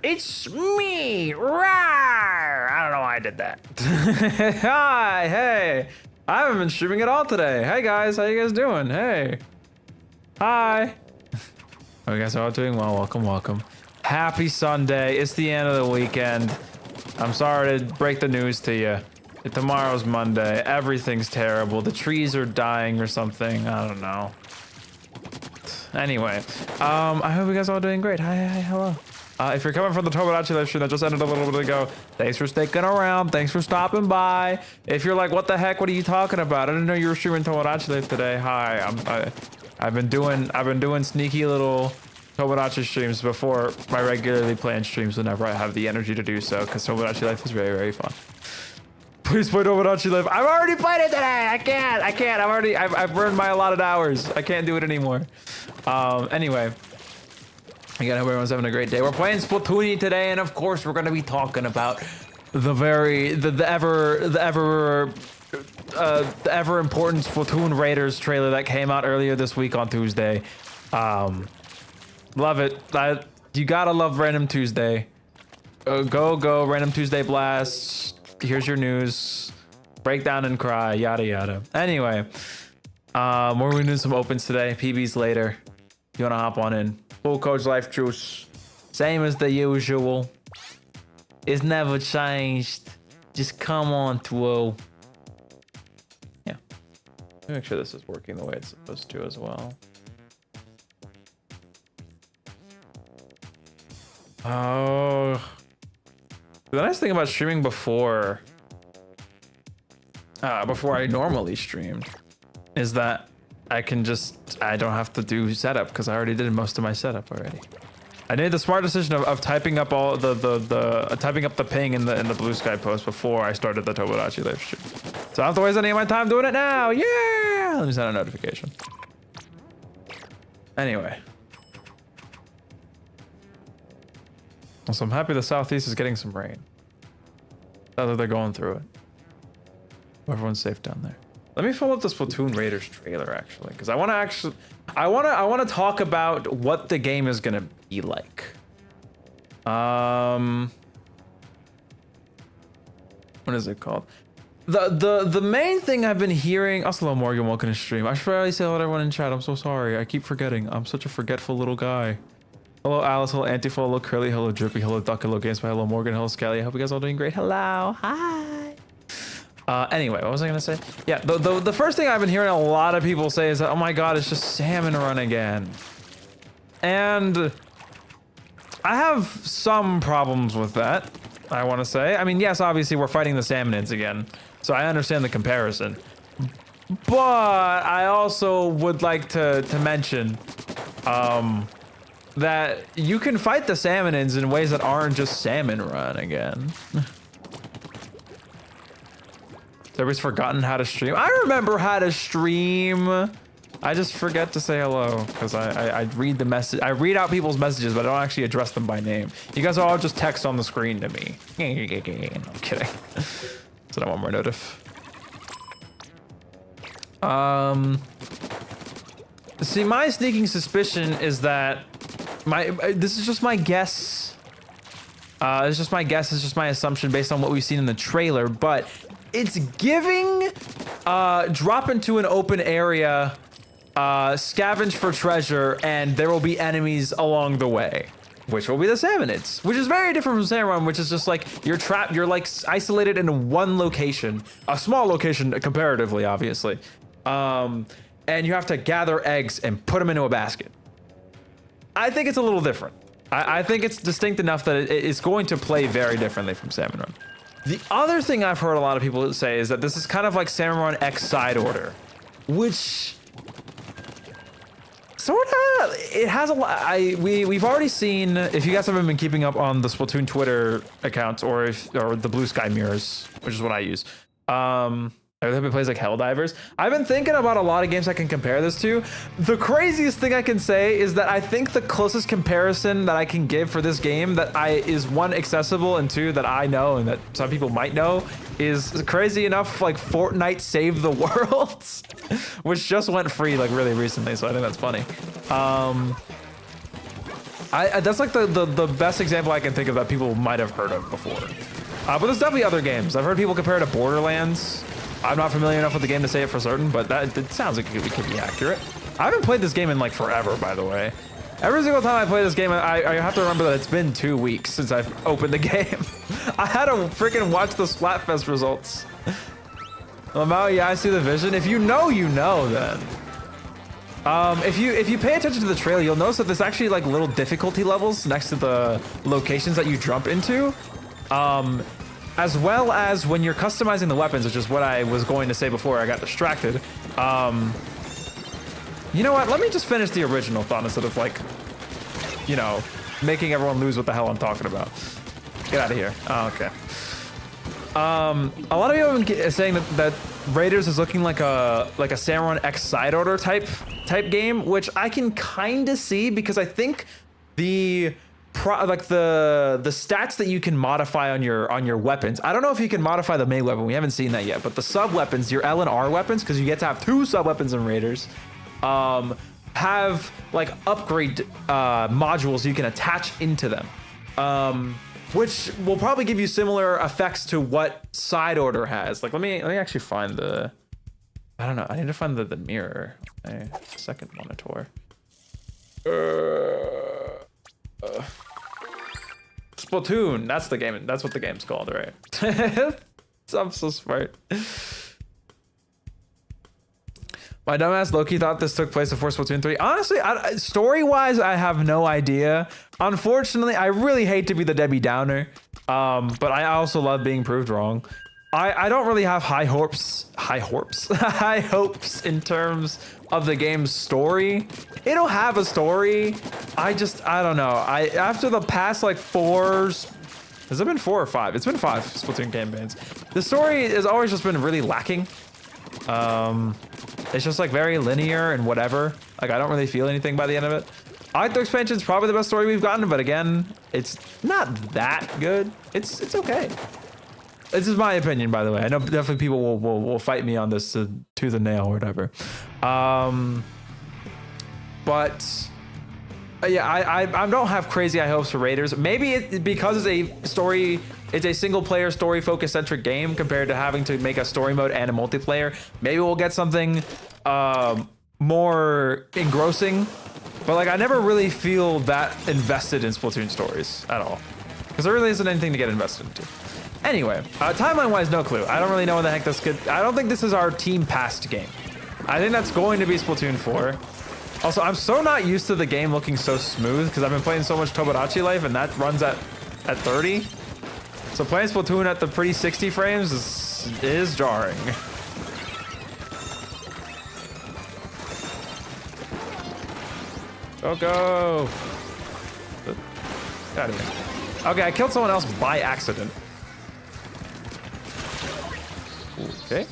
It's me! Rawr! I don't know why I did that. Hi, hey. I haven't been streaming at all today. Hey guys, how you guys doing? Hey. Hi. Oh, you guys are all doing well. Welcome, welcome. Happy Sunday. It's the end of the weekend. I'm sorry to break the news to you. Tomorrow's Monday. Everything's terrible. The trees are dying or something. I don't know. Anyway, I hope you guys are all doing great. Hi, hello. If you're coming from the Tomodachi live stream that just ended a little bit ago, thanks for sticking around. Thanks for stopping by. If you're like, what the heck? What are you talking about? I didn't know you were streaming Tomodachi live today. Hi, I've been doing sneaky little Tomodachi streams before my regularly planned streams whenever I have the energy to do so, because Tomodachi life is very, very fun. Please play Tomodachi live. I've already played it today. I can't. I've burned my allotted hours. I can't do it anymore. Anyway. Again, I hope everyone's having a great day. We're playing Splatoon today, and of course, we're going to be talking about the ever important Splatoon Raiders trailer that came out earlier this week on Tuesday. Love it. You gotta love Random Tuesday. Go Random Tuesday blast. Here's your news. Break down and cry. Yada yada. Anyway, we're doing some opens today. PBs later. You wanna hop on in? Full coach LifeJuice. Same as the usual. It's never changed. Just come on through. Yeah. Let me make sure this is working the way it's supposed to as well. Oh. The nice thing about streaming before I normally streamed is that I don't have to do setup because I already did most of my setup already. I made the smart decision of typing up all typing up the ping in the blue sky post before I started the Tomodachi live stream. So I don't have to waste any of my time doing it now. Yeah! Let me send a notification. Anyway. So I'm happy the southeast is getting some rain. Now that they're going through it. Everyone's safe down there. Let me pull up the Splatoon Raiders trailer actually, because I want to talk about what the game is gonna be like. What is it called? The main thing I've been hearing. Also, hello Morgan, welcome to stream. I should probably say hello to everyone in chat. I'm so sorry. I keep forgetting. I'm such a forgetful little guy. Hello Alice, hello Antifa, hello Curly, hello Drippy, hello Duck, hello GameSpy, hello Morgan, hello Scally. I hope you guys all doing great. Hello, hi. Anyway, what was I gonna say? Yeah, the first thing I've been hearing a lot of people say is that, oh my god, it's just Salmon Run again. And I have some problems with that, I want to say. I mean, yes, obviously we're fighting the Salmonids again, so I understand the comparison. But I also would like to mention that you can fight the Salmonids in ways that aren't just Salmon Run again. Everybody's forgotten how to stream. I remember how to stream. I just forget to say hello because I read the message. I read out people's messages, but I don't actually address them by name. You guys all just text on the screen to me. No, I'm kidding. So I want more notif. See, my sneaking suspicion is that this is just my guess. It's just my guess. It's just my assumption based on what we've seen in the trailer, but it's giving drop into an open area, scavenge for treasure, and there will be enemies along the way, which will be the Salmonids, which is very different from Salmon Run, which is just like you're trapped, you're like isolated in one location, a small location comparatively, obviously, and you have to gather eggs and put them into a basket. I think it's a little different. I think it's distinct enough that it's going to play very differently from Salmon Run. The other thing I've heard a lot of people say is that this is kind of like Salmon Run X Side Order, which sort of, it has a lot. We've already seen, if you guys haven't been keeping up on the Splatoon Twitter accounts or the Blue Sky Mirrors, which is what I use. I hope it plays like Helldivers. I've been thinking about a lot of games I can compare this to. The craziest thing I can say is that I think the closest comparison that I can give for this game that is one, accessible, and two, that I know and that some people might know is crazy enough, like Fortnite Save the World, which just went free like really recently, so I think that's funny. That's like the best example I can think of that people might have heard of before. But there's definitely other games. I've heard people compare it to Borderlands. I'm not familiar enough with the game to say it for certain, but it sounds like it could be accurate. I haven't played this game in like forever, by the way. Every single time I play this game, I have to remember that it's been 2 weeks since I've opened the game. I had to freaking watch the Splatfest results. Lamau, yeah, I see the vision. If you know, you know then. If you pay attention to the trailer, you'll notice that there's actually like little difficulty levels next to the locations that you jump into. As well as when you're customizing the weapons, which is what I was going to say before I got distracted. You know what? Let me just finish the original thought instead of like, you know, making everyone lose what the hell I'm talking about. Get out of here. Oh, okay. A lot of people have been saying that Raiders is looking like a Samurai X side order type game, which I can kind of see because I think the stats that you can modify on your weapons. I don't know if you can modify the main weapon. We haven't seen that yet, but the sub weapons, your L and R weapons, because you get to have 2 sub weapons in Raiders, have like upgrade modules you can attach into them. Which will probably give you similar effects to what side order has. Like, let me actually find the, I don't know. I need to find the mirror. My second monitor. Splatoon. That's the game. That's what the game's called, right? I'm so smart. My dumbass Loki thought this took place before Splatoon 3. Honestly, story-wise, I have no idea. Unfortunately, I really hate to be the Debbie Downer, but I also love being proved wrong. I don't really have high hopes in terms of the game's story. It'll have a story. I don't know. After the past like 4, has it been 4 or 5? It's been 5 Splatoon campaigns. The story has always just been really lacking. It's just like very linear and whatever. Like I don't really feel anything by the end of it. I think the expansion's probably the best story we've gotten, but again, it's not that good. It's okay. This is my opinion, by the way. I know definitely people will fight me on this to the nail or whatever. But yeah, I don't have crazy high hopes for Raiders. Maybe because it's a single player story focused centric game compared to having to make a story mode and a multiplayer. Maybe we'll get something more engrossing. But like I never really feel that invested in Splatoon stories at all. Because there really isn't anything to get invested into. Anyway, timeline wise, no clue. I don't really know when the heck this could. I don't think this is our team passed game. I think that's going to be Splatoon 4. Also, I'm so not used to the game looking so smooth because I've been playing so much Tomodachi Life and that runs at 30. So playing Splatoon at the pre-60 frames is jarring. Go. Get out of here. Okay, I killed someone else by accident. Okay.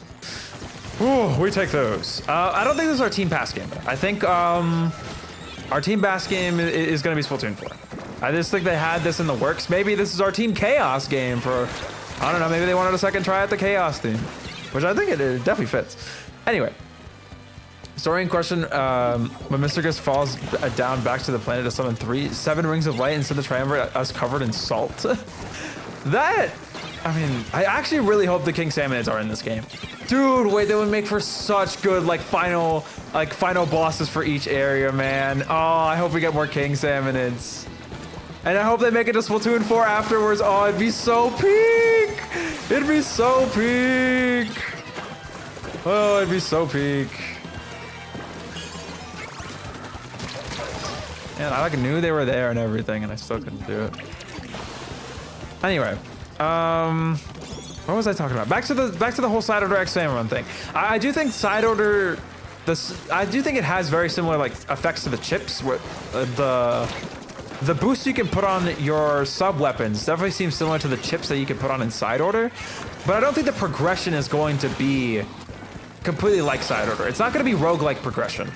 Ooh, we take those. I don't think this is our team pass game, though. I think our team pass game is going to be Splatoon 4. I just think they had this in the works. Maybe this is our team chaos game for, I don't know, maybe they wanted a second try at the chaos theme, which I think it definitely fits. Anyway, story in question, when Mr. Gus falls down back to the planet to summon 7 rings of light and send the triumvirate us covered in salt. That, I mean, I actually really hope the King Salmonids are in this game. Dude, wait, that would make for such good final bosses for each area, man. Oh, I hope we get more King Salmonids. And I hope they make it to Splatoon 4 afterwards. Oh, it'd be so peak. It'd be so peak. Oh, it'd be so peak. Man, I like knew they were there and everything, and I still couldn't do it. Anyway, what was I talking about? Back to the whole side order X Fan Run thing. I do think side order, I do think it has very similar like effects to the chips. Where the boost you can put on your sub weapons definitely seems similar to the chips that you can put on in side order, but I don't think the progression is going to be completely like side order. It's not going to be roguelike progression.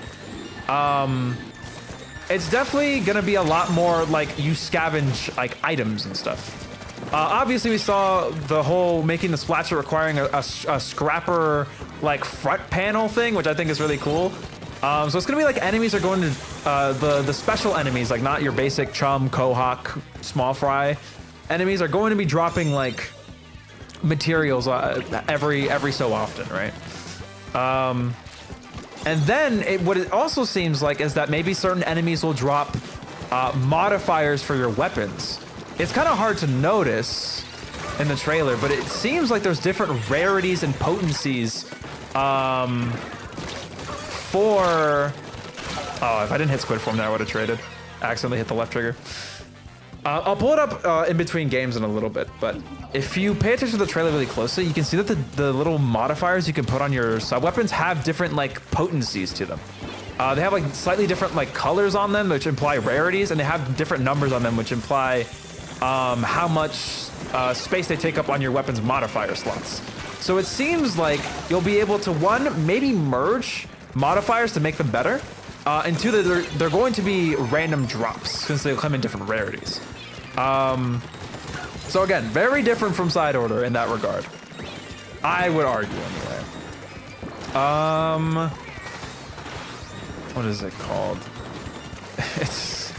It's definitely going to be a lot more like you scavenge like items and stuff. Obviously, we saw the whole making the splatcher requiring a scrapper like front panel thing, which I think is really cool. So it's gonna be like enemies are going to the special enemies, like not your basic chum, Kohawk, small fry. Enemies are going to be dropping like materials every so often, right? And then what it also seems like is that maybe certain enemies will drop modifiers for your weapons. It's kind of hard to notice in the trailer, but it seems like there's different rarities and potencies for... Oh, if I didn't hit squid form there, I would have traded. I accidentally hit the left trigger. I'll pull it up in between games in a little bit, but if you pay attention to the trailer really closely, you can see that the little modifiers you can put on your sub-weapons have different like potencies to them. They have like slightly different like colors on them, which imply rarities, and they have different numbers on them, which imply how much space they take up on your weapon's modifier slots. So it seems like you'll be able to, one, maybe merge modifiers to make them better, and two, that they're going to be random drops since they'll come in different rarities. So again, very different from side order in that regard, I would argue anyway. What is it called? Is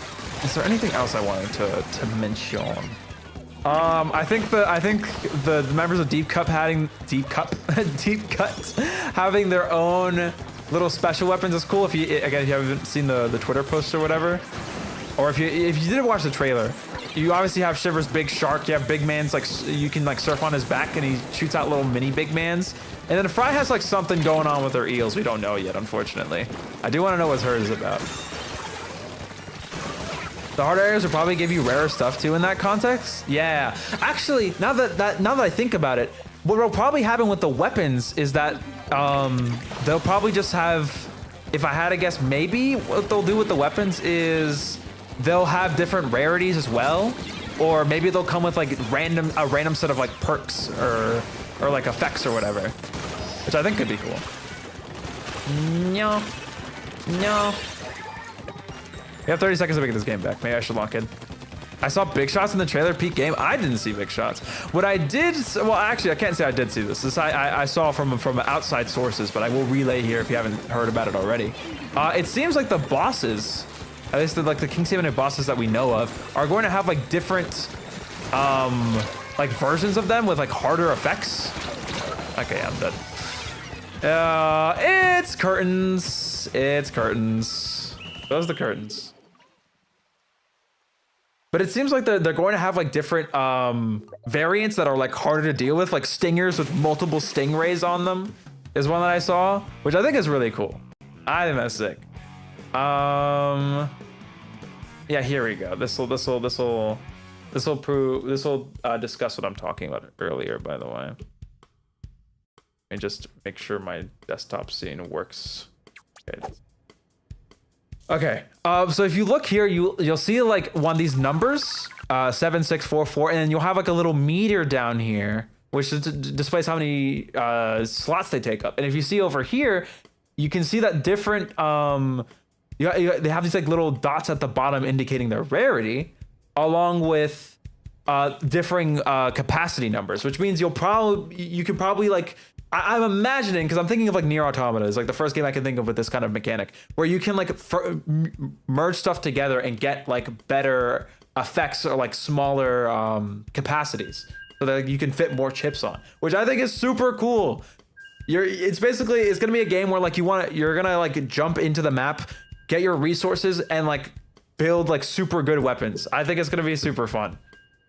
there anything else I wanted to mention? I think the members of Deep Cut having their own little special weapons is cool. If you haven't seen the Twitter post or whatever, or if you didn't watch the trailer, you obviously have Shiver's big shark. You have Big Man's like you can like surf on his back and he shoots out little mini Big Mans. And then Fry has like something going on with her eels we don't know yet, unfortunately. I do want to know what hers is about. The hard areas will probably give you rarer stuff too in that context. Yeah, actually, now that I think about it, what will probably happen with the weapons is that they'll probably just have, if I had to guess, maybe what they'll do with the weapons is they'll have different rarities as well, or maybe they'll come with like a random set of like perks or like effects or whatever, which I think could be cool. No. We have 30 seconds to make this game back. Maybe I should lock in. I saw big shots in the trailer peak game. I didn't see big shots. What I did, well, actually, I can't say I did see this. I saw from outside sources, but I will relay here if you haven't heard about it already. It seems like the bosses, at least the King Salmon bosses that we know of, are going to have like different, like versions of them with like harder effects. Okay, I'm dead. It's curtains. It's curtains. Those are the curtains. But it seems like they're going to have like different variants that are like harder to deal with, like stingers with multiple stingrays on them is one that I saw, which I think is really cool. I think that's sick. Yeah, here we go. This will discuss what I'm talking about earlier, by the way. And just make sure my desktop scene works. Okay. So if you look here, you'll see like one of these numbers, 7644, and then you'll have like a little meter down here, which displays how many slots they take up. And if you see over here, you can see that different they have these like little dots at the bottom indicating their rarity, along with differing capacity numbers, which means you can probably like, I'm imagining, because I'm thinking of like Nier Automata is like the first game I can think of with this kind of mechanic, where you can like merge stuff together and get like better effects or like smaller capacities, so that you can fit more chips on, which I think is super cool. It's gonna be a game where like you're gonna like jump into the map, get your resources, and like build like super good weapons. I think it's gonna be super fun.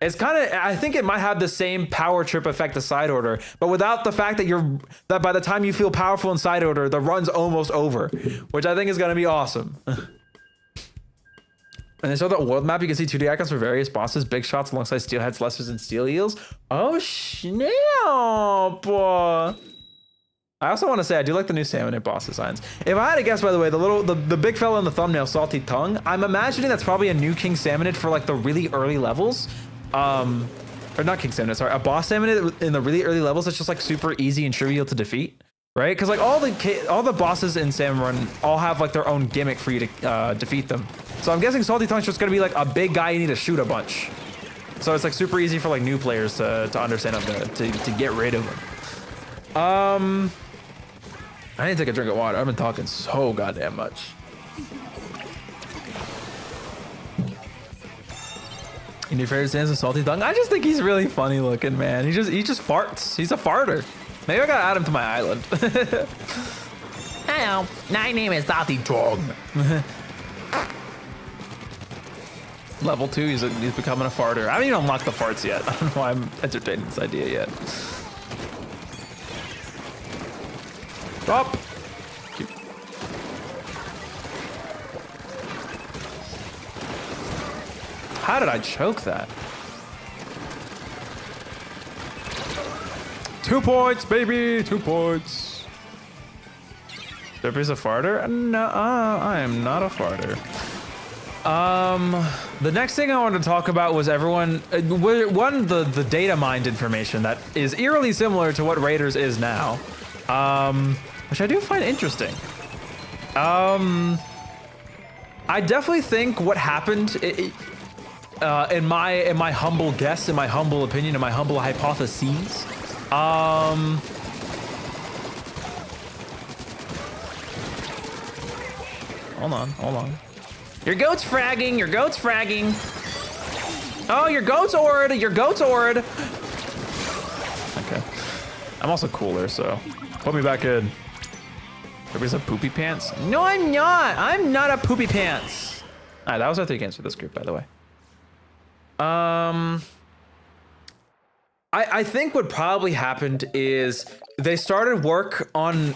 It's I think it might have the same power trip effect as side order, but without the fact that by the time you feel powerful in side order, the run's almost over, which I think is gonna be awesome. And so the world map, you can see 2D icons for various bosses, big shots alongside steelheads, lessers, and steel eels. Oh snap! I also want to say I do like the new salmon boss designs. If I had to guess, by the way, the big fella in the thumbnail, Salty Tongue, I'm imagining that's probably a new King Salmonid for like the really early levels. Or not King Salmonid, sorry, a boss Salmonid in the really early levels that's just like super easy and trivial to defeat, right? Because like all the bosses in Salmon Run all have like their own gimmick for you to defeat them. So I'm guessing Salty Tongue's just gonna be like a big guy you need to shoot a bunch. So it's like super easy for like new players to understand him, to get rid of him. I need to take a drink of water. I've been talking so goddamn much. And your favorite stands a salty tongue? I just think he's really funny looking, man. He just farts. He's a farter. Maybe I gotta add him to my island. Hello, my name is Salty Tongue. Level 2, he's becoming a farter. I haven't even unlocked the farts yet. I don't know why I'm entertaining this idea yet. Up. How did I choke that? 2 points, baby, 2 points. Derpy's a farter? No, I am not a farter. The next thing I wanted to talk about was the data mined information that is eerily similar to what Raiders is now, which I do find interesting. I definitely think what happened, in my humble guess, in my humble opinion, in my humble hypotheses, hold on. Your goat's fragging, Oh, your goat's ored. Okay. I'm also cooler, so put me back in. Everybody's a poopy pants? No, I'm not. I'm not a poopy pants. All right, that was our 3 games for this group, by the way. I think what probably happened is they started work on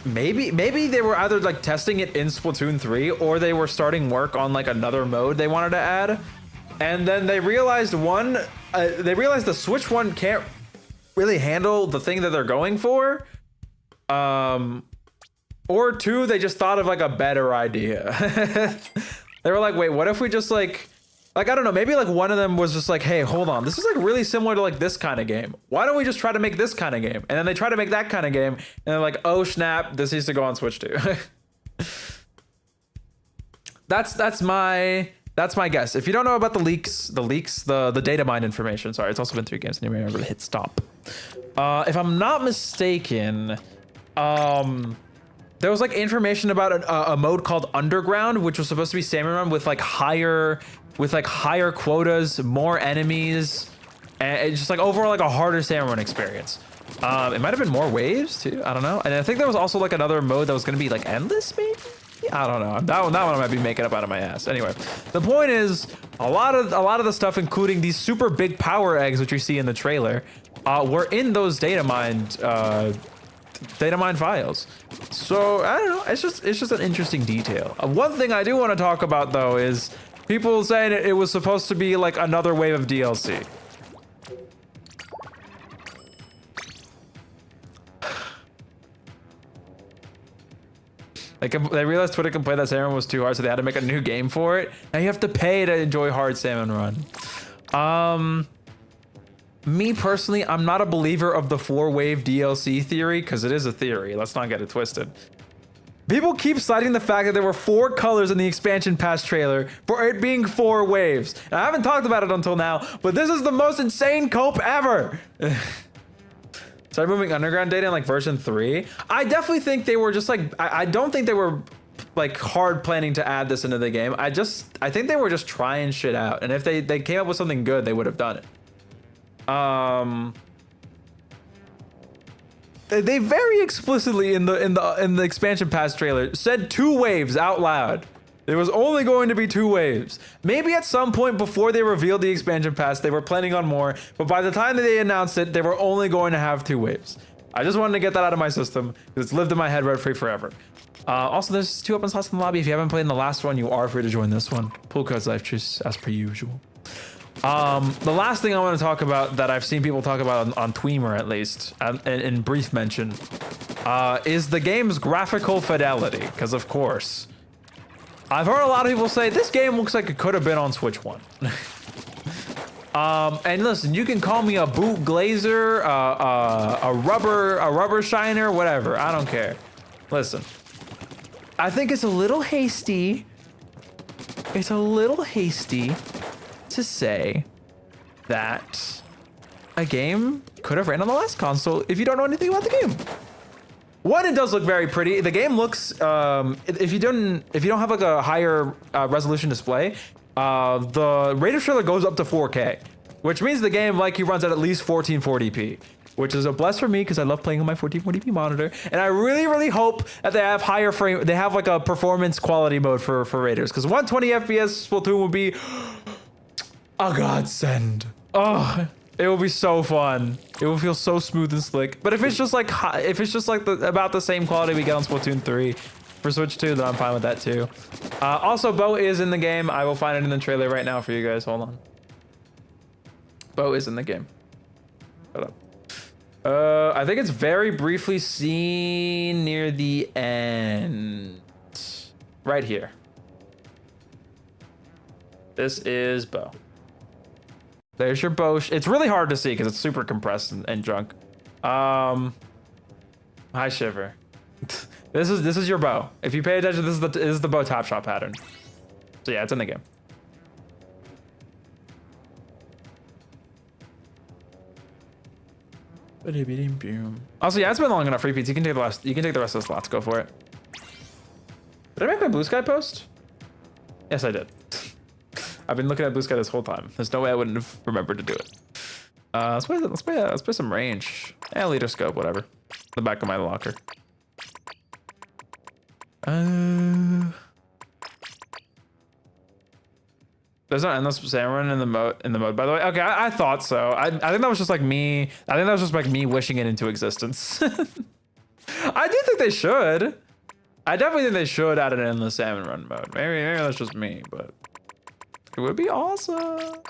maybe they were either like testing it in Splatoon 3 or they were starting work on like another mode they wanted to add, and then they realized the Switch one can't really handle the thing that they're going for, or 2, they just thought of like a better idea. They were like, wait, what if we just like I don't know, maybe like one of them was just like, hey, hold on, this is like really similar to like this kind of game. Why don't we just try to make this kind of game? And then they try to make that kind of game, and they're like, oh snap, this needs to go on Switch too. That's my guess. If you don't know about the leaks, the data mine information. Sorry, it's also been 3 games, and you may remember to hit stop. If I'm not mistaken, there was like information about a mode called Underground, which was supposed to be salmon run with like higher quotas, more enemies, and it's just like overall like a harder salmon run experience. It might have been more waves too. I don't know. And I think there was also like another mode that was going to be like endless, maybe. I don't know. That one I might be making up out of my ass. Anyway, the point is a lot of the stuff, including these super big power eggs, which you see in the trailer, were in those data mined files. So I don't know. It's just an interesting detail. One thing I do want to talk about though is people saying it was supposed to be like another wave of DLC. Like they realized Twitter complained that Salmon was too hard, so they had to make a new game for it. Now you have to pay to enjoy hard Salmon Run. Me personally, I'm not a believer of the 4-wave DLC theory, because it is a theory. Let's not get it twisted. People keep citing the fact that there were 4 colors in the expansion pass trailer for it being 4 waves. And I haven't talked about it until now, but this is the most insane cope ever. Start moving underground data in like version 3. I definitely think they were just like, I don't think they were like hard planning to add this into the game. I think they were just trying shit out. And if they came up with something good, they would have done it. They very explicitly in the expansion pass trailer said 2 waves out loud. There was only going to be 2 waves. Maybe at some point before they revealed the expansion pass, they were planning on more, but by the time that they announced it, they were only going to have 2 waves. I just wanted to get that out of my system because it's lived in my head rent-free forever. Also, there's 2 open slots in the lobby. If you haven't played in the last one, you are free to join this one. Pool codes LifeJuice as per usual. The last thing I want to talk about that I've seen people talk about on Tweemer, at least, in brief mention, is the game's graphical fidelity. Because of course, I've heard a lot of people say this game looks like it could have been on Switch 1. And listen, you can call me a boot glazer, a rubber shiner, whatever. I don't care. Listen, I think it's a little hasty. It's a little hasty to say that a game could have ran on the last console if you don't know anything about the game. One, it does look very pretty. The game looks, if you don't have like a higher resolution display, the Raiders trailer goes up to 4K, which means the game likely runs at least 1440p, which is a bless for me because I love playing on my 1440p monitor. And I really, really hope that they have higher frame, they have like a performance quality mode for Raiders, because 120 FPS Splatoon would be a godsend. Oh, it will be so fun. It will feel so smooth and slick. But if it's just like about the same quality we get on Splatoon 3 for Switch 2, then I'm fine with that too. Also, Bo is in the game. I will find it in the trailer right now for you guys. Hold on. Bo is in the game. Hold up. I think it's very briefly seen near the end. Right here. This is Bo. There's your Bo. It's really hard to see because it's super compressed and drunk. Hi Shiver. This is your Bo. If you pay attention, this is the Bo Top Shot pattern. So yeah, it's in the game. Also, yeah, it's been long enough for repeats. You can take the rest. You can take the rest of the slots. Go for it. Did I make my Blue Sky post? Yes, I did. I've been looking at Blue Sky this whole time. There's no way I wouldn't have remembered to do it. Let's play some range. Leader scope, whatever. The back of my locker. There's no endless salmon in the mode, by the way. Okay, I thought so. I think that was just like me. I think that was just like me wishing it into existence. I do think they should. I definitely think they should add an endless salmon run mode. Maybe that's just me, but it would be awesome.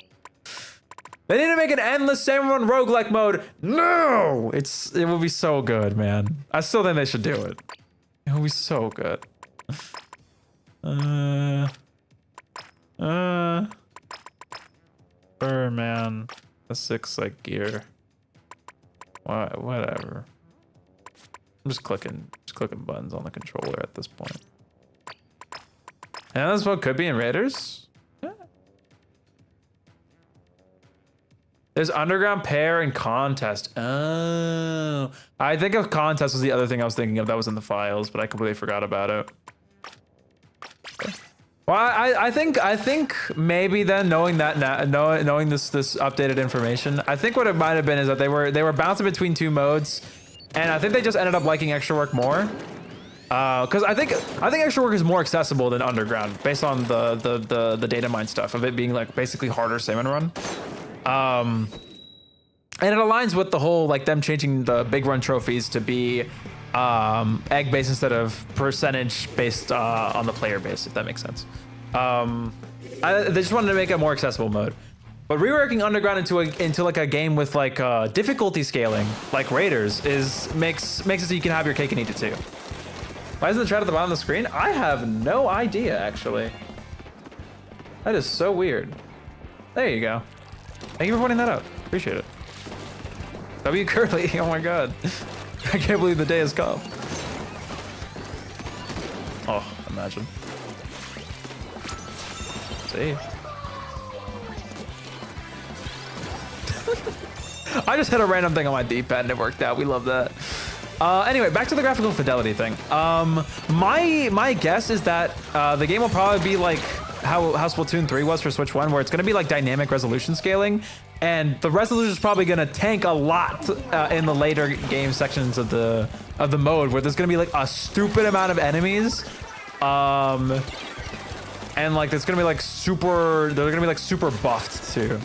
They need to make an endless salmon run roguelike mode. No, it would be so good, man. I still think they should do it. It would be so good. Man, a 6 like gear. Whatever. I'm just clicking buttons on the controller at this point. And this one could be in Raiders. Yeah. There's underground pair and contest. Oh, I think a contest was the other thing I was thinking of that was in the files, but I completely forgot about it. Well, I think maybe then knowing that now, knowing this updated information, I think what it might have been is that they were bouncing between two modes, and I think they just ended up liking extra work more. Because I think extra work is more accessible than underground based on the data mine stuff of it being like basically harder salmon run. And it aligns with the whole like them changing the big run trophies to be egg based instead of percentage based on the player base, if that makes sense. They just wanted to make a more accessible mode, but reworking underground into like a game with like difficulty scaling like Raiders makes it so you can have your cake and eat it too. Why isn't the chat at the bottom of the screen? I have no idea, actually. That is so weird. There you go. Thank you for pointing that out. Appreciate it. W Curly, oh my god. I can't believe the day has come. Oh, imagine. See? I just hit a random thing on my D-pad and it worked out. We love that. Anyway, back to the graphical fidelity thing. My guess is that the game will probably be like how Splatoon 3 was for Switch 1, where it's gonna be like dynamic resolution scaling, and the resolution is probably gonna tank a lot in the later game sections of the mode, where there's gonna be like a stupid amount of enemies, and like it's gonna be like they're gonna be like super buffed too.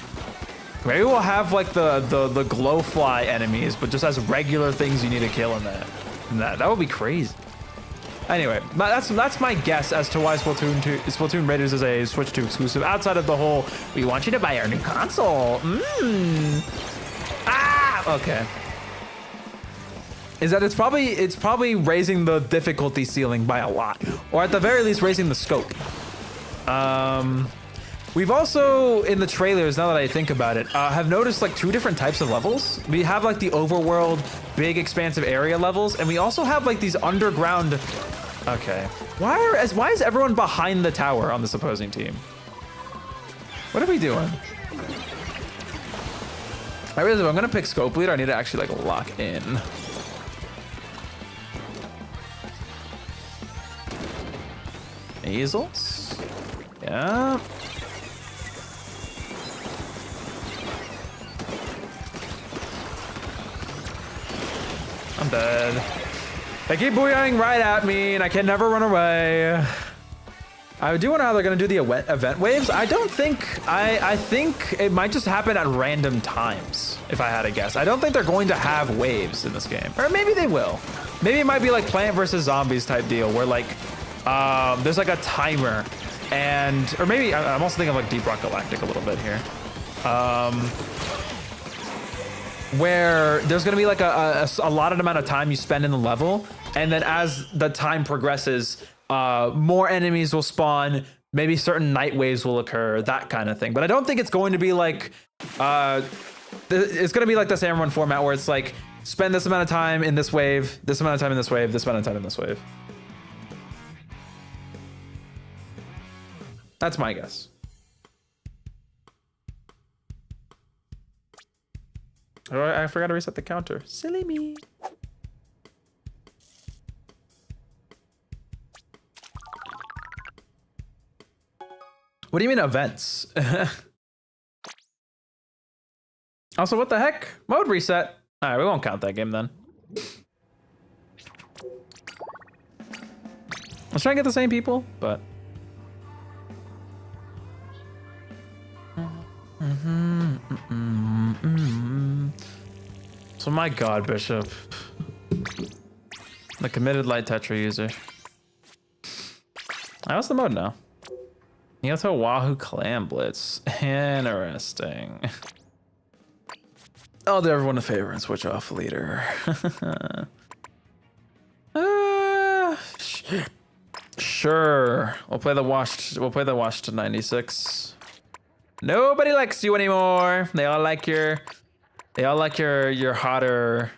Maybe we'll have like the glowfly enemies, but just as regular things you need to kill in that. That would be crazy. Anyway, that's my guess as to why Splatoon Raiders is a Switch 2 exclusive, outside of the whole, we want you to buy our new console. Okay. Is that it's probably raising the difficulty ceiling by a lot, or at the very least raising the scope. We've also, in the trailers, now that I think about it, have noticed like two different types of levels. We have like the overworld, big expansive area levels, and we also have like these underground. Okay, why is everyone behind the tower on this opposing team? What are we doing? I realize if I'm gonna pick scope leader, I need to actually like lock in. Easels. Yeah. I'm dead. They keep booyahing right at me, and I can never run away. I do wonder how they're gonna do the event waves. I don't think, I think it might just happen at random times, if I had to guess. I don't think they're going to have waves in this game. Or maybe they will. Maybe it might be like Plant vs. Zombies type deal, where like, there's like a timer, and, or maybe, I'm also thinking of like Deep Rock Galactic a little bit here. Where there's gonna be like a allotted amount of time you spend in the level, and then as the time progresses, more enemies will spawn, maybe certain night waves will occur, that kind of thing. But I don't think it's going to be like, it's gonna be like the Salmon Run format where it's like, spend this amount of time in this wave, this amount of time in this wave, this amount of time in this wave. That's my guess. Oh, I forgot to reset the counter. Silly me. What do you mean events? Also, what the heck? Mode reset. All right, we won't count that game then. Let's try and get the same people, but. So my God, Bishop. The committed light Tetra user. What's the mode now? You have to Wahoo Clam Blitz. Interesting. I'll do everyone a favor and switch off leader. Sure. We'll play the washed to 96. Nobody likes you anymore. They all like your hotter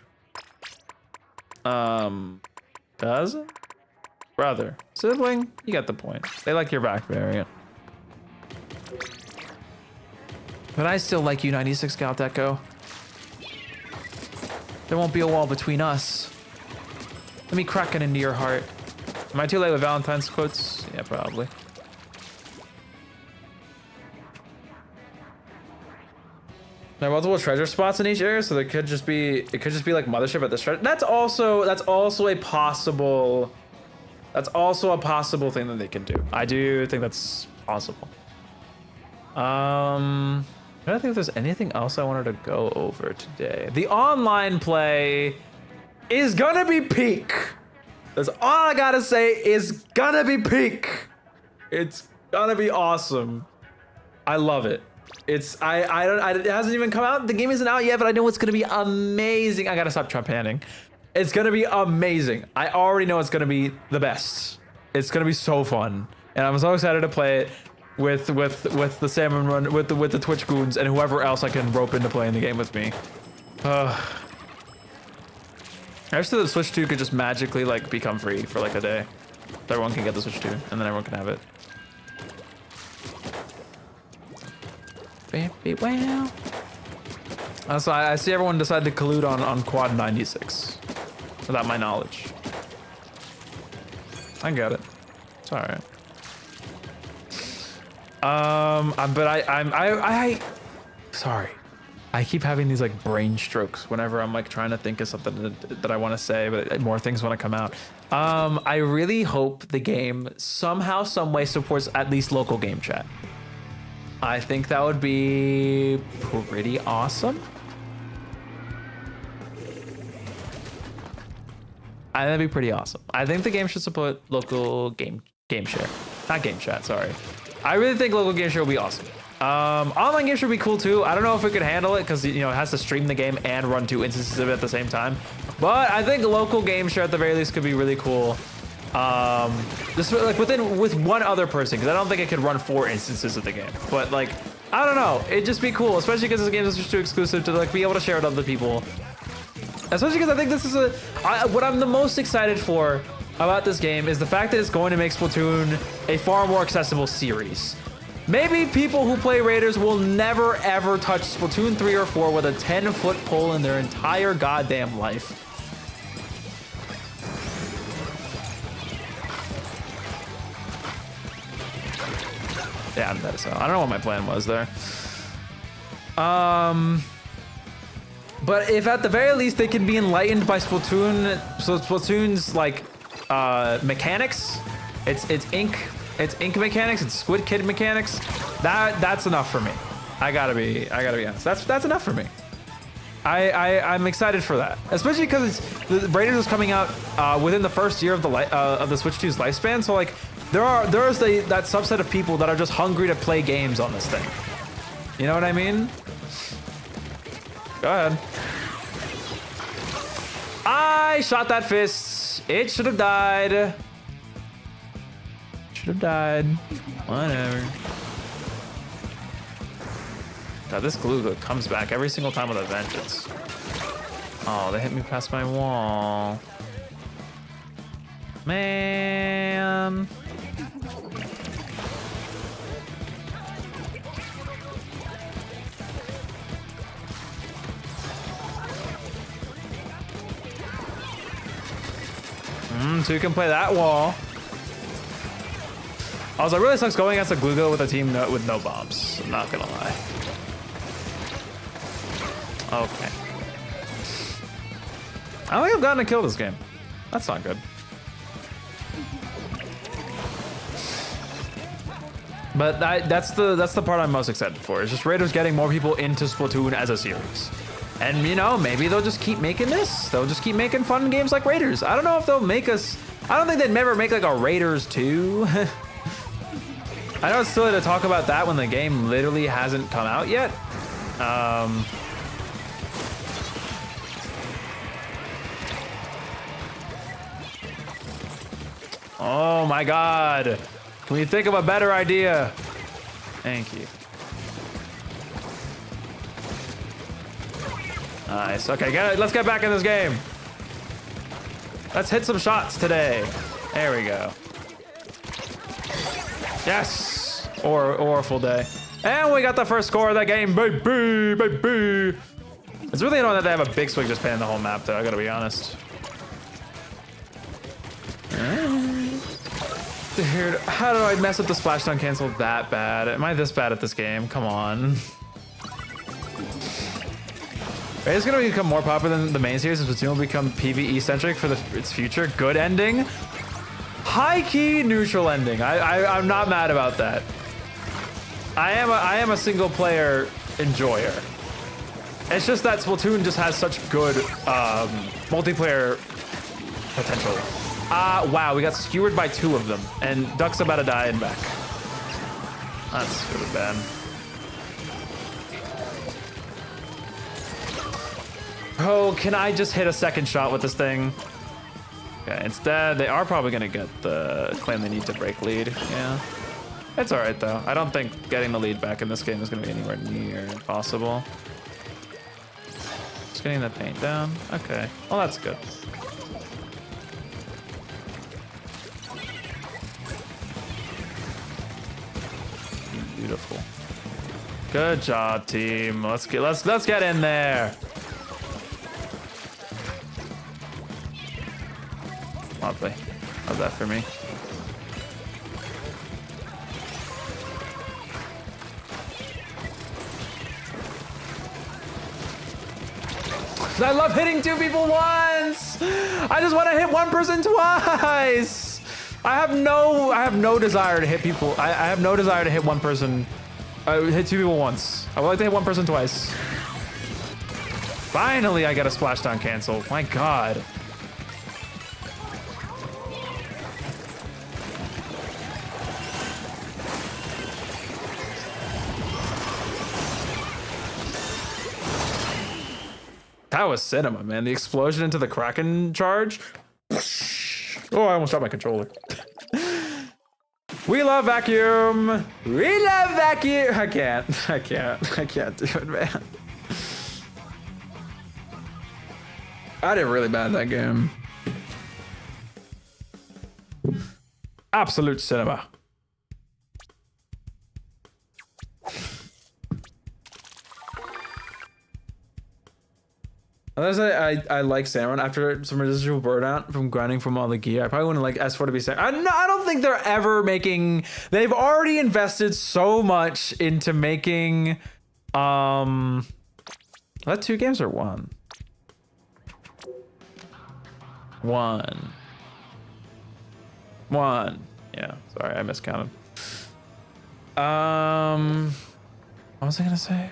cousin? Brother. Sibling? You got the point. They like your back variant. But I still like you, 96 Scout Echo. There won't be a wall between us. Let me crack it into your heart. Am I too late with Valentine's quotes? Yeah, probably. There are multiple treasure spots in each area, so there could just be, it could just be like mothership at this treasure. That's also a possible thing that they can do. I do think that's possible. I don't think there's anything else I wanted to go over today. The online play is gonna be peak. That's all I gotta say, is gonna be peak. It's gonna be awesome. I love it. It hasn't even come out. The game isn't out yet, but I know it's gonna be amazing. I gotta stop Trump panning. It's gonna be amazing. I already know it's gonna be the best. It's gonna be so fun, and I'm so excited to play it with the Salmon Run, with the Twitch goons, and whoever else I can rope into playing the game with me. I wish that the Switch 2 could just magically like become free for like a day. So everyone can get the Switch 2, and then everyone can have it. Baby, well. So I see everyone decide to collude on Quad 96, without my knowledge. I get it. It's all right. Sorry. I keep having these like brain strokes whenever I'm like trying to think of something that I want to say, but more things want to come out. I really hope the game somehow, some way supports at least local game chat. I think that would be pretty awesome. I think that'd be pretty awesome. I think the game should support local game share, not game chat. Sorry. I really think local game share will be awesome. Online game share would be cool too. I don't know if we could handle it because, you know, it has to stream the game and run 2 instances of it at the same time. But I think local game share at the very least could be really cool. Just like with one other person, because I don't think it could run 4 instances of the game. But like, I don't know, it'd just be cool, especially because this game is just too exclusive to like be able to share it with other people. Especially because I think this is what I'm the most excited for about this game is the fact that it's going to make Splatoon a far more accessible series. Maybe people who play Raiders will never ever touch Splatoon 3 or 4 with a 10-foot pole in their entire goddamn life. Yeah, I'm dead as hell. I don't know what my plan was there. But if at the very least they can be enlightened by Splatoon, so Splatoon's like mechanics, it's ink mechanics, it's Squid Kid mechanics. That's enough for me. I gotta be honest. That's enough for me. I'm excited for that, especially because the Raiders is coming out within the first year of the Switch 2's lifespan. So like there's that subset of people that are just hungry to play games on this thing. You know what I mean? Go ahead. I shot that fist. It should have died. Should have died. Whatever. God, this glue comes back every single time with a vengeance. Oh, they hit me past my wall. Man. So you can play that wall. Also, it really sucks going against a glue with a team with no bombs. I'm not gonna lie. Okay. I don't think I've gotten a kill this game. That's not good. But that's the part I'm most excited for. It's just Raiders getting more people into Splatoon as a series. And you know, maybe they'll just keep making this. They'll just keep making fun games like Raiders. I don't know if they'll make us. I don't think they'd never make like a Raiders 2. I know it's silly to talk about that when the game literally hasn't come out yet. Oh my God. Can we think of a better idea? Thank you. Nice. Okay, let's get back in this game. Let's hit some shots today. There we go. Yes. Or a full day. And we got the first score of that game, baby, baby. It's really annoying that they have a big swing just painting the whole map, though. I gotta be honest. Dude, how do I mess up the splashdown cancel that bad? Am I this bad at this game? Come on. It's gonna become more popular than the main series, and Splatoon will become PvE centric for its future. Good ending. High key neutral ending. I'm not mad about that. I am a single player enjoyer. It's just that Splatoon just has such good multiplayer potential. Wow, we got skewered by 2 of them, and Duck's about to die and back. That's really bad. Oh, can I just hit a second shot with this thing? Okay, instead, they are probably gonna get the claim they need to break lead. Yeah. It's all right, though. I don't think getting the lead back in this game is gonna be anywhere near impossible. Just getting the paint down. Okay, well, that's good. Beautiful. Good job, team. Let's get in there. Lovely. How's that for me? I love hitting 2 people once. I just want to hit 1 person twice. I have no desire to hit people. I have no desire to hit 1 person. Hit 2 people once. I would like to hit 1 person twice. Finally, I got a splashdown cancel. My God. That was cinema, man. The explosion into the Kraken charge. Oh, I almost dropped my controller. We love vacuum. We love vacuum. I can't do it, man. I did really bad that game. Absolute cinema. Unless I like Salmon after some residual burnout from grinding from all the gear. I probably wouldn't like S4 to be Salmon. I don't think they're ever making. They've already invested so much into making. That 2 games or 1? 1. 1. Yeah, sorry, I miscounted. What was I gonna say?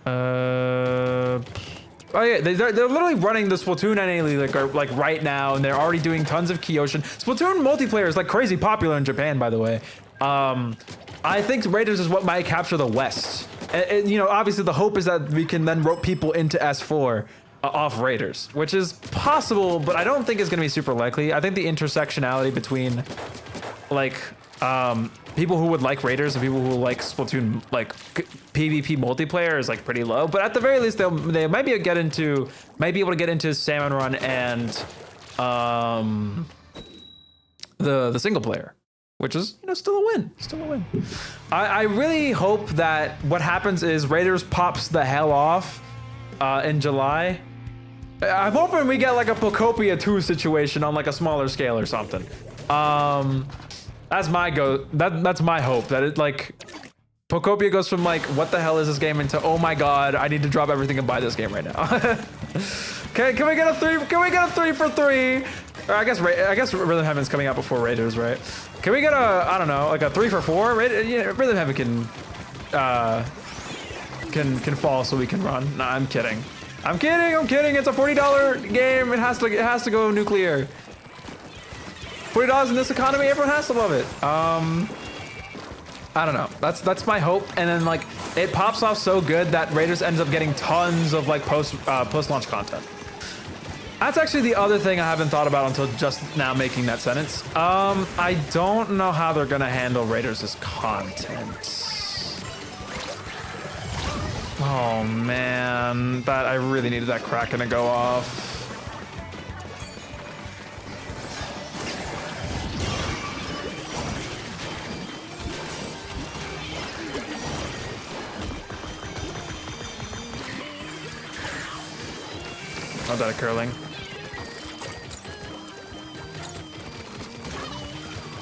Oh yeah, they're literally running the Splatoon NA League like right now, and they're already doing tons of Kyoshin. Splatoon multiplayer is like crazy popular in Japan, by the way. I think Raiders is what might capture the West. And, you know, obviously the hope is that we can then rope people into S4 off Raiders, which is possible, but I don't think it's gonna be super likely. I think the intersectionality between like people who would like Raiders and people who like Splatoon like PvP multiplayer is like pretty low, but at the very least they might be able to get into Salmon Run and the single player, which is, you know, still a win. I really hope that what happens is Raiders pops the hell off in July. I'm hoping we get like a Pocopia 2 situation on like a smaller scale or something. That's my that's my hope, that it like Pocopia goes from like what the hell is this game into oh my god, I need to drop everything and buy this game right now. Can we get a 3? Can we get a 3 for 3? Or I guess Rhythm Heaven's coming out before Raiders, right? Can we get a, I don't know, like a 3 for 4? Yeah, Rhythm Heaven can fall so we can run. Nah, I'm kidding. I'm kidding. It's a $40 game. It has to go nuclear. $40 in this economy, everyone has to love it. I don't know. That's my hope. And then like it pops off so good that Raiders ends up getting tons of like post-launch content. That's actually the other thing I haven't thought about until just now making that sentence. I don't know how they're gonna handle Raiders' content. Oh man, I really needed that Kraken to go off. Not that curling.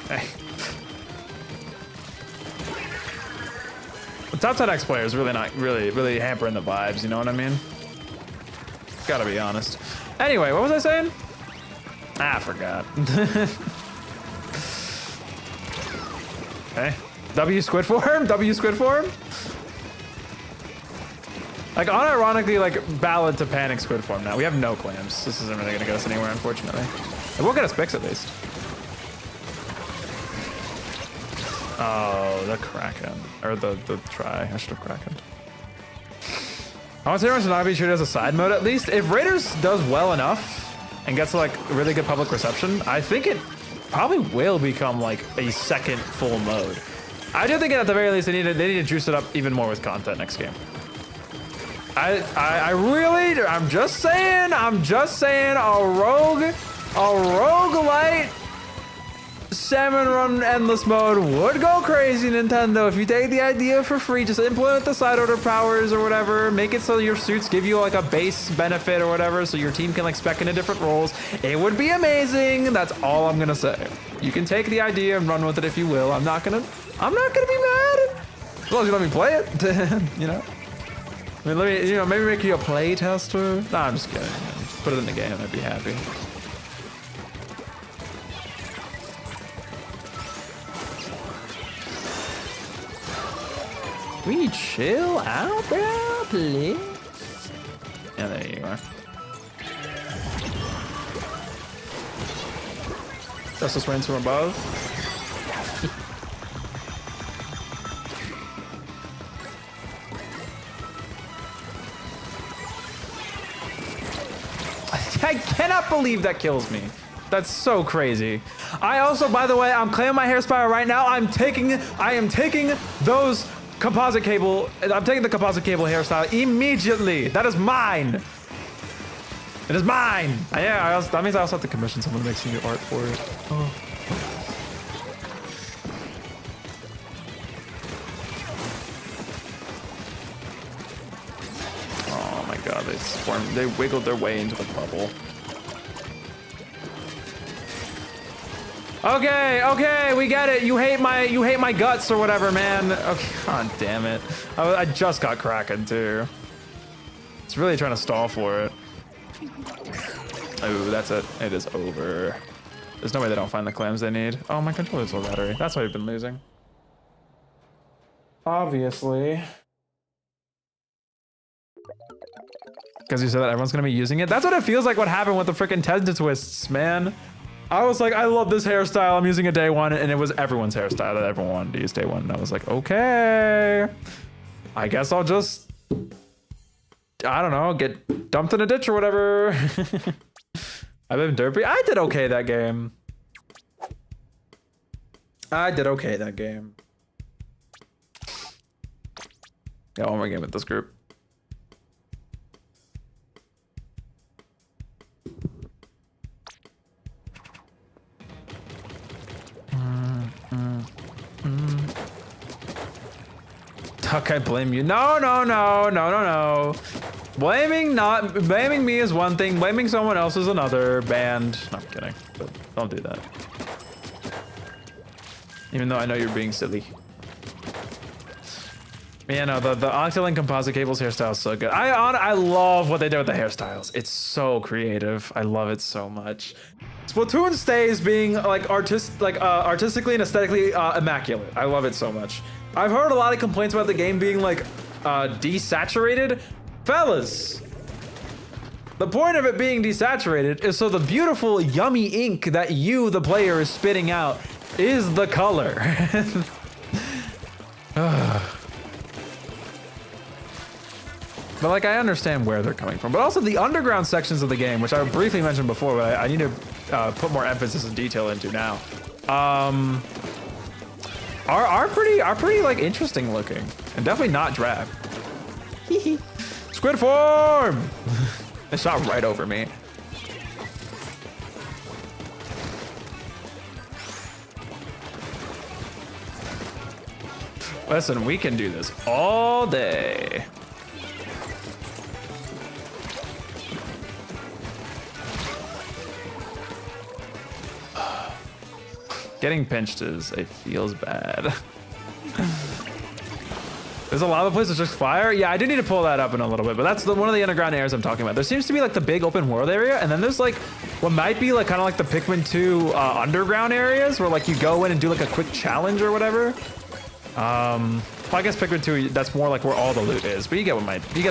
Hey. The top 10X player is really not really hampering the vibes, you know what I mean? Gotta be honest. Anyway, what was I saying? I forgot. Okay. W squid form? Like, unironically, like, ballad to panic squid form now. We have no clams. This isn't really gonna get us anywhere, unfortunately. It will get us picks, at least. Oh, the Kraken. Or the try. I should have Kraken. I want to say Raiders not be treated as a side mode, at least. If Raiders does well enough and gets, like, really good public reception, I think it probably will become, like, a second full mode. I do think at the very least they need to juice it up even more with content next game. I'm just saying, a roguelite Salmon Run endless mode would go crazy, Nintendo. If you take the idea for free, just implement the side order powers or whatever, make it so your suits give you like a base benefit or whatever, so your team can like spec into different roles. It would be amazing. That's all I'm gonna say. You can take the idea and run with it if you will. I'm not gonna be mad. As long as you let me play it, you know? I mean, maybe make you a play tester. Nah, I'm just kidding. Just put it in the game, I'd be happy. We chill out, bro, please. Yeah, there you are. Justice rains from above. I cannot believe that kills me. That's so crazy. I also, by the way, I'm claiming my hair spiral right now. I am taking those composite cable. I'm taking the composite cable hairstyle immediately. That is mine. It is mine. Yeah, that means I also have to commission someone to make some new art for it. Oh. Oh my god, they wiggled their way into the bubble. Okay, we get it. You hate my guts or whatever, man. Okay, god damn it. I just got Kraken too. It's really trying to stall for it. Oh, that's it. It is over. There's no way they don't find the clams they need. Oh, my controller's low battery. That's why we've been losing. Obviously. Because you said that everyone's gonna be using it. That's what it feels like what happened with the freaking Tenta twists, man. I was like, I love this hairstyle. I'm using it day one, and it was everyone's hairstyle that everyone wanted to use day one. And I was like, okay, I guess I'll just, I don't know, get dumped in a ditch or whatever. I've been derpy. I did okay that game. Got one more game with this group. Tuck, I blame you. No. Blaming me is one thing. Blaming someone else is another. Banned. No, I'm kidding. But don't do that. Even though I know you're being silly. Yeah, no, the Octolink composite cables hairstyle is so good. I love what they did with the hairstyles. It's so creative. I love it so much. Splatoon stays being like artistically and aesthetically immaculate. I love it so much. I've heard a lot of complaints about the game being like desaturated. Fellas, the point of it being desaturated is so the beautiful yummy ink that you, the player, is spitting out is the color. But like, I understand where they're coming from. But also the underground sections of the game, which I briefly mentioned before, but I need to put more emphasis and detail into now, are pretty like interesting looking and definitely not drab. Squid form! It shot right over me. Listen, we can do this all day. Getting pinched it feels bad. There's a lava place that's just fire. Yeah, I do need to pull that up in a little bit, but that's one of the underground areas I'm talking about. There seems to be like the big open world area, and then there's like what might be like kind of like the Pikmin 2 underground areas where like you go in and do like a quick challenge or whatever. Well, I guess Pikmin 2, that's more like where all the loot is, but you get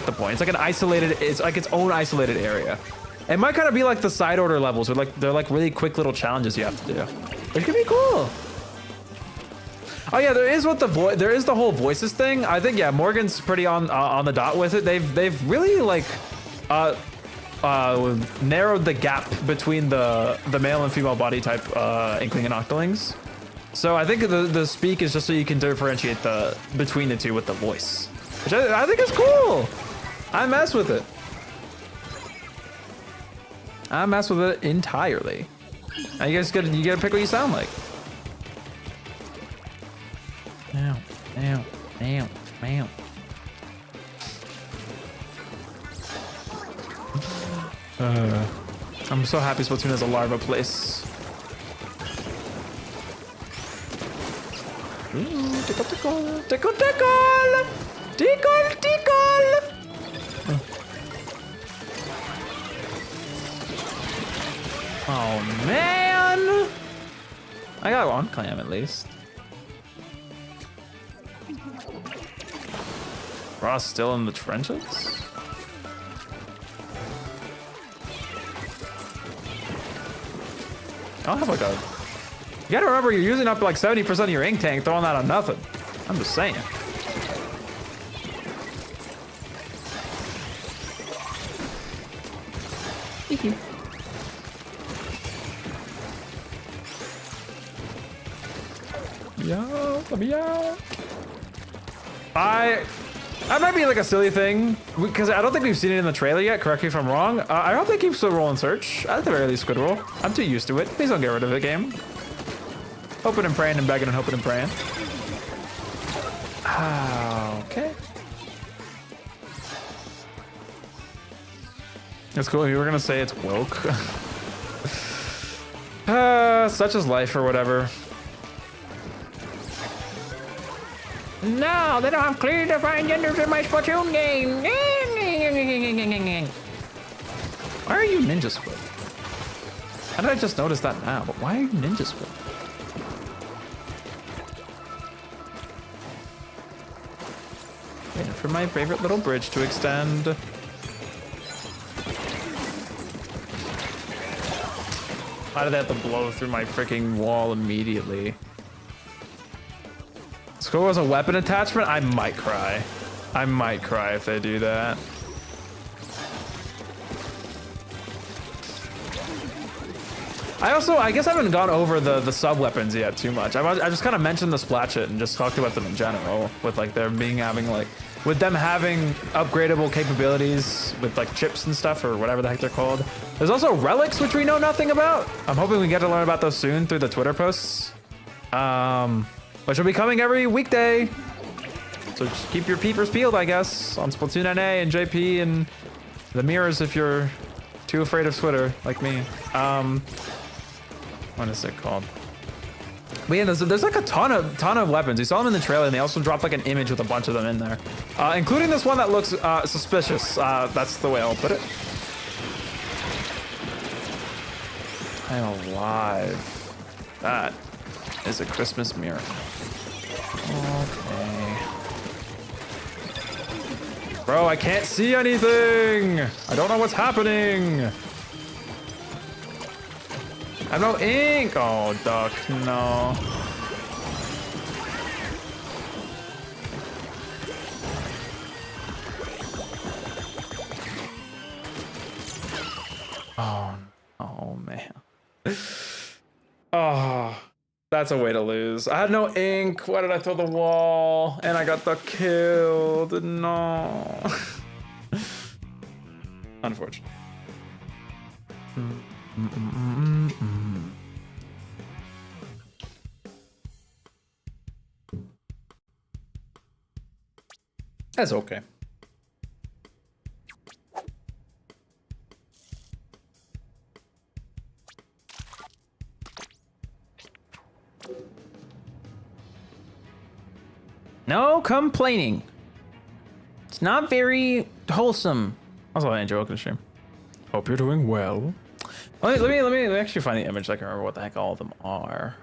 the point. It's like an isolated, it's like its own isolated area. It might kind of be like the side order levels, where like they're like really quick little challenges you have to do, which could be cool. Oh yeah, there is the whole voices thing. I think, yeah, Morgan's pretty on the dot with it. They've really like narrowed the gap between the male and female body type Inkling and Octolings. So I think the speak is just so you can differentiate between the two with the voice, which I think is cool. I mess with it. I mess with it entirely. Now you gotta pick what you sound like. Meow. I'm so happy Splatoon has a larva place. Tickle. Oh man! I got one clam at least. Ross still in the trenches? I don't have like a... You gotta remember, you're using up like 70% of your ink tank, throwing that on nothing. I'm just saying. Yeah, let me out. That might be like a silly thing, because I don't think we've seen it in the trailer yet. Correct me if I'm wrong. I hope they keep Squid Roll and Search. At the very least, Squid Roll. I'm too used to it. Please don't get rid of the game. Hoping and praying and begging and hoping and praying. Okay. It's cool. You were gonna say it's woke. Such is life or whatever. No, they don't have clearly defined genders in my Splatoon game. Why are you Ninja Squid? How did I just notice that now? But why are you Ninja Squid? Waiting for my favorite little bridge to extend. Why did they have to blow through my freaking wall immediately? Score was a weapon attachment? I might cry. I might cry if they do that. I guess I haven't gone over the sub weapons yet too much. I just kind of mentioned the splat shit and just talked about them in general with like them having upgradable capabilities with like chips and stuff or whatever the heck they're called. There's also relics, which we know nothing about. I'm hoping we get to learn about those soon through the Twitter posts. Which will be coming every weekday. So just keep your peepers peeled, I guess, on Splatoon NA and JP and the mirrors if you're too afraid of Twitter, like me. What is it called? But yeah, there's like a ton of weapons. You saw them in the trailer, and they also dropped like an image with a bunch of them in there, including this one that looks suspicious. That's the way I'll put it. I'm alive. That is a Christmas miracle. Okay. Bro, I can't see anything. I don't know what's happening. I have no ink. Oh, duck, no. Oh, man. Oh, that's a way to lose. I had no ink. Why did I throw the wall? And I got the killed. No. Unfortunate. That's okay. No complaining. It's not very wholesome. Also, I enjoy the stream. Hope you're doing well. Let me actually find the image so I can remember what the heck all of them are.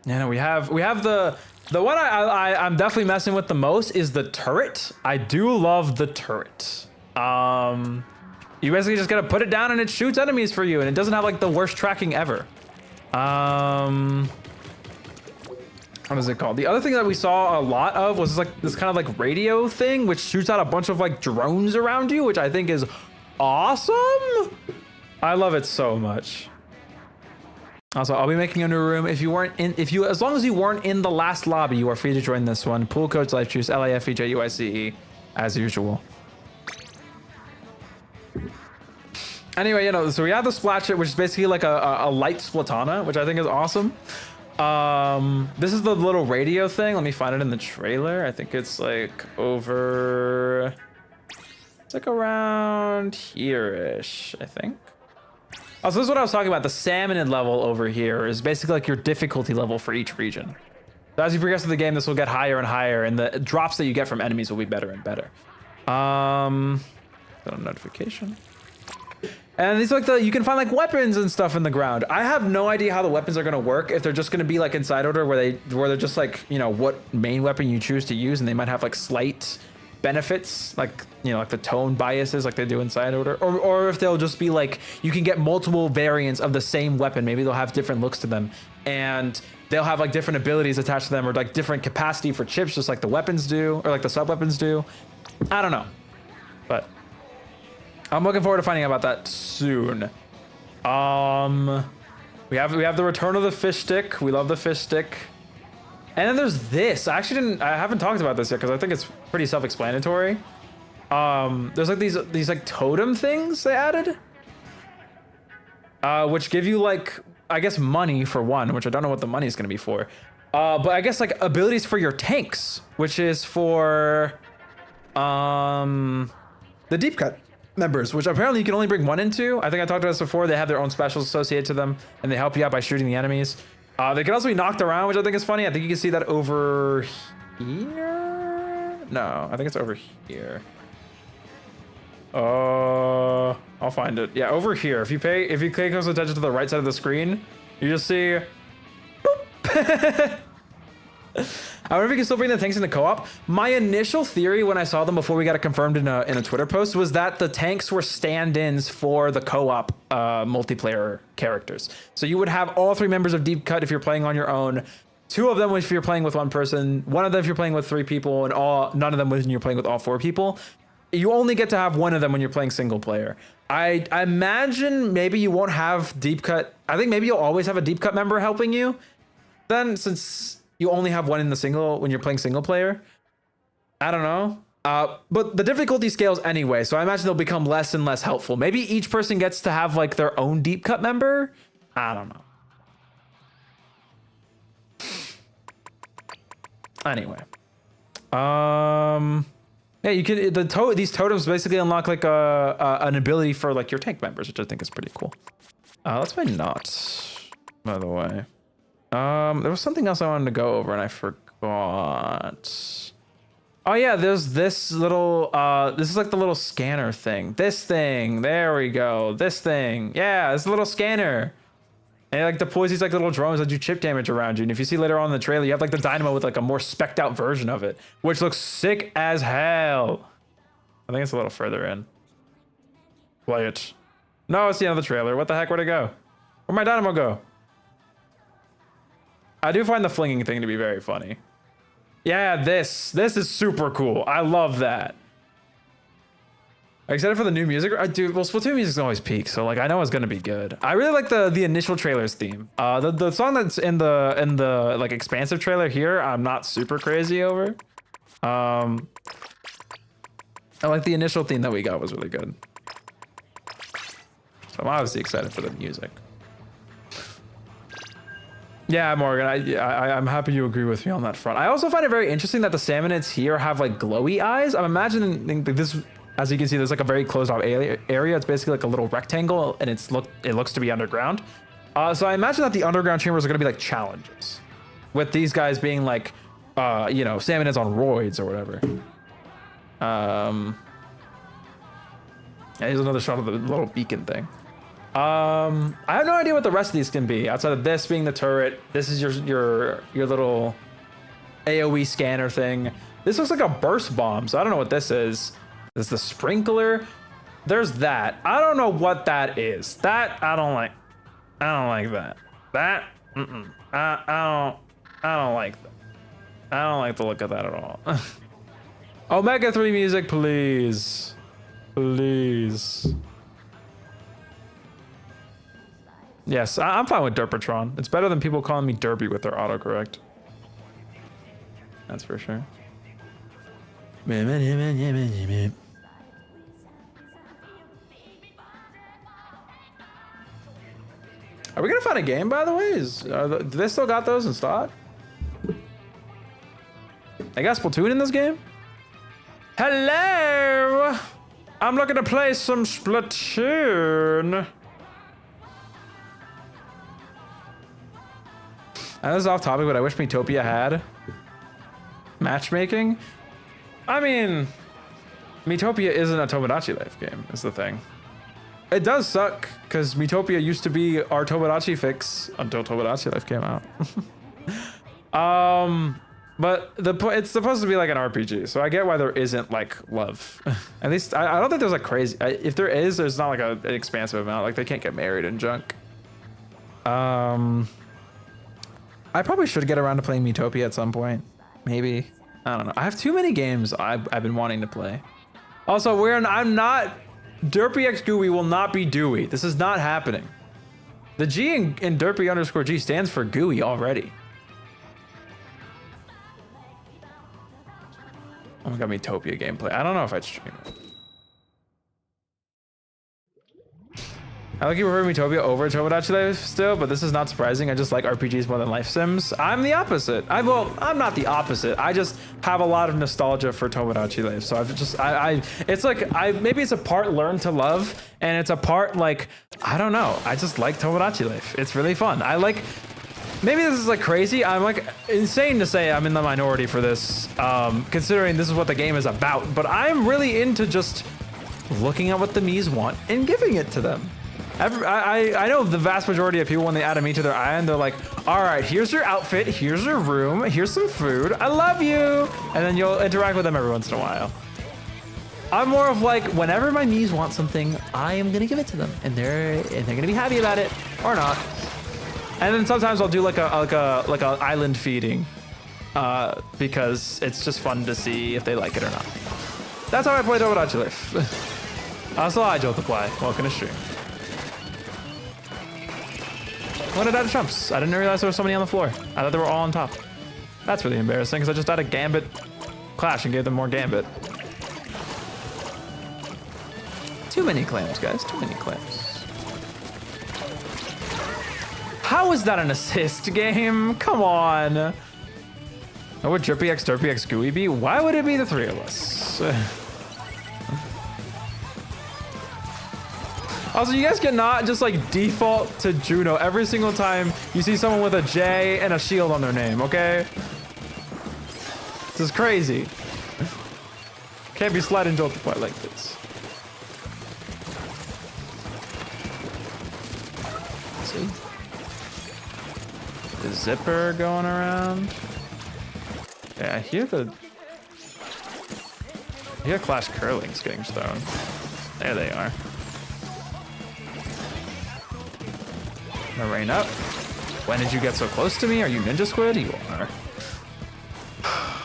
Yeah, no, we have the one I'm definitely messing with the most is the turret. I do love the turret. You basically just gotta put it down and it shoots enemies for you, and it doesn't have like the worst tracking ever. What is it called? The other thing that we saw a lot of was like this kind of like radio thing, which shoots out a bunch of like drones around you, which I think is awesome. I love it so much. Also, I'll be making a new room. As long as you weren't in the last lobby, you are free to join this one. Pool codes LifeJuice, LifeJuice, as usual. Anyway, you know, so we have the splat shit, which is basically like a light Splatana, which I think is awesome. This is the little radio thing. Let me find it in the trailer. I think it's like over... It's like around here-ish, I think. Oh, so this is what I was talking about. The salmonid level over here is basically like your difficulty level for each region. So as you progress through the game, this will get higher and higher, and the drops that you get from enemies will be better and better. Got a notification. And these are like you can find like weapons and stuff in the ground. I have no idea how the weapons are gonna work. If they're just gonna be like inside order where they're just like, you know, what main weapon you choose to use, and they might have like slight benefits, like, you know, like the tone biases like they do inside order, or if they'll just be like you can get multiple variants of the same weapon. Maybe they'll have different looks to them, and they'll have like different abilities attached to them, or like different capacity for chips, just like the weapons do, or like the sub weapons do. I don't know, but I'm looking forward to finding out about that soon. We have the return of the fish stick. We love the fish stick. And then there's this. I haven't talked about this yet because I think it's pretty self-explanatory. There's like these like totem things they added, which give you like, I guess, money for one, which I don't know what the money is going to be for. But I guess like abilities for your tanks, which is for the deep cut. members, which apparently you can only bring one into. I think I talked about this before. They have their own specials associated to them, and they help you out by shooting the enemies. They can also be knocked around, which I think is funny. I think you can see that over here. No, I think it's over here. I'll find it. Yeah, over here. If you pay close attention to the right side of the screen, you just see. I wonder if you can still bring the tanks into co-op. My initial theory when I saw them before we got it confirmed in a Twitter post was that the tanks were stand-ins for the co-op multiplayer characters. So you would have all 3 members of Deep Cut if you're playing on your own, 2 of them if you're playing with 1 person, 1 of them if you're playing with 3 people, and none of them when you're playing with all 4 people. You only get to have 1 of them when you're playing single player. I imagine maybe you won't have Deep Cut. I think maybe you'll always have a Deep Cut member helping you. Then since you only have 1 in the single when you're playing single player. I don't know. But the difficulty scales anyway, so I imagine they'll become less and less helpful. Maybe each person gets to have like their own Deep Cut member. I don't know. Anyway. Yeah, you can these totems basically unlock like an ability for like your tank members, which I think is pretty cool. Let's play nuts, by the way. There was something else I wanted to go over and I forgot. Oh yeah, there's this little, this is like the little scanner thing. This thing, there we go. This thing, yeah, this little scanner. And it like deploys these like little drones that do chip damage around you. And if you see later on in the trailer, you have like the Dynamo with like a more specced out version of it, which looks sick as hell. I think it's a little further in. Play it. No, it's the end of the trailer. What the heck, where'd it go? Where'd my Dynamo go? I do find the flinging thing to be very funny. Yeah, this is super cool. I love that. Excited for the new music? Dude, well, Splatoon music's always peak, so like I know it's gonna be good. I really like the initial trailer's theme. The song that's in the like expansive trailer here, I'm not super crazy over. I like the initial theme that we got was really good. So I'm obviously excited for the music. Yeah, Morgan, I'm happy you agree with me on that front. I also find it very interesting that the salmonids here have like glowy eyes. I'm imagining this, as you can see, there's like a very closed off area. It's basically like a little rectangle and it looks to be underground. So I imagine that the underground chambers are gonna be like challenges with these guys being like, you know, salmonids on roids or whatever. Yeah, here's another shot of the little beacon thing. I have no idea what the rest of these can be outside of this being the turret. This is your little AoE scanner thing. This looks like a burst bomb, so I don't know what this is. This is the sprinkler. There's that. I don't know what that is. That I don't like. I don't like that. That I don't like that. I don't like the look of that at all. Omega 3 music, please. Please. Yes, I'm fine with Derpatron. It's better than people calling me Derpy with their autocorrect. That's for sure. Are we gonna find a game, by the way? Do they still got those in stock? They got Splatoon in this game? Hello! I'm looking to play some Splatoon. I know this is off topic, but I wish Miitopia had matchmaking. I mean, Miitopia isn't a Tomodachi Life game, is the thing. It does suck, because Miitopia used to be our Tomodachi fix until Tomodachi Life came out. But it's supposed to be like an RPG, so I get why there isn't like love. At least I don't think there's like crazy. If there is, there's not like an expansive amount. Like they can't get married and junk. I probably should get around to playing Miitopia at some point. Maybe. I don't know. I have too many games I've been wanting to play. Also, I'm not... Derpy X Gooey will not be Dewey. This is not happening. The G in Derpy_G stands for Gooey already. Oh my god, Miitopia gameplay. I don't know if I'd stream it. I like you prefer Miitopia over Tomodachi Life still, but this is not surprising. I just like RPGs more than life sims. I'm the opposite. I'm not the opposite. I just have a lot of nostalgia for Tomodachi Life. So it's like, maybe it's a part learn to love, and it's a part like, I don't know. I just like Tomodachi Life. It's really fun. Maybe this is like crazy. I'm like insane to say I'm in the minority for this, considering this is what the game is about, but I'm really into just looking at what the Miis want and giving it to them. I know the vast majority of people, when they add a Mii to their island, they're like, all right, here's your outfit, here's your room, here's some food, I love you. And then you'll interact with them every once in a while. I'm more of like, whenever my Miis want something, I am gonna give it to them, and they're gonna be happy about it or not. And then sometimes I'll do like a island feeding, because it's just fun to see if they like it or not. That's how I play Tomodachi Life. Also, I Joel to play. Welcome to stream. What did I add chumps? I didn't realize there was so many on the floor. I thought they were all on top. That's really embarrassing, because I just had a Gambit Clash and gave them more Gambit. Too many clams, guys. Too many clams. How is that an assist game? Come on. What would Drippy X, Derpy X, Gooey be? Why would it be the three of us? Also, you guys cannot just like default to Juno every single time you see someone with a J and a shield on their name, okay? This is crazy. Can't be sliding Jolt to play like this. See? The zipper going around. Yeah, I hear Clash Curling's getting thrown. There they are. Rain up. When did you get so close to me? Are you Ninja Squid? You are.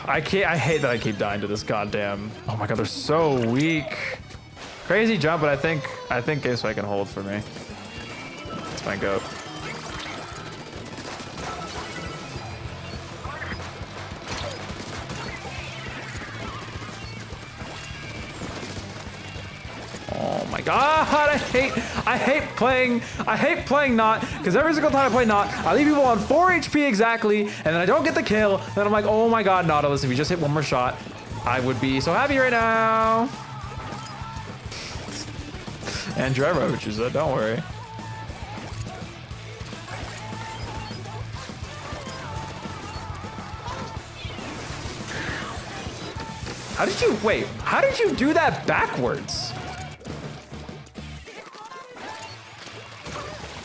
I hate that I keep dying to this goddamn. Oh my god, they're so weak. Crazy jump, but I think Gateway can hold for me. That's my goat. Oh my god, I hate playing Not, because every single time I play Not, I leave people on 4 HP exactly, and then I don't get the kill, and then I'm like, oh my god, Nautilus, if you just hit one more shot, I would be so happy right now. And Trevor, which is don't worry. How did you do that backwards?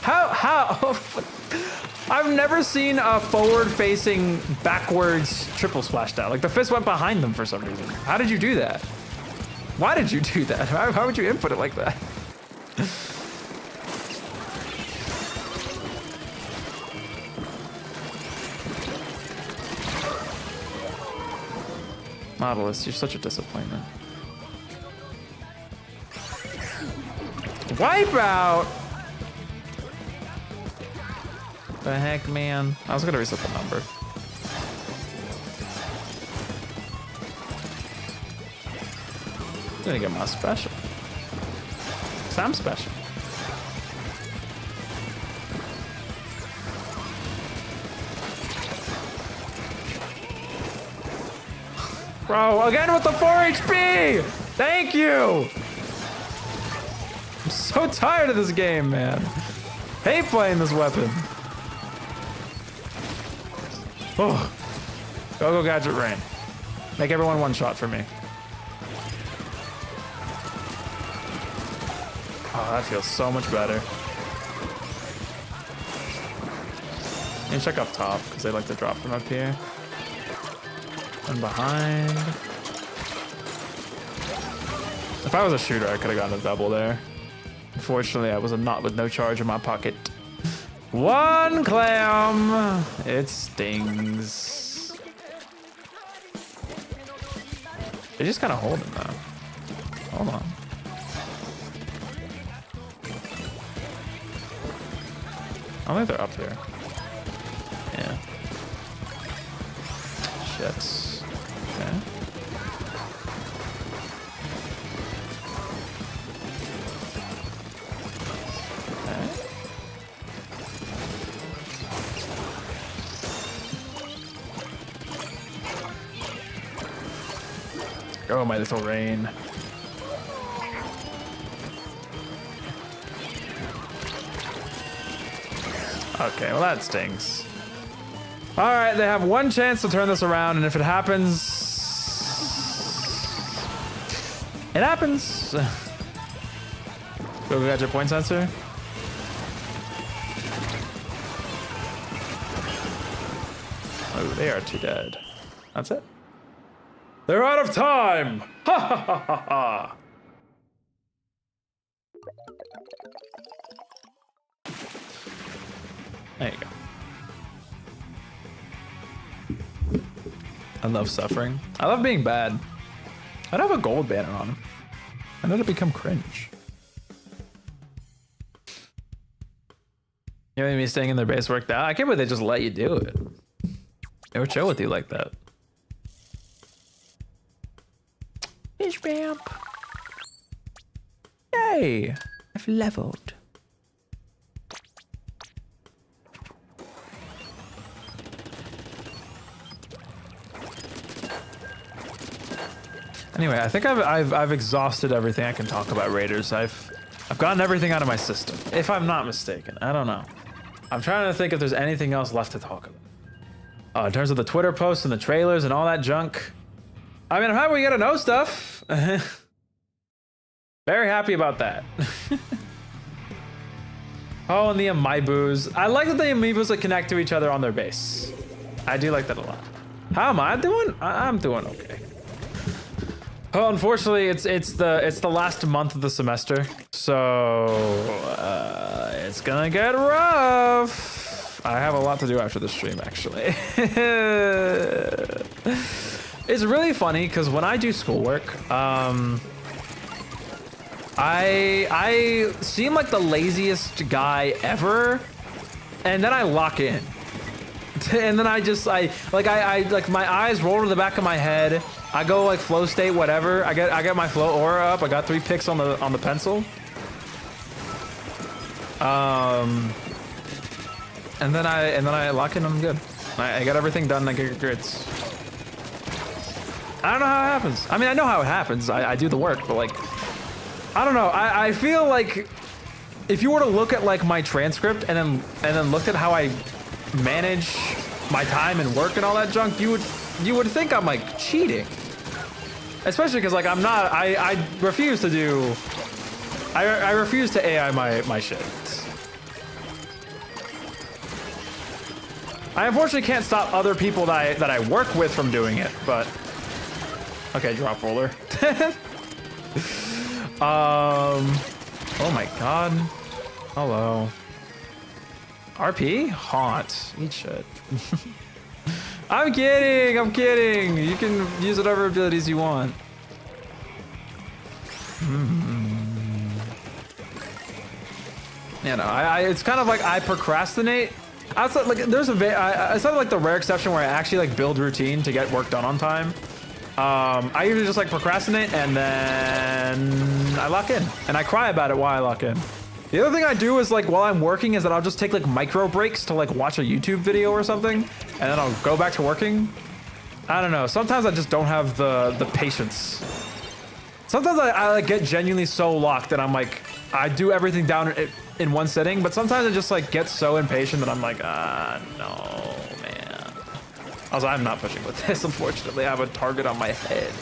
How? I've never seen a forward-facing backwards triple splashdown. Like the fist went behind them for some reason. How did you do that? Why did you do that? How would you input it like that? Nautilus, you're such a disappointment. Wipeout! The heck, man? I was gonna reset the number. I'm gonna get my special. 'Cause I'm special. Bro, again with the 4 HP! Thank you! I'm so tired of this game, man. Hate playing this weapon. Oh. Go Gadget Rain. Make everyone one shot for me. Oh, that feels so much better. And check up top, because they like to drop from up here. And behind. If I was a shooter, I could have gotten a double there. Unfortunately, I was not with no charge in my pocket. 1 clam! It stings. They just kind of hold him though. Hold on. I think they're up here. Yeah. Shit. Okay. Oh, my little rain. Okay, well that stings. All right, they have one chance to turn this around, and if it happens, it happens. Go got your point sensor. Oh, they are too dead. That's it. They're out of time. Ha ha ha ha ha. There you go. I love suffering. I love being bad. I'd have a gold banner on him. I know to become cringe. You know me staying in their base worked out? I can't believe they just let you do it. They would chill with you like that. Fish vamp. Yay! I've leveled. Anyway, I think I've exhausted everything I can talk about Raiders. I've gotten everything out of my system, if I'm not mistaken. I don't know. I'm trying to think if there's anything else left to talk about. In terms of the Twitter posts and the trailers and all that junk. I mean, I'm happy we get to know stuff. Very happy about that. Oh, and the amiibos. I like that the amiibos like connect to each other on their base. I do like that a lot. How am I doing? I'm doing okay. Oh, unfortunately, it's the last month of the semester, so it's gonna get rough. I have a lot to do after the stream, actually. It's really funny because when I do schoolwork, I seem like the laziest guy ever, and then I lock in, and then I like my eyes roll to the back of my head. I go like flow state, whatever. I get my flow aura up. I got 3 picks on the pencil. And then I lock in. I'm good. I get everything done. And I get grades. I don't know how it happens. I mean, I know how it happens. I do the work, but like, I don't know. I feel like if you were to look at like my transcript and then looked at how I manage my time and work and all that junk, you would think I'm like cheating. Especially because like I'm not. I refuse to do. I refuse to AI my shit. I unfortunately can't stop other people that I work with from doing it, but okay, drop roller. Oh my god. Hello. RP? Haunt. Eat shit. I'm kidding. You can use whatever abilities you want. You know, it's kind of like I procrastinate. Outside, like there's it's not like the rare exception where I actually like build routine to get work done on time. I usually just like procrastinate and then I lock in and I cry about it while I lock in. The other thing I do is like while I'm working is that I'll just take like micro breaks to like watch a YouTube video or something, and then I'll go back to working. I don't know. Sometimes I just don't have the patience. Sometimes I like get genuinely so locked that I'm like I do everything down in one sitting, but sometimes I just like get so impatient that I'm like, no, man. Also, I'm not pushing with this, unfortunately. I have a target on my head.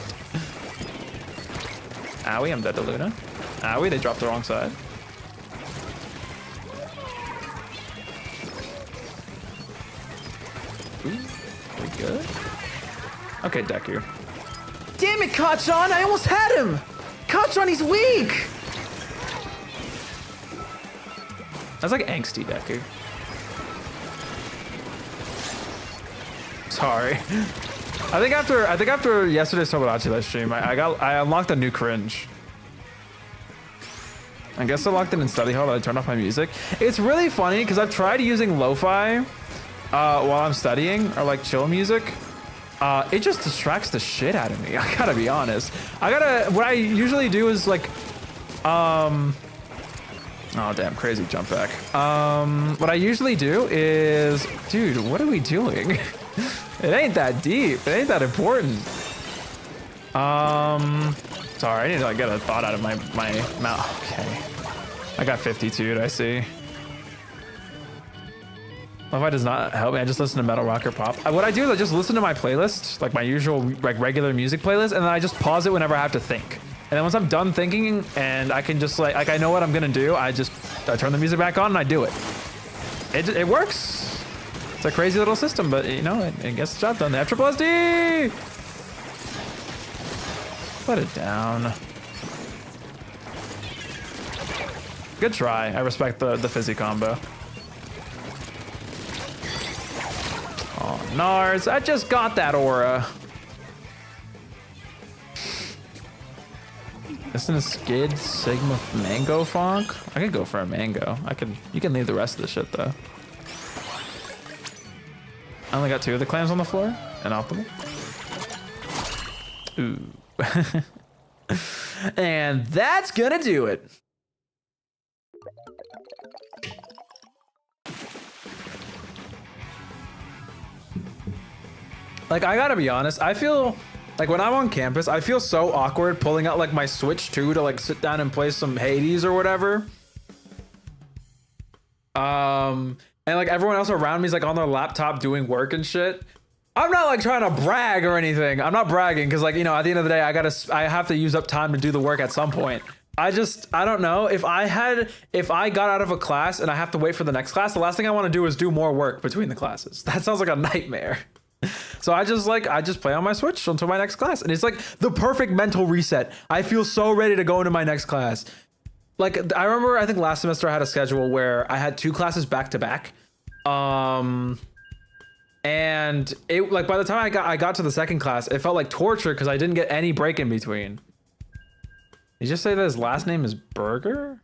Owie, I'm dead to Luna. Owie, they dropped the wrong side. Ooh, we good? Okay, Deku. Damn it, Kachan! I almost had him! Kachan, he's weak! That's like angsty Deku. Sorry. I think after yesterday's Tomodachi live stream, I unlocked a new cringe. I guess I locked it in study hall. I turned off my music. It's really funny because I've tried using lo-fi while I'm studying or like chill music. It just distracts the shit out of me. I gotta be honest. What I usually do is like, oh damn, crazy jump back. What I usually do is, dude, what are we doing? It ain't that deep. It ain't that important. Sorry, I need to like, get a thought out of my mouth. Okay. I got 52, I see. Lo-fi does not help me. I just listen to metal, rock, or pop. What I do is I just listen to my playlist, like my usual, like regular music playlist, and then I just pause it whenever I have to think. And then once I'm done thinking and I can just like I know what I'm gonna do, I turn the music back on and I do it. It works. It's a crazy little system, but you know, it gets the job done. The F-triple-S-D! Put it down. Good try. I respect the fizzy combo. Oh, Nars, I just got that aura. Isn't a skid Sigma mango funk? I could go for a mango. You can leave the rest of the shit though. I only got 2 of the clams on the floor. And optimal. Ooh. And that's gonna do it. Like, I gotta be honest, I feel like when I'm on campus, I feel so awkward pulling out like my Switch 2 to like sit down and play some Hades or whatever. And like everyone else around me is like on their laptop doing work and shit. I'm not like trying to brag or anything. I'm not bragging because like, you know, at the end of the day, I have to use up time to do the work at some point. I don't know if I got out of a class and I have to wait for the next class, the last thing I want to do is do more work between the classes. That sounds like a nightmare. So I just play on my Switch until my next class. And it's like the perfect mental reset. I feel so ready to go into my next class. Like I remember, I think last semester I had a schedule where I had 2 classes back to back. And it like by the time I got to the second class, it felt like torture because I didn't get any break in between. Did you just say that his last name is Burger?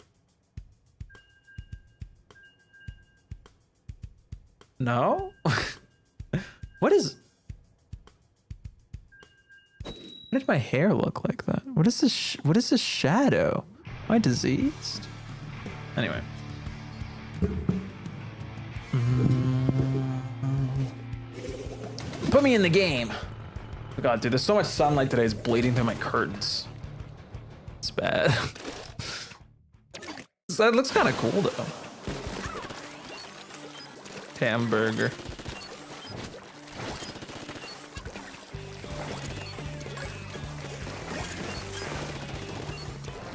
No? What did my hair look like that? What is this shadow? Am I diseased? Anyway. Put me in the game. Oh God, dude, there's so much sunlight today, it's bleeding through my curtains. It's bad. That looks kind of cool though. Hamburger.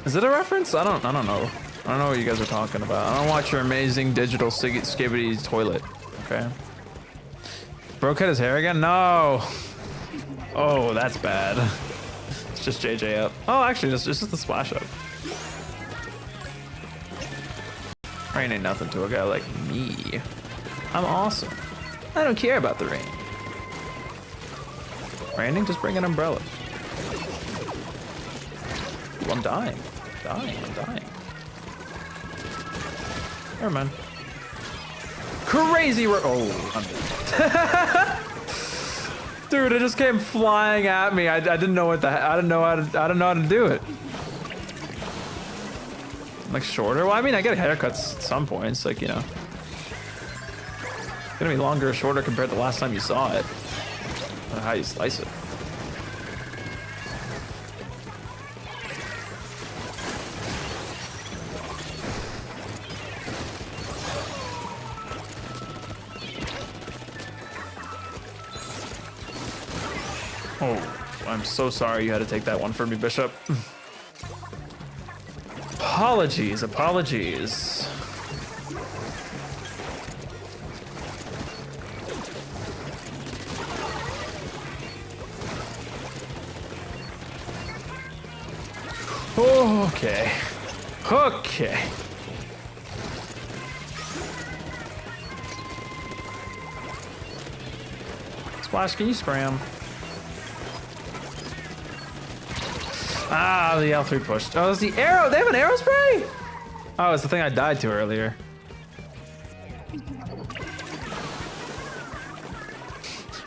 Is it a reference? I don't know. I don't know what you guys are talking about. I don't watch your amazing digital skibbity toilet. Okay. Broke his hair again? No. Oh, that's bad. It's just JJ up. Oh, actually, it's just the splash up. Rain ain't nothing to a guy like me. I'm awesome. I don't care about the rain. Raining, just bring an umbrella. Ooh, I'm dying. I'm dying. Never mind. Crazy oh, I'm dead. Dude, it just came flying at me. I didn't know what the I didn't know how to do it. Like shorter? Well, I mean, I get haircuts at some points, like, you know. It's gonna be longer or shorter compared to the last time you saw it. I don't know how you slice it. Oh, I'm so sorry you had to take that one from me, Bishop. Apologies. Okay. Splash, can you spray him? Ah, the L3 pushed. Oh, that's the arrow. They have an arrow spray? Oh, it's the thing I died to earlier.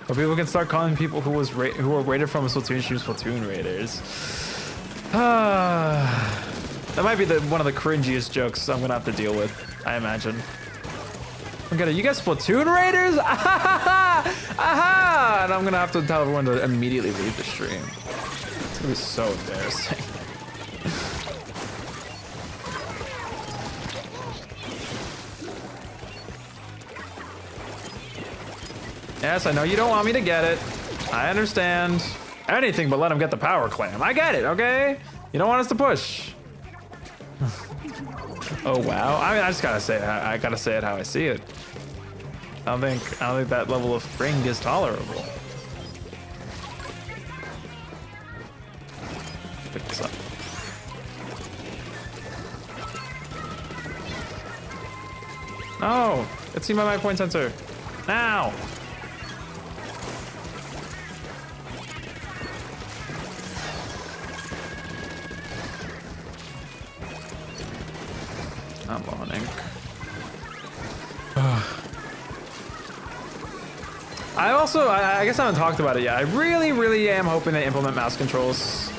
Or people can start calling people who were rated from a Splatoon stream Splatoon Raiders. That might be one of the cringiest jokes I'm gonna have to deal with, I imagine. You guys Splatoon Raiders? Aha! And I'm gonna have to tell everyone to immediately leave the stream. gonna be so embarrassing. Yes, I know you don't want me to get it. I understand. Anything but let him get the power clam. I get it, okay? You don't want us to push. Oh wow. I mean, I just gotta say it. I gotta say it how I see it. I don't think that level of ring is tolerable. Pick this up. No! Get seen by my point sensor. Now! I'm on ink. I guess I haven't talked about it yet. I really am hoping they implement mouse controls.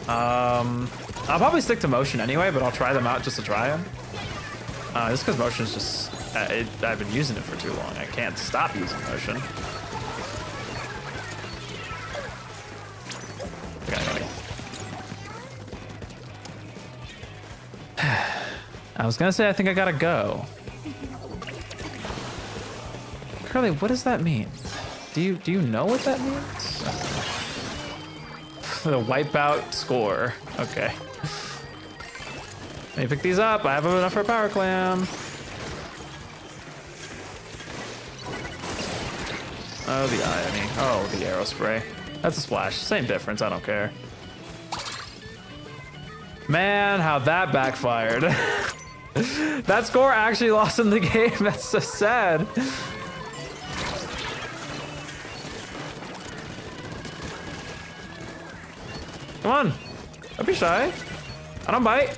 I'll probably stick to motion anyway, but I'll try them out just to try them. Just because motion is just, I've been using it for too long. I can't stop using motion. I was gonna say, I think I gotta go. Curly, what does that mean? Do you know what that means? The wipeout score. Okay. Let me pick these up. I have enough for a power clam. Oh, the irony. Oh, the arrow spray. That's a splash. Same difference. I don't care. Man, how that backfired. That score actually lost in the game. That's so sad. Come on. Don't be shy. I don't bite.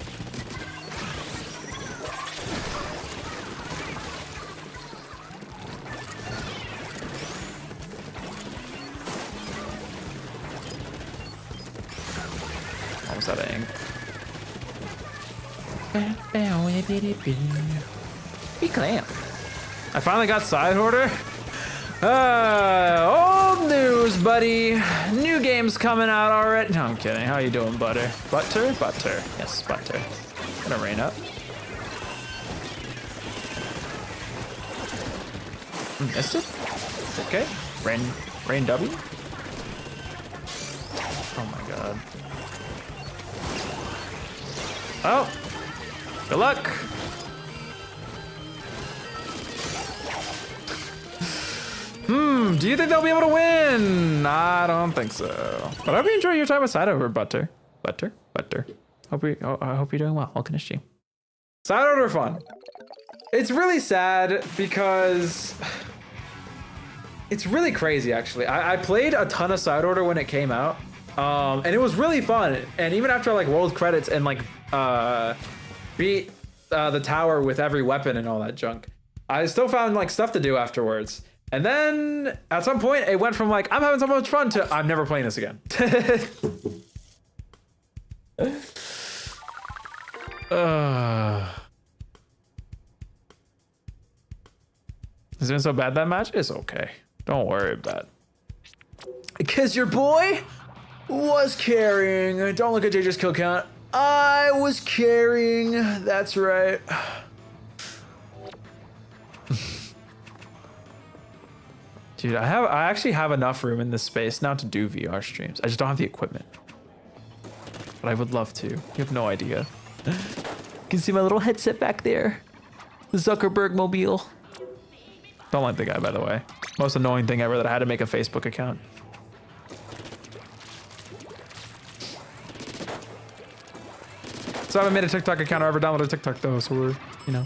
Almost out of ink. Be clam. I finally got side order. Old news, buddy. New games coming out already. No, I'm kidding. How you doing, Butter? Butter? Butter. Yes, Butter. Gonna rain up. Missed it? Okay. Rain W. Oh my god. Oh. Good luck. Do you think they'll be able to win? I don't think so. But I hope you enjoy your time with side over, Butter. Butter. I hope you're doing well. Welcome to stream. Side order fun. It's really sad because it's really crazy, actually. I played a ton of side order when it came out. And it was really fun. And even after like world credits and like beat the tower with every weapon and all that junk, I still found like stuff to do afterwards. And then at some point it went from like, I'm having so much fun to I'm never playing this again. Has it been so bad that match? It's okay. Don't worry about it. Because your boy was carrying. Don't look at JJ's kill count. I was carrying. That's right. Dude, I actually have enough room in this space now to do VR streams. I just don't have the equipment. But I would love to. You have no idea. You can see my little headset back there. The Zuckerberg mobile. Don't like the guy, by the way. Most annoying thing ever that I had to make a Facebook account. So I haven't made a TikTok account or ever downloaded TikTok though, so we're, you know,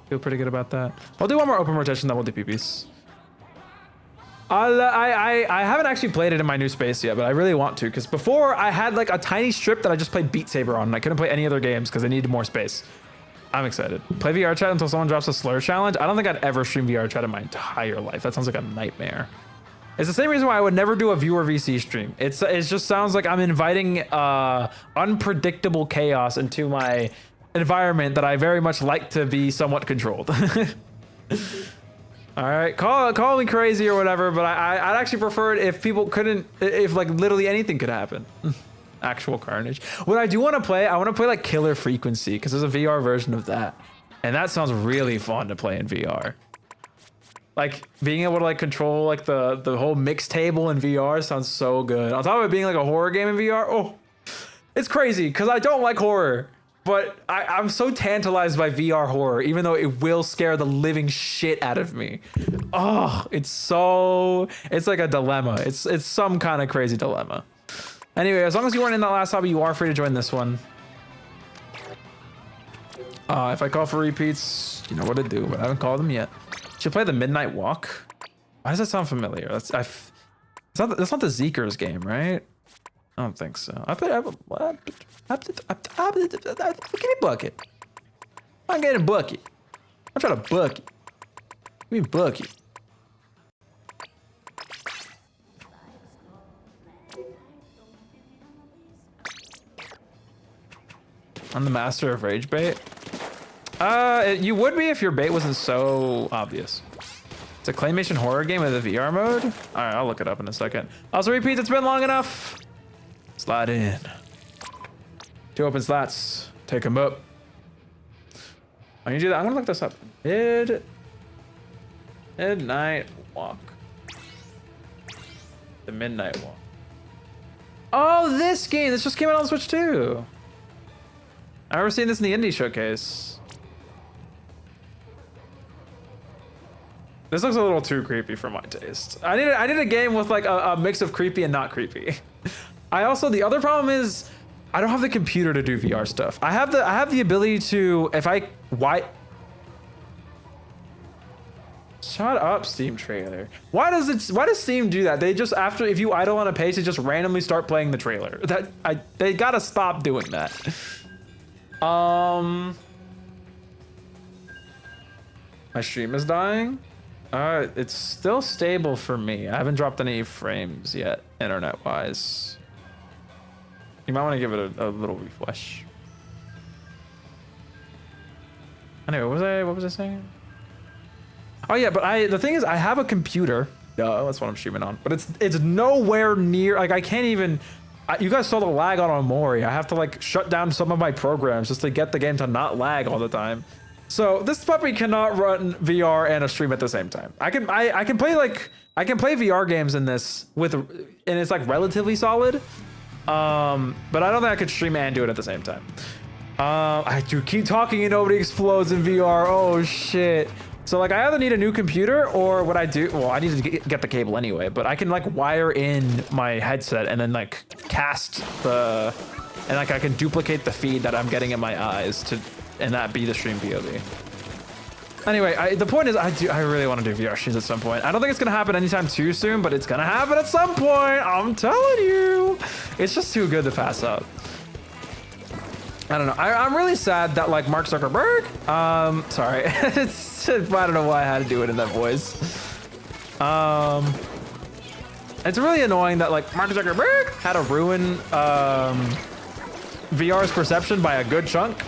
feel pretty good about that. We'll do one more open rotation, then we'll do PPs. I haven't actually played it in my new space yet, but I really want to, because before I had like a tiny strip that I just played Beat Saber on, and I couldn't play any other games because they needed more space. I'm excited. Play VR chat until someone drops a slur challenge. I don't think I'd ever stream VR chat in my entire life. That sounds like a nightmare. It's the same reason why I would never do a viewer VC stream. It just sounds like I'm inviting unpredictable chaos into my environment that I very much like to be somewhat controlled. All right, call me crazy or whatever, but I'd actually prefer it if people couldn't, if like literally anything could happen. Actual carnage. What I do want to play, I want to play like Killer Frequency because there's a VR version of that, and that sounds really fun to play in VR. Like being able to like control like the whole mix table in VR sounds so good. On top of it being like a horror game in VR, oh, it's crazy because I don't like horror. But I'm so tantalized by VR horror, even though it will scare the living shit out of me. Oh, it's like a dilemma. It's some kind of crazy dilemma. Anyway, as long as you weren't in that last hobby, you are free to join this one. If I call for repeats, you know what to do, but I haven't called them yet. Should play the Midnight Walk. Why does that sound familiar? That's not the Zeekers game, right? I don't think so. Give me bucket. I'm getting a bucket. I'm trying to bucket. Give me bucket. I'm the master of rage bait. You would be if your bait wasn't so obvious. It's a claymation horror game with a VR mode. All right, I'll look it up in a second. Also, repeat. It's been long enough. Slide in. 2 open slots. Take them up. When you do that, I'm gonna look this up. Midnight Walk. The Midnight Walk. Oh, this game. This just came out on Switch too. I remember seeing this in the indie showcase. This looks a little too creepy for my taste. I need a game with like a mix of creepy and not creepy. The other problem is I don't have the computer to do VR stuff. I have the ability to, shut up, Steam trailer. Why does Steam do that? They just, if you idle on a page, they just randomly start playing the trailer. They gotta stop doing that. My stream is dying. It's still stable for me. I haven't dropped any frames yet, internet-wise. You might want to give it a little refresh. Anyway, what was I saying? Oh yeah, but the thing is, I have a computer. That's what I'm streaming on. But it's nowhere near. Like I can't even. You guys saw the lag on Omori. I have to like shut down some of my programs just to get the game to not lag all the time. So this puppy cannot run VR and a stream at the same time. I can play VR games in this and it's like relatively solid. But I don't think I could stream and do it at the same time. I do keep talking and nobody explodes in VR. Oh shit. So like I either need a new computer or what I do, well, I need to get the cable anyway, but I can like wire in my headset and then like cast and like I can duplicate the feed that I'm getting in my eyes and that be the stream POV. Anyway, the point is I really want to do VR streams at some point. I don't think it's gonna happen anytime too soon, but it's gonna happen at some point. I'm telling you, it's just too good to pass up. I don't know. I'm really sad that like Mark Zuckerberg, sorry, I don't know why I had to do it in that voice. It's really annoying that like Mark Zuckerberg had to ruin VR's perception by a good chunk.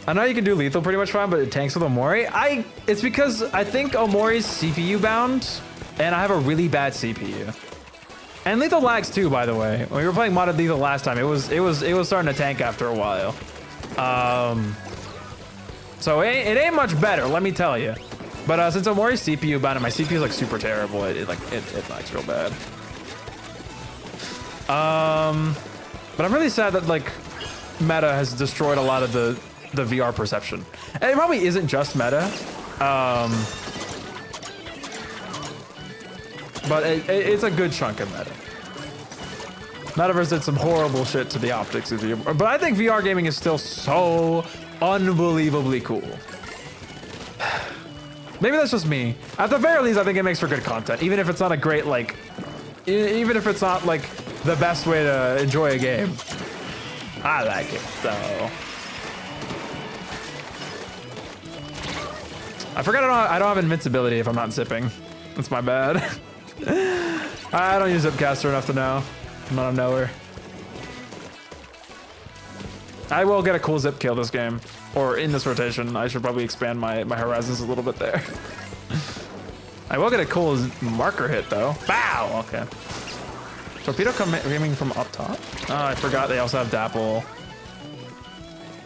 I know you can do lethal pretty much fine, but it tanks with Omori. It's because I think Omori's CPU bound, and I have a really bad CPU. And lethal lags too, by the way. When we were playing modded lethal last time, it was starting to tank after a while. So it ain't much better, let me tell you. But since Omori's CPU bound and my CPU is like super terrible, it lags real bad. But I'm really sad that like Meta has destroyed a lot of the VR perception. And it probably isn't just Meta. But it's a good chunk of Meta. Metaverse did some horrible shit to the optics of VR. But I think VR gaming is still so unbelievably cool. Maybe that's just me. At the very least, I think it makes for good content. Even if it's not a great, like... Even if it's not, like, the best way to enjoy a game. I like it, so... I forgot I don't have invincibility if I'm not zipping. That's my bad. I don't use Zipcaster enough to know. I'm not a knower. I will get a cool zip kill this game, or in this rotation. I should probably expand my horizons a little bit there. I will get a cool marker hit though. Bow. Okay. Torpedo coming from up top. Oh, I forgot they also have Dapple.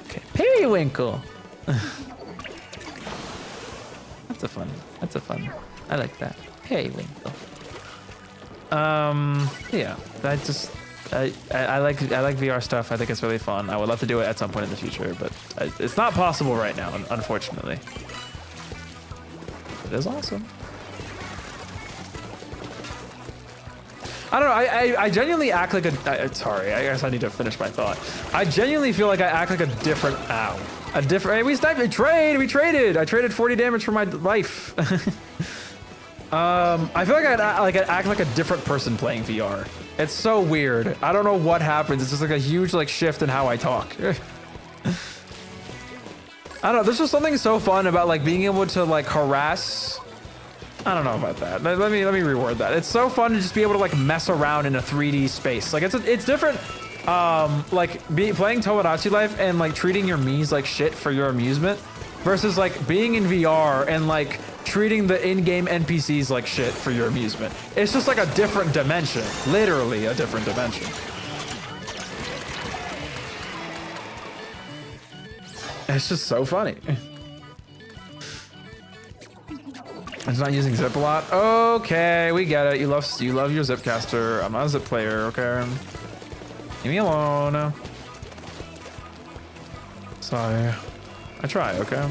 Okay, Periwinkle. That's a fun. I like that. Periwinkle. Yeah. I like VR stuff. I think it's really fun. I would love to do it at some point in the future, but it's not possible right now, unfortunately. It is awesome. I don't know. I genuinely act like a. Sorry, I guess I need to finish my thought. I genuinely feel like I act like a different. Ow. A different. Hey, we traded. I traded 40 damage for my life. I feel like I act like a different person playing VR. It's so weird. I don't know what happens. It's just like a huge like shift in how I talk. I don't know. There's just something so fun about like being able to like harass. I don't know about that. Let me reword that. It's so fun to just be able to like mess around in a 3D space. Like it's different. Like playing Tomodachi Life and like treating your Miis like shit for your amusement versus like being in VR and like treating the in-game NPCs like shit for your amusement. It's just like a different dimension. Literally a different dimension. It's just so funny. It's not using zip a lot. Okay, we get it. You love your zipcaster. I'm not a zip player, okay? Leave me alone. Sorry. I try, okay?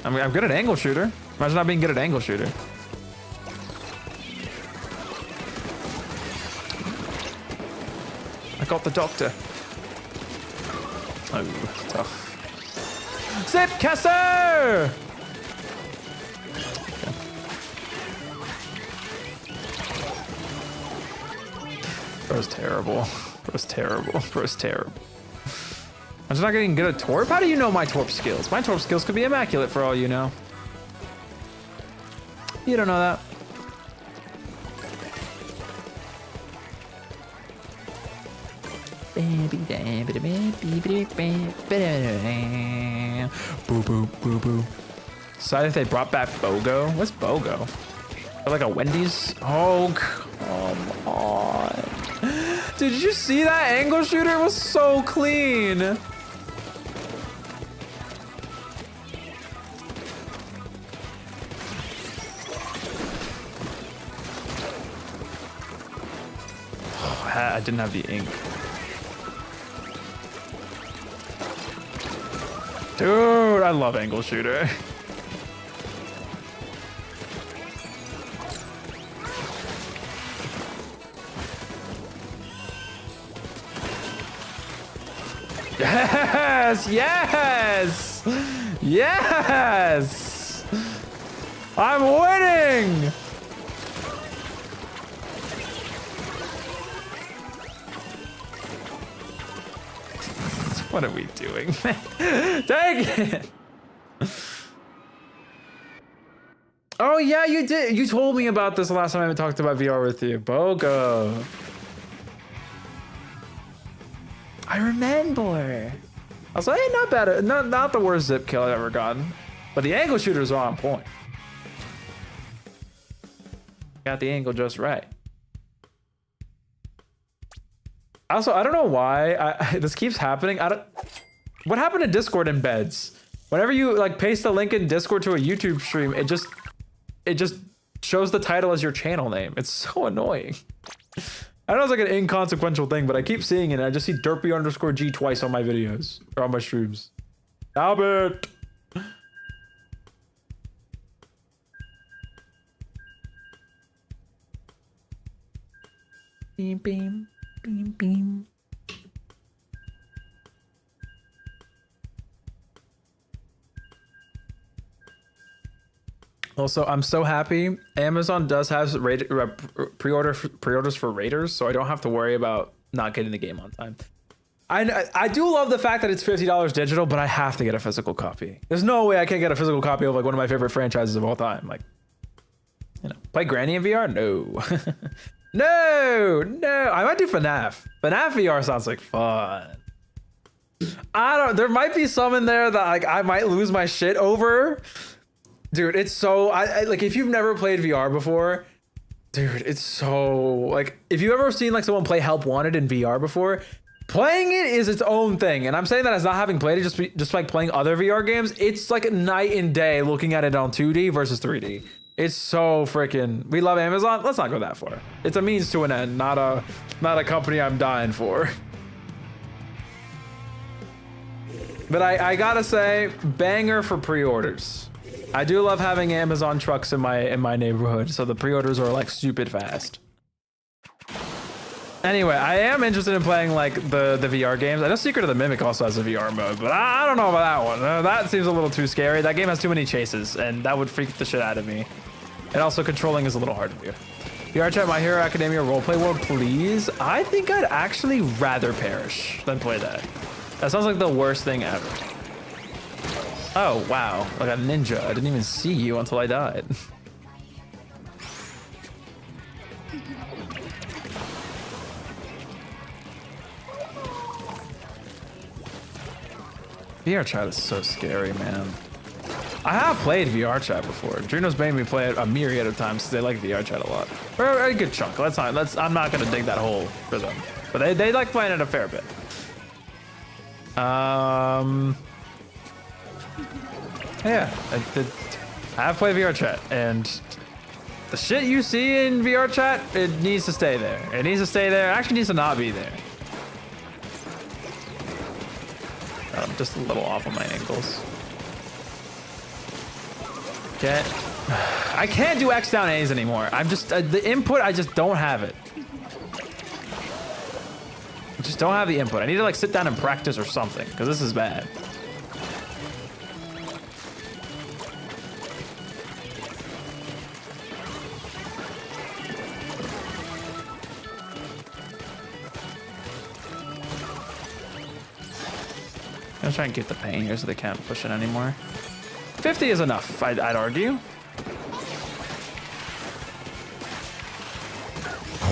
I'm good at angle shooter. Imagine not being good at angle shooter. I got the doctor. Oh, tough. Zipcaster! Bro's terrible. Bro's terrible. Bro's terrible. I'm just not getting good at Torp? How do you know my Torp skills? My Torp skills could be immaculate for all you know. You don't know that. Boo boo boo boo. Decided if they brought back BOGO. What's BOGO? Like a Wendy's? Oh, come on. Did you see that angle shooter? It was so clean. Oh, I didn't have the ink. Dude, I love angle shooter. Yes! Yes! Yes! I'm winning! What are we doing, man? Dang it! Oh yeah, you did. You told me about this the last time I talked about VR with you. BOGO. I remember. I was like, hey, not bad. Not the worst zip kill I've ever gotten. But the angle shooters are on point. Got the angle just right. Also, I don't know why this keeps happening. What happened to Discord embeds? Whenever you like paste a link in Discord to a YouTube stream, it just shows the title as your channel name. It's so annoying. I know it's like an inconsequential thing, but I keep seeing it and I just see derpy_G twice on my videos or on my streams. Stop it. Beam, beam, beam, beam. Also, I'm so happy Amazon does have pre-orders for Raiders, so I don't have to worry about not getting the game on time. I do love the fact that it's $50 digital, but I have to get a physical copy. There's no way I can't get a physical copy of like one of my favorite franchises of all time. Like, you know, play Granny in VR? No. No. I might do FNAF. FNAF VR sounds like fun. I don't. There might be some in there that like I might lose my shit over. Dude, it's so I like if you've never played VR before, dude, it's so like if you've ever seen like someone play Help Wanted in VR before, playing it is its own thing. And I'm saying that as not having played it, just like playing other VR games, it's like night and day looking at it on 2D versus 3D. It's so freaking. We love Amazon. Let's not go that far. It's a means to an end, not a company I'm dying for. But I gotta say, banger for pre-orders. I do love having Amazon trucks in my neighborhood, so the pre-orders are like stupid fast. Anyway, I am interested in playing like the VR games. I know Secret of the Mimic also has a VR mode, but I don't know about that one. That seems a little too scary. That game has too many chases, and that would freak the shit out of me. And also controlling is a little hard to do. VR chat My Hero Academia roleplay world, please. I think I'd actually rather perish than play that. That sounds like the worst thing ever. Oh, wow. Like a ninja. I didn't even see you until I died. VR chat is so scary, man. I have played VR chat before. Juno's made me play it a myriad of times because they like VR chat a lot. Or a good chunk. I'm not going to dig that hole for them. But they like playing it a fair bit. Yeah, I have played VR chat, and the shit you see in VR chat, it needs to stay there. It needs to stay there. It actually needs to not be there. I'm just a little off on my ankles. I can't do X down A's anymore. I'm just the input. I just don't have it. I just don't have the input. I need to like sit down and practice or something because this is bad. I'm gonna try and get the pain here so they can't push it anymore. 50 is enough, I'd argue.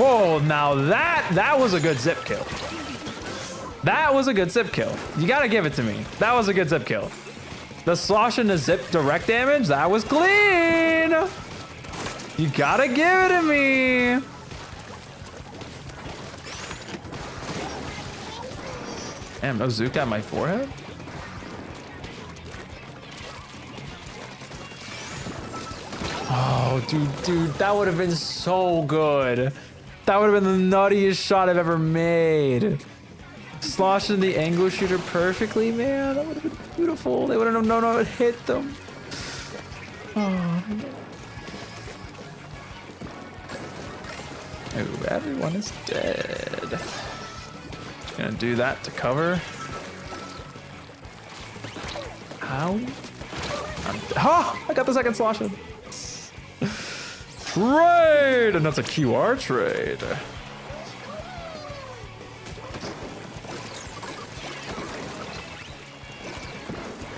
Oh, now that was a good zip kill. That was a good zip kill. You gotta give it to me. That was a good zip kill. The slosh and the zip direct damage, that was clean. You gotta give it to me. Damn, no Zook at my forehead? Oh, dude, that would have been so good. That would have been the nuttiest shot I've ever made. Sloshing the angle shooter perfectly, man. That would have been beautiful. They wouldn't have known how to hit them. Oh, no. Oh, everyone is dead. Gonna do that to cover. Ow. Oh, I got the second sloshing. Trade! And that's a QR trade.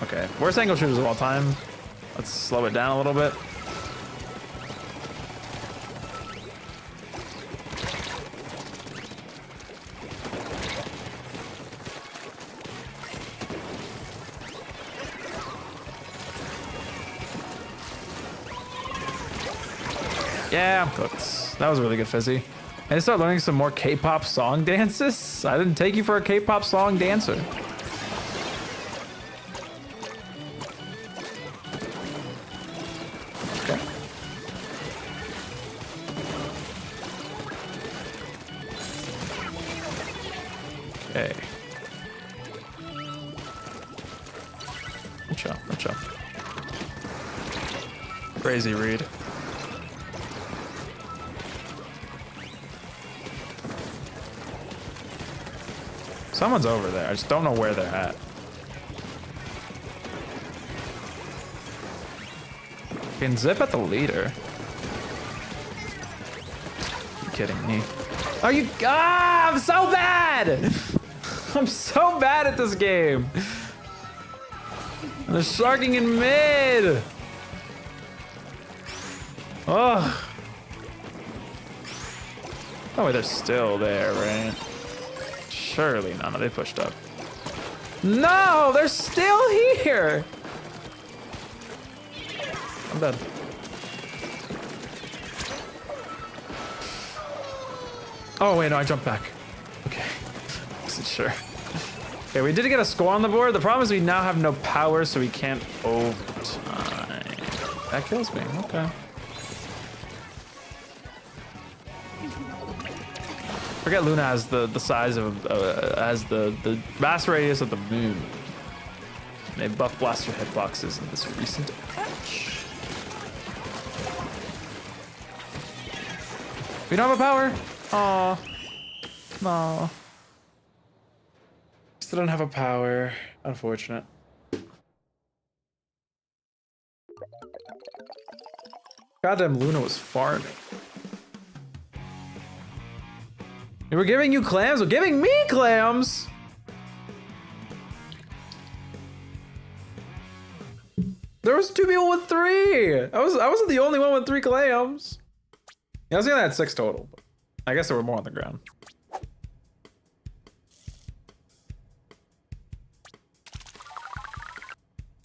Okay, worst angle shooters of all time. Let's slow it down a little bit. Yeah, I'm cooked. That was really good, Fizzy. I need to start learning some more K-pop song dances. I didn't take you for a K-pop song dancer. Okay. Okay. Good job. Crazy read. Someone's over there. I just don't know where they're at. Can zip at the leader. You kidding me? Are you? Ah! I'm so bad. I'm so bad at this game. They're sharking in mid. Oh. Oh wait, they're still there, right? Surely none of they pushed up. No, they're still here. I'm dead. Oh wait, no, I jumped back. Okay, wasn't sure. Okay, we did get a score on the board. The problem is we now have no power, so we can't overtime. That kills me. Okay. Forget Luna has the size of has the mass radius of the moon. They buff blaster hitboxes in this recent patch. We don't have a power. Aw. No. Still don't have a power. Unfortunate. Goddamn, Luna was farming. They were giving you clams? We're giving me clams! There was 2 people with 3! I wasn't the only one with 3 clams. Yeah, I was gonna add 6 total. But I guess there were more on the ground.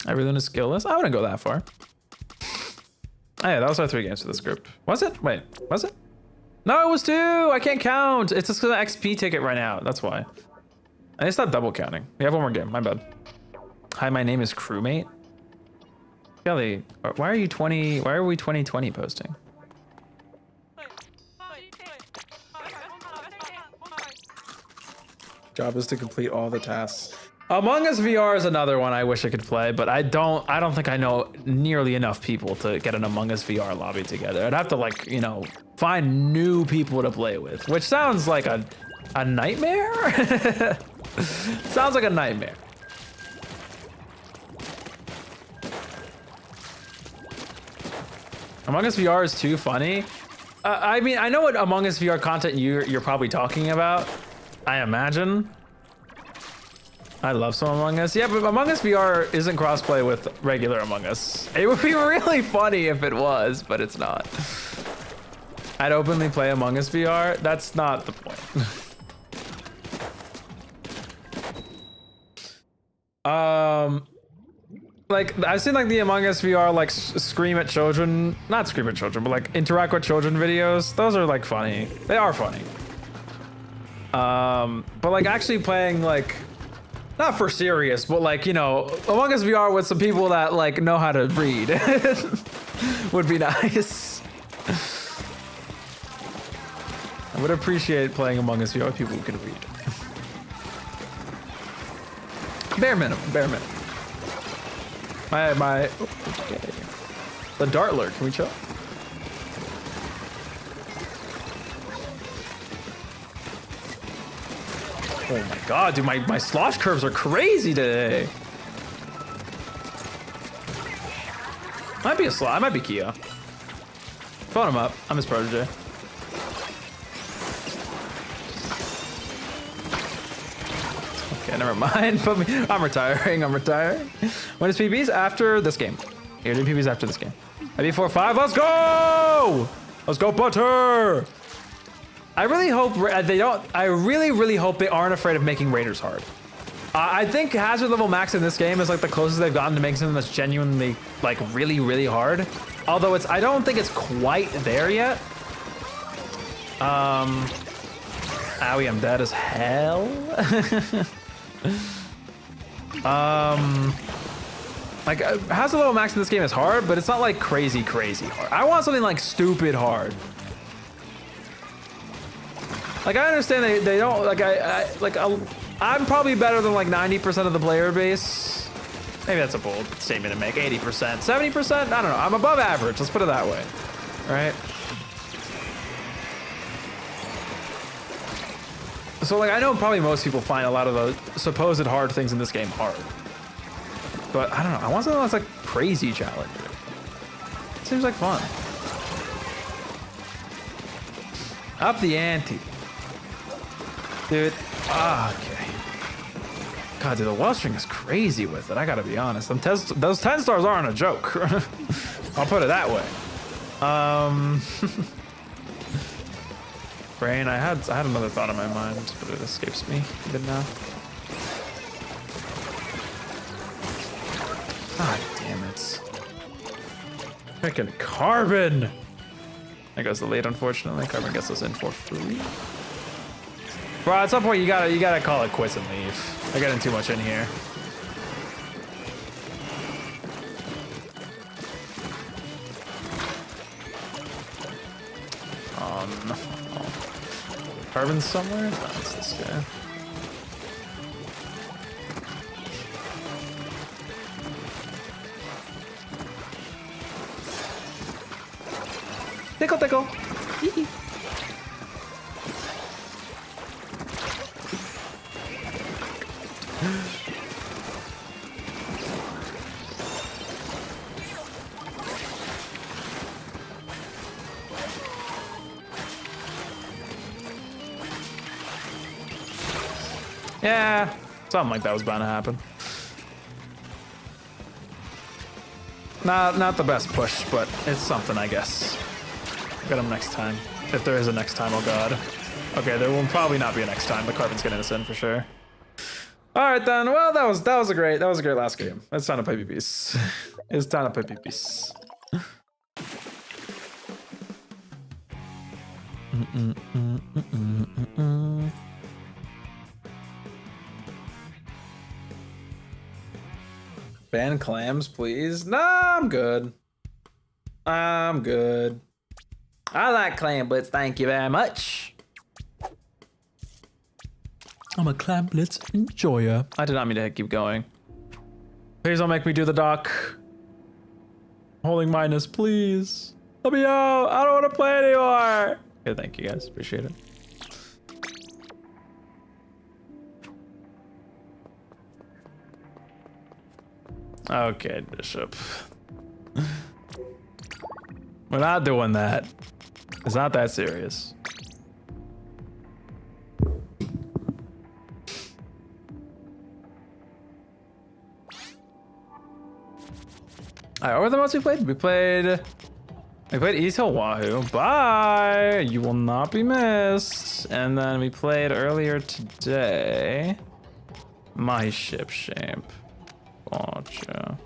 Everyone is skillless? I wouldn't go that far. Oh yeah, that was our 3 games for this group. Was it? Wait, was it? No, it was 2! I can't count! It's just because the XP ticket right now, that's why. I need to stop double counting. We have 1 more game, my bad. Hi, my name is Crewmate. Kelly, why are you 20? Why are we 2020 posting? Job is to complete all the tasks. Among Us VR is another one I wish I could play, but I don't think I know nearly enough people to get an Among Us VR lobby together. I'd have to, like, you know, find new people to play with, which sounds like a nightmare. Sounds like a nightmare. Among Us VR is too funny. I mean, I know what Among Us VR content you're probably talking about. I imagine. I love some Among Us. Yeah, but Among Us VR isn't crossplay with regular Among Us. It would be really funny if it was, but it's not. I'd openly play Among Us VR. That's not the point. Like, I've seen like the Among Us VR like scream at children, not scream at children, but like interact with children videos. Those are like funny. They are funny. But like actually playing like, not for serious, but like, you know, Among Us VR with some people that like know how to read would be nice. I would appreciate playing Among Us VR with people who can read. Bare minimum, bare minimum. Okay. The Dart Lord, can we chill? Oh my god, dude, my slosh curves are crazy today. Might be a slot, I might be Kia. Phone him up, I'm his protege. Okay, never mind. I'm retiring. When is PBs? After this game. Here, do PBs after this game. IB 4-5, let's go! Let's go, Butter! I really hope they don't. I really hope they aren't afraid of making Raiders hard. I think hazard level max in this game is like the closest they've gotten to making something that's genuinely like really hard. Although I don't think it's quite there yet. Owie, I'm dead as hell. Like hazard level max in this game is hard, but it's not like crazy hard. I want something like stupid hard. Like I understand they don't like I'm probably better than like 90% of the player base. Maybe that's a bold statement to make. 80%, 70%. I don't know. I'm above average. Let's put it that way. All right. So like I know probably most people find a lot of the supposed hard things in this game hard. But I don't know. I want something that's like crazy challenging. Seems like fun. Up the ante. Dude, okay. God, dude, the wall string is crazy with it. I gotta be honest. Those 10 stars aren't a joke. I'll put it that way. Brain, I had another thought in my mind, but it escapes me even now. God damn it. Freaking Carbon. There goes the lead, unfortunately. Carbon gets us in for free. Bro, at some point you gotta call it quits and leave. They're getting too much in here. No. Carbon somewhere? No, it's this guy. Tickle, tickle. Yeah, something like that was bound to happen. Not the best push, but it's something, I guess. Get him next time. If there is a next time, oh god. Okay, there will probably not be a next time. The Carbon's getting us in for sure. All right then. Well, that was a great last game. It's time to play PPs. It's time to play PPs. Ban clams, please. Nah, I'm good. I'm good. I like clam blitz, thank you very much. I'm a clam blitz enjoyer. I did not mean to keep going. Please don't make me do the dock. Holding minus, please. Let me out. I don't want to play anymore. Okay, thank you guys. Appreciate it. Okay, Bishop. We're not doing that. It's not that serious. Alright, what were the modes we played? We played East Hill Wahoo. Bye! You will not be missed. And then we played earlier today My Ship Shape. Gotcha.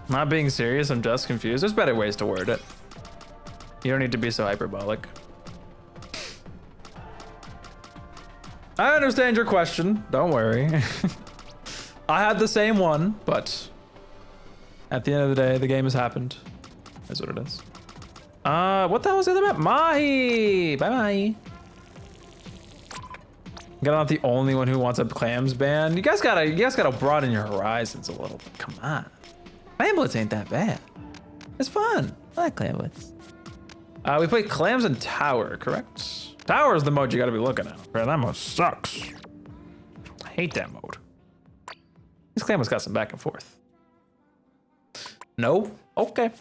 Not being serious, I'm just confused. There's better ways to word it. You don't need to be so hyperbolic. I understand your question. Don't worry. I had the same one, but at the end of the day, the game has happened. That's what it is. What the hell was the other map? Mahi! Bye, Mahi. I'm not the only one who wants a clams ban. You guys gotta broaden your horizons a little bit. Come on. Clam blitz ain't that bad. It's fun. I like clam blitz. We played clams and tower, correct? Tower is the mode you gotta be looking at. Bro, that mode sucks. I hate that mode. This clam has got some back and forth. No? Okay.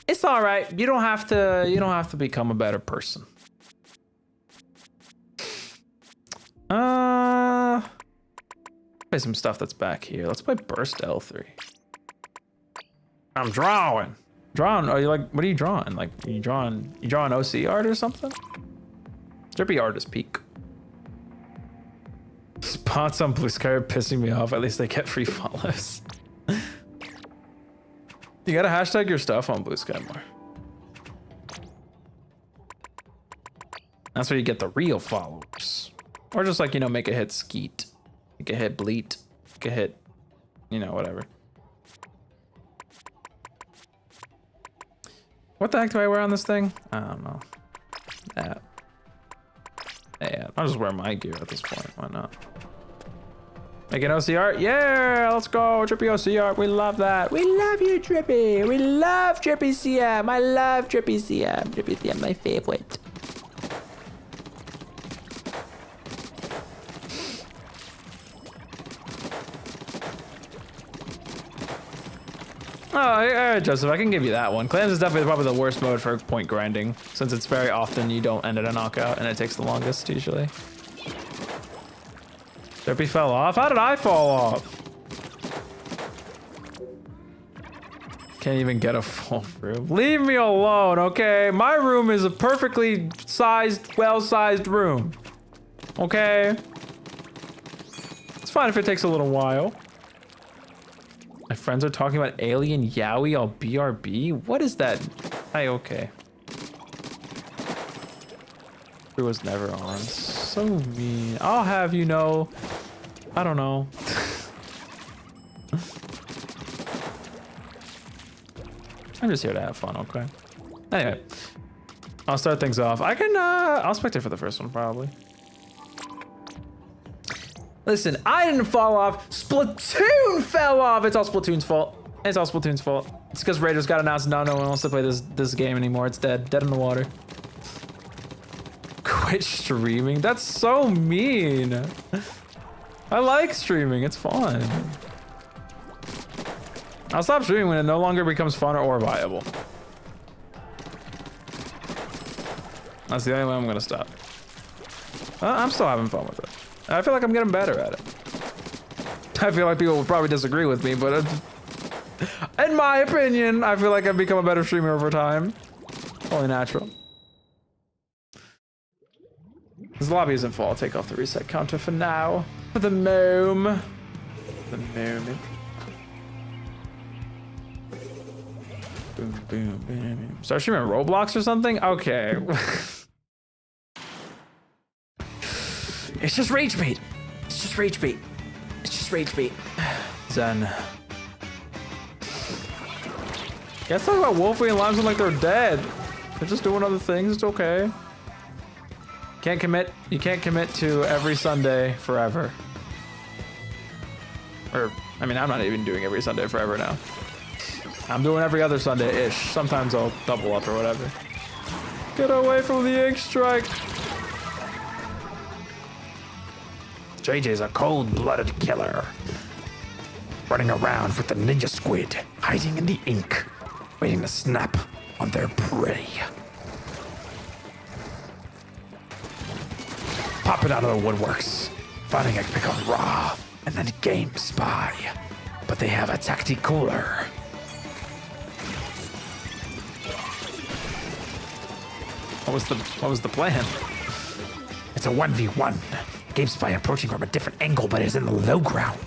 It's all right. You don't have to become a better person. Play some stuff that's back here. Let's play Burst L3. I'm drawing. Drawing, are you like, what are you drawing? Like, you drawing OC art or something? Drippy art is peak. Spots on Blue Sky are pissing me off. At least they get free follows. You gotta hashtag your stuff on Blue Sky more. That's where you get the real followers. Or just like, you know, make a hit Skeet. Make a hit Bleat. Make a hit, you know, whatever. What the heck do I wear on this thing? I don't know. Yeah. Yeah, I'll just wear my gear at this point. Why not? Make an OC art? Yeah, let's go. Drippy OC art. We love that. We love you, Drippy. We love Drippy CM. I love Drippy CM. Drippy CM, my favorite. Oh, Joseph, I can give you that one. Clams is definitely probably the worst mode for point grinding, since it's very often you don't end at a knockout and it takes the longest usually. Drippy fell off? How did I fall off? Can't even get a full room. Leave me alone, okay? My room is a perfectly sized, well-sized room. Okay? It's fine if it takes a little while. My friends are talking about alien yaoi on BRB. What is that? Hi, okay. It was never on. So mean. I'll have you know. I don't know. I'm just here to have fun, okay? Anyway, I'll start things off. I'll spectate for the first one, probably. Listen, I didn't fall off. Splatoon fell off. It's all Splatoon's fault. It's all Splatoon's fault. It's because Raiders got announced. No one wants to play this game anymore. It's dead. Dead in the water. Quit streaming? That's so mean. I like streaming. It's fun. I'll stop streaming when it no longer becomes fun or viable. That's the only way I'm gonna stop. I'm still having fun with it. I feel like I'm getting better at it. I feel like people will probably disagree with me, but in my opinion, I feel like I've become a better streamer over time. Only natural. This lobby isn't full. I'll take off the reset counter for now. For the moment. Boom, boom, boom. Start streaming Roblox or something? Okay. It's just rage bait. It's just rage bait. It's just rage bait. Zen. Let's talk about Wolfie and Limestone like they're dead. They're just doing other things. It's okay. Can't commit. You can't commit to every Sunday forever. Or, I mean, I'm not even doing every Sunday forever now. I'm doing every other Sunday-ish. Sometimes I'll double up or whatever. Get away from the ink strike. JJ's a cold-blooded killer. Running around with the ninja squid, hiding in the ink, waiting to snap on their prey. Popping out of the woodworks, finding a pick on Raw, and then Game Spy. But they have a tacti-cooler. What was the plan? It's a 1v1. Game Spy approaching from a different angle, but is in the low ground.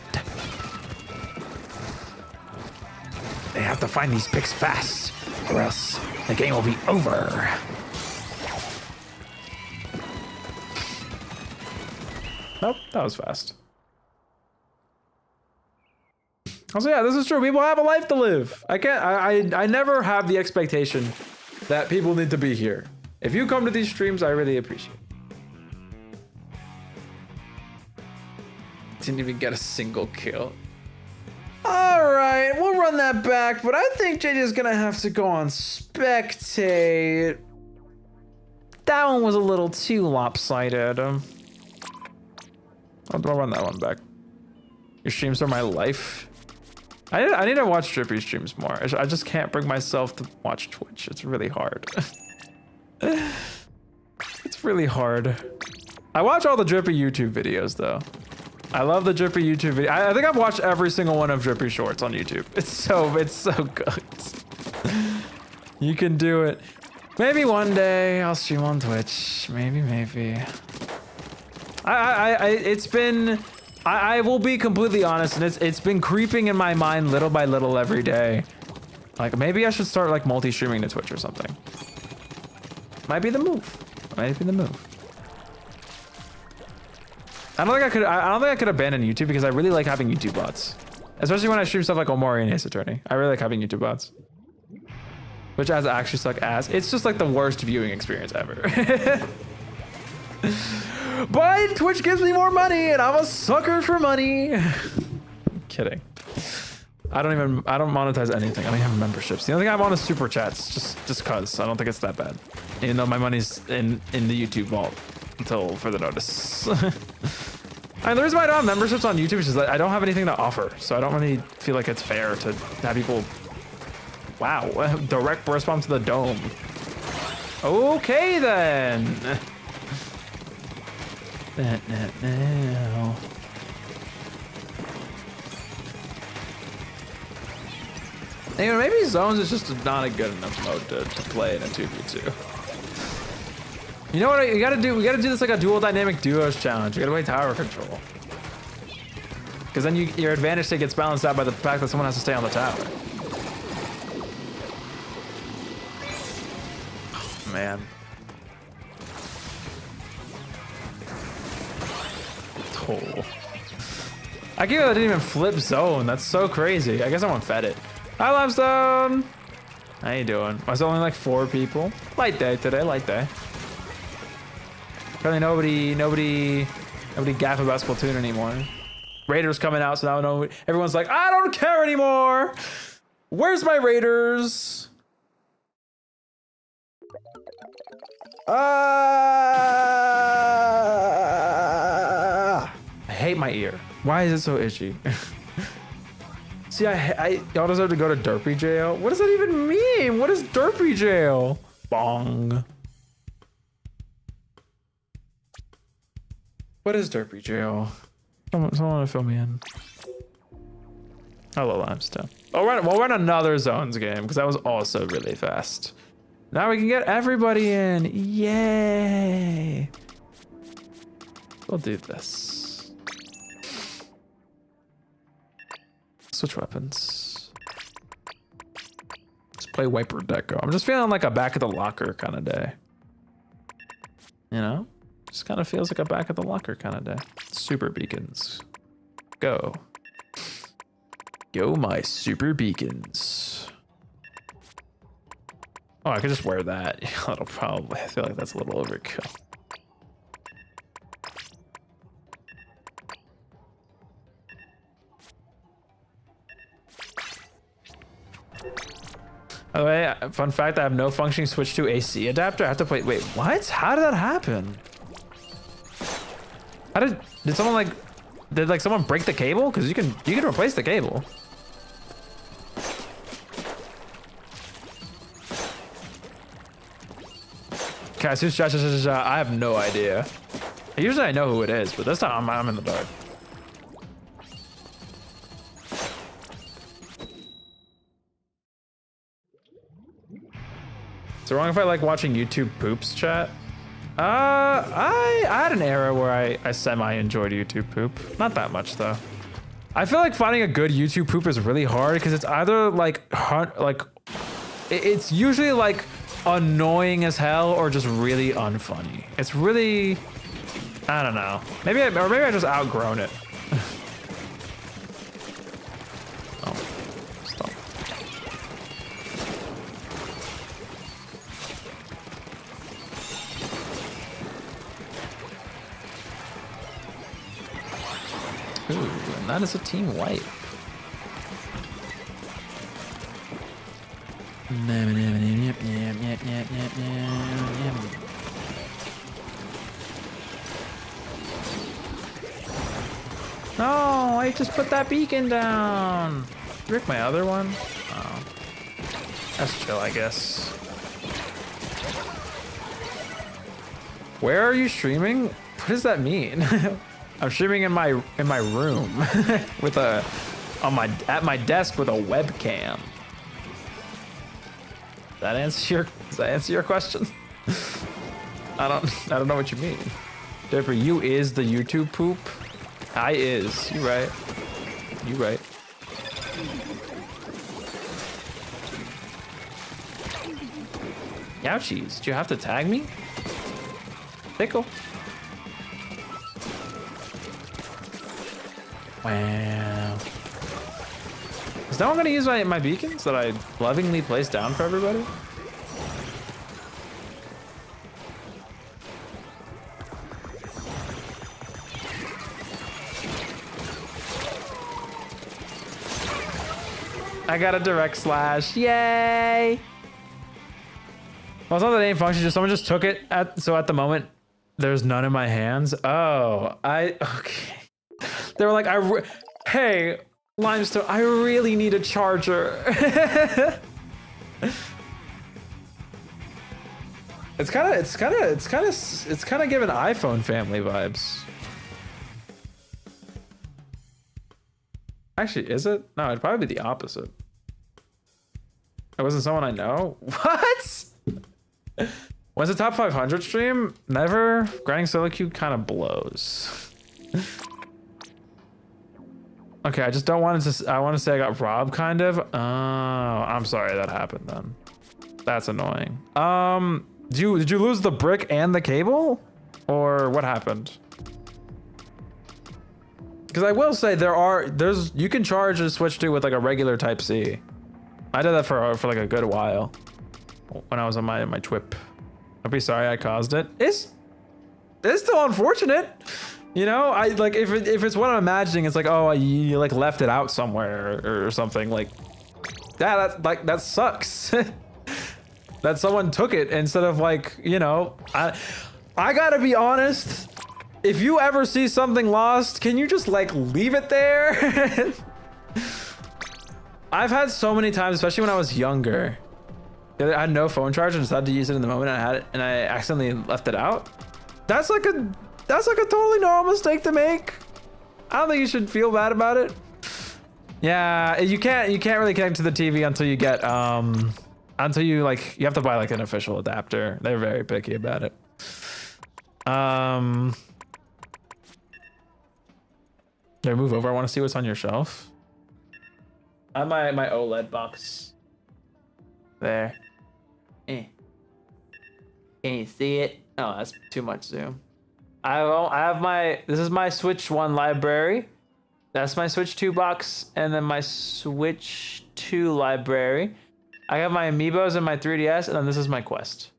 They have to find these picks fast, or else the game will be over. Nope, that was fast. Also, yeah, this is true. People have a life to live. I never have the expectation that people need to be here. If you come to these streams, I really appreciate it. Didn't even get a single kill. All right, we'll run that back, but I think JJ is gonna have to go on spectate. That one was a little too lopsided. I'll run that one back. Your streams are my life. I need to watch Drippy streams more. I just can't bring myself to watch Twitch. It's really hard. It's really hard. I watch all the Drippy YouTube videos though. I love the Drippy YouTube video. I think I've watched every single one of Drippy shorts on YouTube. It's so good. You can do it. Maybe one day I'll stream on Twitch. Maybe. I will be completely honest, and it's been creeping in my mind little by little every day. Like maybe I should start like multi-streaming to Twitch or something. Might be the move. I don't think I could abandon YouTube because I really like having YouTube bots. Especially when I stream stuff like Omori and Ace Attorney. I really like having YouTube bots. Which as actually suck ass. It's just like the worst viewing experience ever. But Twitch gives me more money and I'm a sucker for money. I'm kidding. I don't monetize anything. I don't have memberships. The only thing I'm on is super chats, just cause. I don't think it's that bad. Even though my money's in the YouTube vault until further notice. And the reason why I don't have memberships on YouTube is that I don't have anything to offer. So I don't really feel like it's fair to have people, wow, direct response to the dome. Okay then. Now. Anyway, maybe Zones is just not a good enough mode to play in a 2v2. You know what you gotta do? We gotta do this like a dual dynamic duos challenge. You gotta play tower control. because then your advantage state gets balanced out by the fact that someone has to stay on the tower. Oh, man. Oh. I can't believe I didn't even flip zone. That's so crazy. I guess someone fed it. Hi, Limestone. How you doing? Was only like 4 people? Light day today, light day. Apparently nobody gaff about Splatoon anymore. Raiders coming out, so now everyone's like, I don't care anymore. Where's my Raiders? I hate my ear. Why is it so itchy? See, y'all deserve to go to derpy jail. What does that even mean? What is derpy jail? Bong. What is derpy jail? Someone fill me in. Hello, Limestone. We'll run another zones game because that was also really fast. Now we can get everybody in. Yay! We'll do this. Switch weapons. Let's play Wiper Deco. I'm just feeling like a back at the locker kind of day. You know? Just kind of feels like a back at the locker kind of day. Super beacons. Go. Go, my super beacons. Oh, I could just wear that. That'll probably, I feel like that's a little overkill. By the way, fun fact, I have no functioning switch to AC adapter. I have to play, wait, what? How did that happen? How did someone did someone break the cable? Cause you can replace the cable. Okay, I have no idea. Usually I know who it is, but this time I'm in the dark. Is it wrong if I like watching YouTube poops, chat? I had an era where I semi-enjoyed YouTube poop. Not that much though. I feel like finding a good YouTube poop is really hard because it's either it's usually like annoying as hell or just really unfunny. It's really, I don't know. Maybe I just outgrown it. Oh, stop. Ooh, and that is a team wipe. No, I just put that beacon down. Rick, my other one? Oh, that's chill, I guess. Where are you streaming? What does that mean? I'm streaming in my room with at my desk with a webcam. Does that answer your question? I don't know what you mean. Dipper, you is the YouTube poop? I is. You right. You right. Ouchies, do you have to tag me? Pickle. Wow. Is no one gonna use my beacons that I lovingly place down for everybody? I got a direct slash. Yay! Well, it's not that it ain't function, just someone just took it so at the moment there's none in my hands. Oh, okay. They were like, hey, Limestone, I really need a charger. It's kind of giving iPhone family vibes. Actually, is it? No, it'd probably be the opposite. It wasn't someone I know. What? When's the top 500 stream? Never. Grinding solo queue kind of blows. Okay, I just don't want to. I want to say I got robbed, kind of. Oh, I'm sorry that happened then. That's annoying. Did you lose the brick and the cable, or what happened? Because I will say you can charge a Switch 2 with like a regular Type C. I did that for like a good while when I was on my trip. I'd be sorry I caused it. It's still unfortunate. You know, I like if it's what I'm imagining, it's like, oh, you like left it out somewhere or something like that. That sucks. That someone took it instead of like, you know, I gotta be honest. If you ever see something lost, can you just like leave it there? I've had so many times, especially when I was younger. I had no phone charger and decided to use it in the moment. And I had it, and I accidentally left it out. That's like a totally normal mistake to make. I don't think you should feel bad about it. Yeah, you can't really connect to the TV until you get until you like, you have to buy like an official adapter. They're very picky about it. Did I move over? I want to see what's on your shelf. I have my OLED box. There. Can you see it? Oh, that's too much zoom. This is my Switch 1 library. That's my Switch 2 box, and then my Switch 2 library. I have my Amiibos and my 3DS, and then this is my Quest.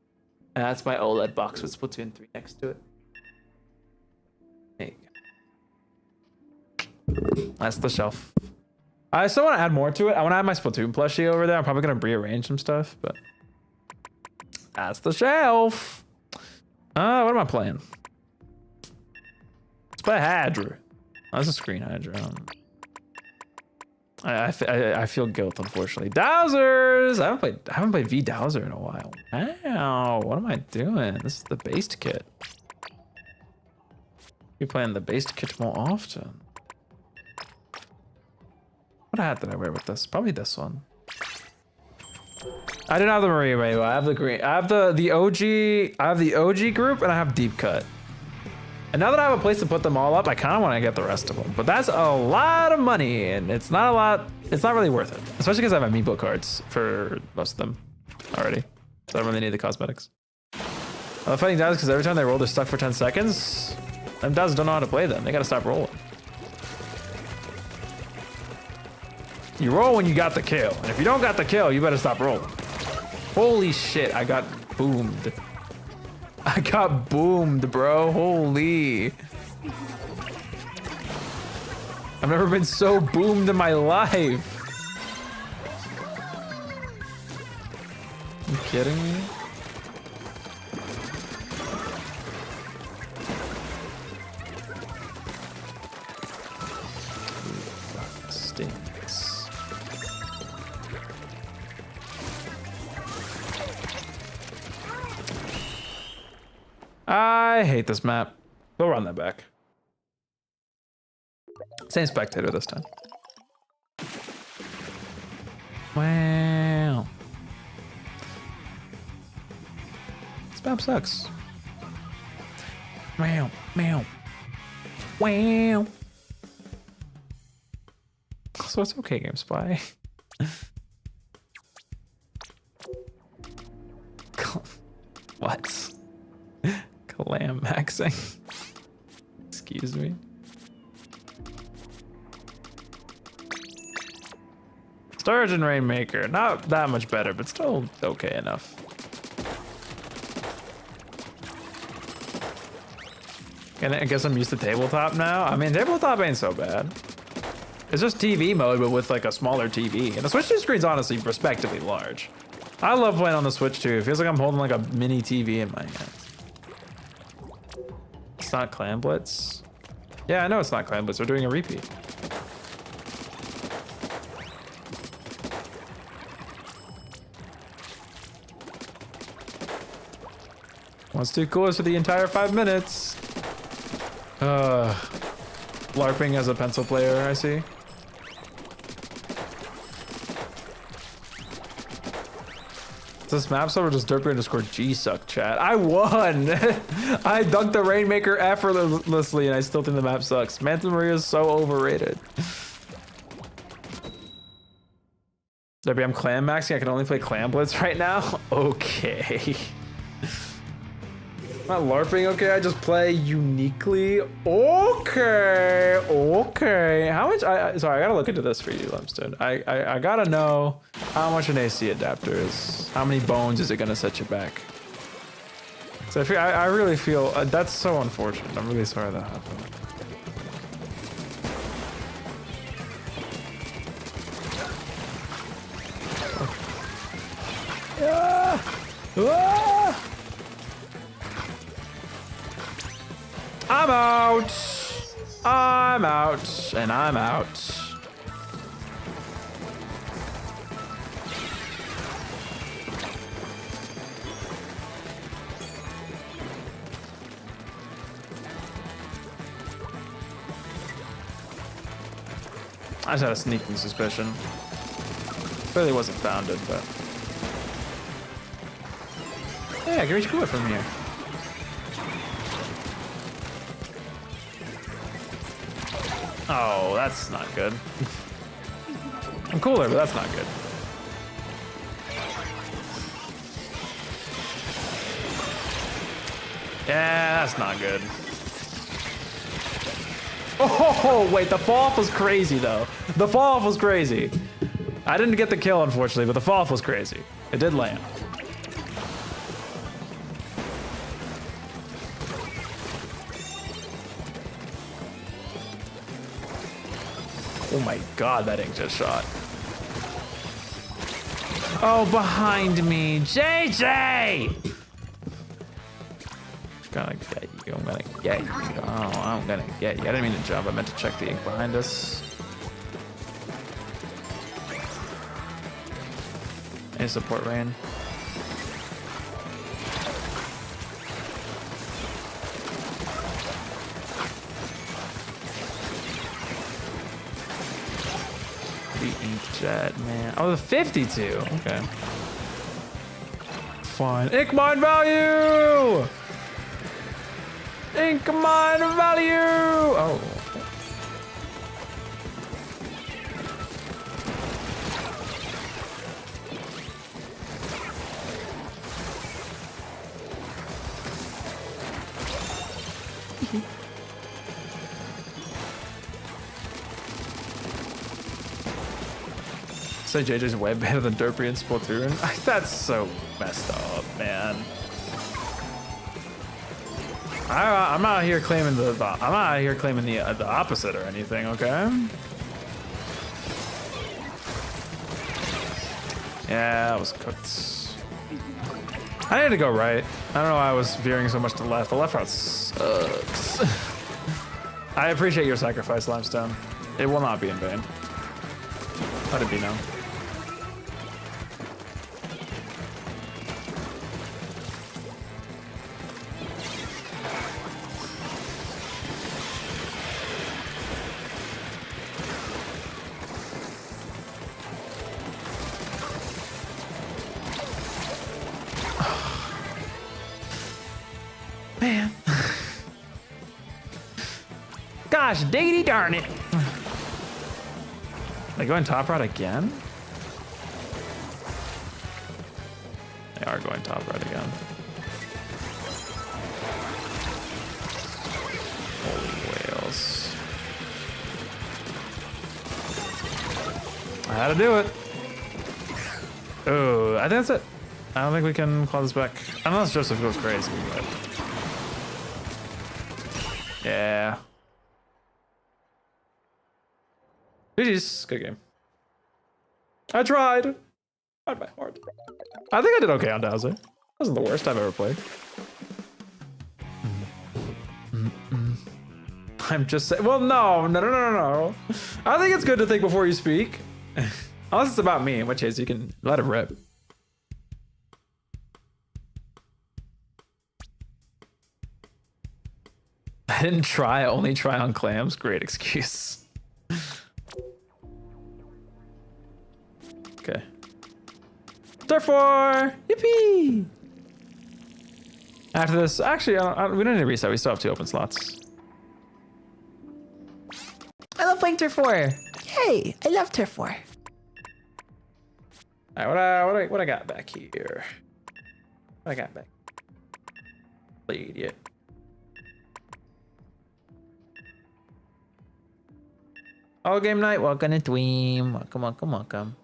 And that's my OLED box with Splatoon 3 next to it. There you go. That's the shelf. I still want to add more to it. I want to add my Splatoon plushie over there. I'm probably going to rearrange some stuff, but that's the shelf. What am I playing? Let's play Hydra. Oh, that's a screen Hydra. I feel guilt, unfortunately. Dowsers! I haven't played V Dowser in a while. Wow, what am I doing? This is the based kit. Be playing the based kit more often. What hat did I wear with this? Probably this one. I didn't have the Maria Rainbow. I have the green. I have the OG. I have the OG group, and I have Deep Cut. And now that I have a place to put them all up, I kind of want to get the rest of them. But that's a lot of money, and it's not a lot. It's not really worth it, especially because I have Amiibo cards for most of them already. So I don't really need the cosmetics. I'm fighting Dows because every time they roll, they're stuck for 10 seconds. Them Dows don't know how to play them. They gotta stop rolling. You roll when you got the kill, and if you don't got the kill, you better stop rolling. Holy shit, I got boomed. I got boomed, bro. Holy. I've never been so boomed in my life. Are you kidding me? Stinks. I hate this map. We'll run that back. Same spectator this time. Wow. This map sucks. Wow. Wow. Wow. So it's okay, GameSpy. What? Clam maxing. Excuse me. Sturgeon Rainmaker, not that much better, but still okay enough. And I guess I'm used to tabletop now. I mean, tabletop ain't so bad. It's just TV mode, but with like a smaller TV. And the Switch 2 screen's honestly respectively large. I love playing on the Switch 2. It feels like I'm holding like a mini TV in my hands. It's not Clan Blitz. Yeah, I know it's not Clan Blitz. We're doing a repeat. What's too cool is for the entire 5 minutes. LARPing as a pencil player, I see. This map server just derpy_G-suck chat. I won! I dunked the Rainmaker effortlessly and I still think the map sucks. Manta Maria is so overrated. Maybe I'm clan maxing. I can only play clan blitz right now. Okay. Not LARPing, okay? I just play uniquely. Okay, okay. How much? Sorry, I gotta look into this for you, Limestone. I gotta know how much an AC adapter is. How many bones is it gonna set you back? So I really feel that's so unfortunate. I'm really sorry that happened. Ah! I'm out. I'm out. And I'm out. I just had a sneaking suspicion. Clearly wasn't founded, but... Yeah, I can reach gooood from here. Oh, that's not good. I'm cooler, but that's not good. Yeah, that's not good. Oh, wait, the fall off was crazy, though. The fall off was crazy. I didn't get the kill, unfortunately, but the fall off was crazy. It did land. Oh my god, that ink just shot. Oh, behind me, JJ! I'm gonna get you, I'm gonna get you. Oh, I'm gonna get you. I didn't mean to jump, I meant to check the ink behind us. Any support rain? Jet, man. Oh, the 52. Okay. Fine. Ink mine value! Ink mine value! Oh. So JJ's way better than Derpy and Splatoon. That's so messed up, man. I'm not here claiming the opposite or anything, okay? Yeah, I was cooked. I need to go right. I don't know why I was veering so much to the left. The left route sucks. I appreciate your sacrifice, Limestone. It will not be in vain. Let it be known. Man. Gosh, diggity darn it. They going top right again? They are going top right again. Holy whales. I had to do it. Oh, I think that's it. I don't think we can claw this back. Unless Joseph goes crazy, but... Yeah. GG's, good game. I tried. Tried my hard. I think I did okay on Dowser. Wasn't the worst I've ever played. I'm just saying. Well, no. I think it's good to think before you speak. Unless it's about me, in which case you can let it rip. I didn't try, only try on clams. Great excuse. Okay. Turf war! Yippee! After this, actually, we don't need to reset. We still have 2 open slots. I love playing Turf War. Hey, I love Turf War. All right, what I got back here? What I got back? Played yet? All game night. Welcome to Dweem. Welcome.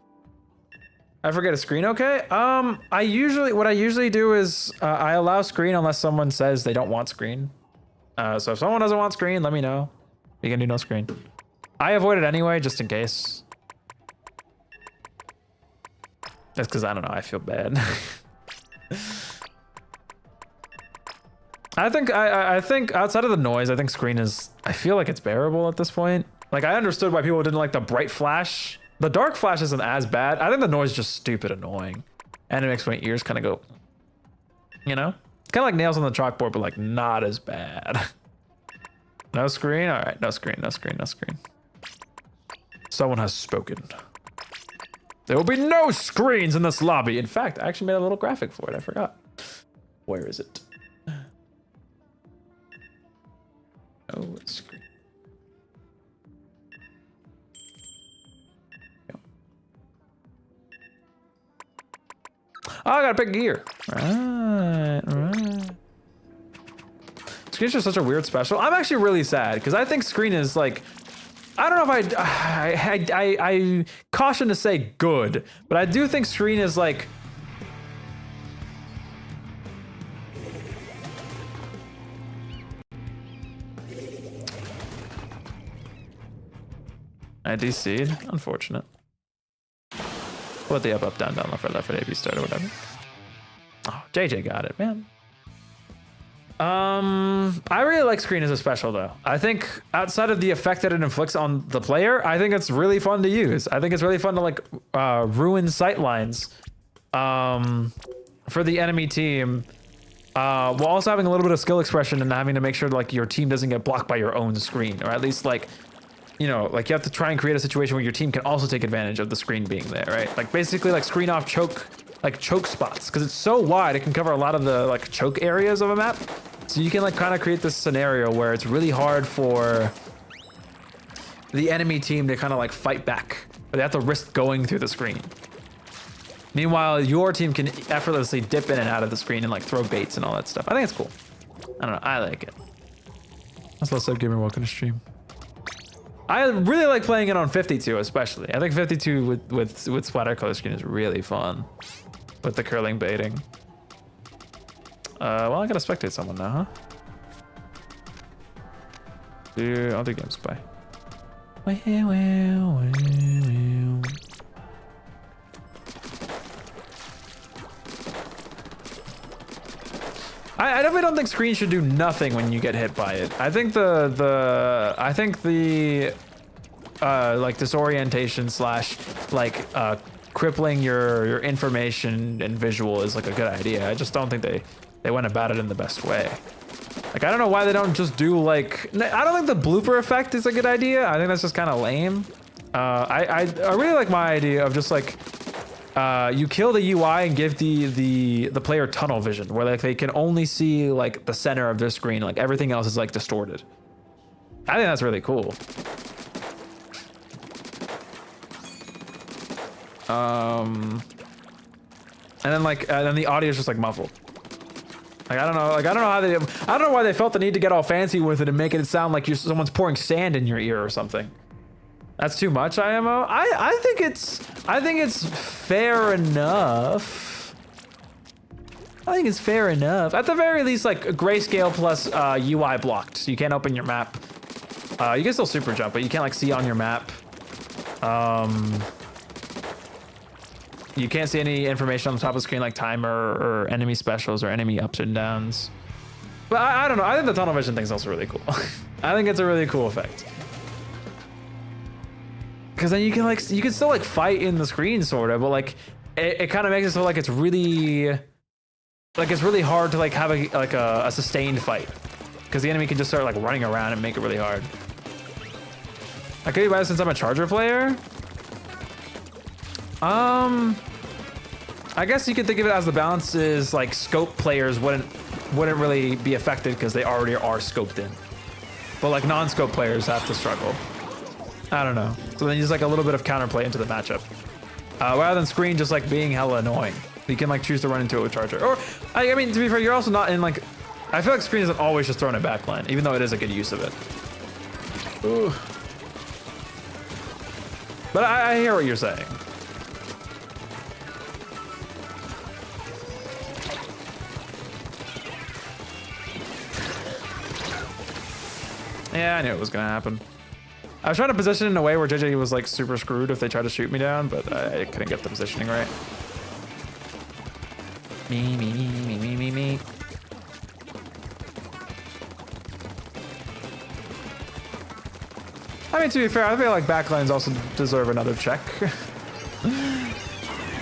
I forget a screen. Okay. What I usually do is I allow screen unless someone says they don't want screen. So if someone doesn't want screen, let me know. You can do no screen. I avoid it anyway, just in case. That's because I don't know. I feel bad. I think outside of the noise, I think screen is. I feel like it's bearable at this point. Like I understood why people didn't like the bright flash. The dark flash isn't as bad. I think the noise is just stupid annoying, and it makes my ears kind of go. You know, kind of like nails on the chalkboard, but like not as bad. No screen. All right, no screen. Someone has spoken. There will be no screens in this lobby. In fact, I actually made a little graphic for it. I forgot. Where is it? No screen. Oh, I gotta pick gear. Right. Screen's just such a weird special. I'm actually really sad because I think screen is like, I don't know if I caution to say good, but I do think screen is like. I DC'd. Unfortunate. What the up, down, left, right, A, B, start, or whatever. Oh, JJ got it, man. I really like screen as a special though. I think outside of the effect that it inflicts on the player, I think it's really fun to use. I think it's really fun to like ruin sight lines for the enemy team, while also having a little bit of skill expression and having to make sure like your team doesn't get blocked by your own screen, or at least like, you know, like you have to try and create a situation where your team can also take advantage of the screen being there, right? Like basically like screen off choke, like choke spots, because it's so wide it can cover a lot of the like choke areas of a map. So you can like kind of create this scenario where it's really hard for the enemy team to kind of like fight back, but they have to risk going through the screen. Meanwhile, your team can effortlessly dip in and out of the screen and like throw baits and all that stuff. I think it's cool. I don't know. I like it. That's Let's Up Gamer. Welcome to stream. I really like playing it on 52, especially. I think 52 with splatter color screen is really fun with the curling baiting. Well, I gotta spectate someone now, huh? Dude, I'll do games. Bye. I definitely don't think screen should do nothing when you get hit by it. I think the like disorientation slash like crippling your information and visual is like a good idea. I just don't think they went about it in the best way. Like I don't know why they don't just do like, I don't think the blooper effect is a good idea. I think that's just kind of lame. I really like my idea of just like you kill the UI and give the player tunnel vision, where like they can only see like the center of their screen, like everything else is like distorted. I think that's really cool. And then the audio is just like muffled. Like I don't know why they felt the need to get all fancy with it and make it sound like someone's pouring sand in your ear or something. That's too much, IMO. I think it's fair enough. I think it's fair enough. At the very least, like grayscale plus UI blocked, so you can't open your map. You can still super jump, but you can't like see on your map. You can't see any information on the top of the screen like timer or enemy specials or enemy ups and downs. But I don't know. I think the tunnel vision thing's also really cool. I think it's a really cool effect. Because then you can still like fight in the screen sort of, but like it kind of makes it so like it's really hard to like have a sustained fight, because the enemy can just start like running around and make it really hard. I could be better since I'm a charger player. I guess you could think of it as the balance is like scope players wouldn't really be affected because they already are scoped in, but like non-scope players have to struggle. I don't know. So then use like a little bit of counterplay into the matchup. rather than screen just like being hella annoying. You can like choose to run into it with charger. Or, I mean, to be fair, you're also not in like, I feel like screen isn't always just throwing it backline, even though it is a good use of it. Ooh. But I hear what you're saying. Yeah, I knew it was gonna happen. I was trying to position in a way where JJ was like super screwed if they tried to shoot me down, but I couldn't get the positioning right. Me. I mean, to be fair, I feel like backlines also deserve another check.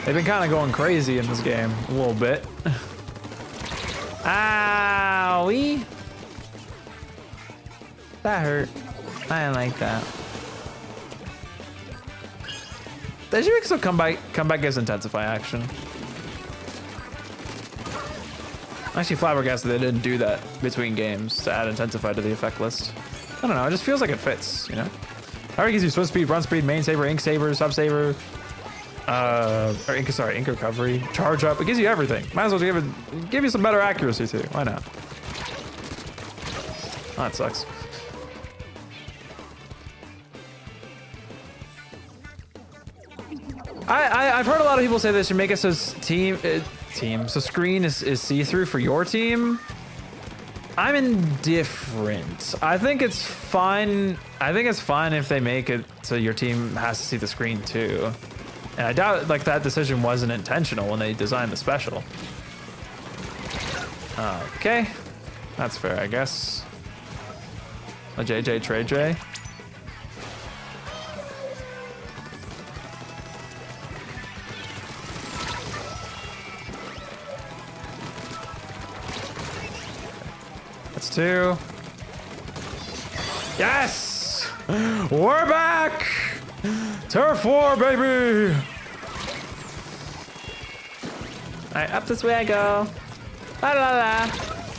They've been kind of going crazy in this game a little bit. Owie. That hurt. I didn't like that. They should still come back gives intensify action. Actually, flabbergasted they didn't do that between games to add intensify to the effect list. I don't know, it just feels like it fits, you know? Already gives you swim speed, run speed, main saver, ink saver, sub saver, or ink recovery, charge up. It gives you everything. Might as well give you some better accuracy too. Why not? Oh, that sucks. I've heard a lot of people say they should make it so so screen is see-through for your team. I'm indifferent. I think it's fine. I think it's fine if they make it so your team has to see the screen too. And I doubt like that decision wasn't intentional when they designed the special. Okay, that's fair, I guess. A JJ Trey J. That's 2. Yes! We're back! Turf war, baby! Alright, up this way I go. La la la.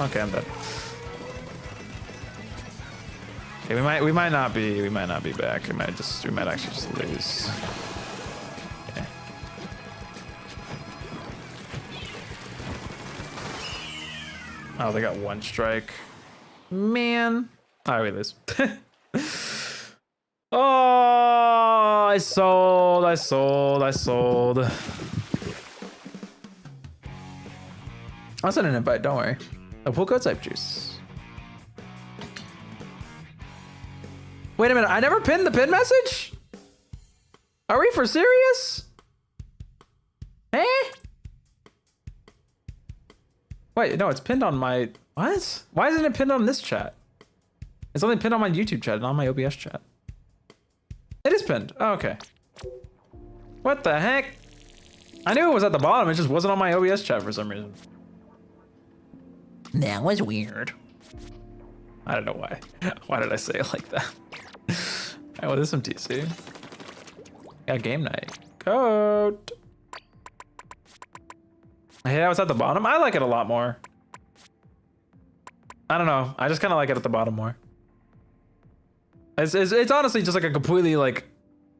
Okay, I'm dead. Okay, we might not be back. We might actually just lose. Okay. Oh, they got 1 strike. Man. All right, we lose. Oh, I sold. I'll send an invite, don't worry. Oh, pull code LifeJuice. Wait a minute, I never pinned the pin message? Are we for serious? Eh? Wait, no, it's pinned on my, what? Why isn't it pinned on this chat? It's only pinned on my YouTube chat, not on my OBS chat. It is pinned, oh, okay. What the heck? I knew it was at the bottom, it just wasn't on my OBS chat for some reason. That was weird. I don't know why. Why did I say it like that? Alright, well, there's some TC. Got game night. Code. Yeah, it's at the bottom. I like it a lot more. I don't know. I just kind of like it at the bottom more. It's honestly just like a completely like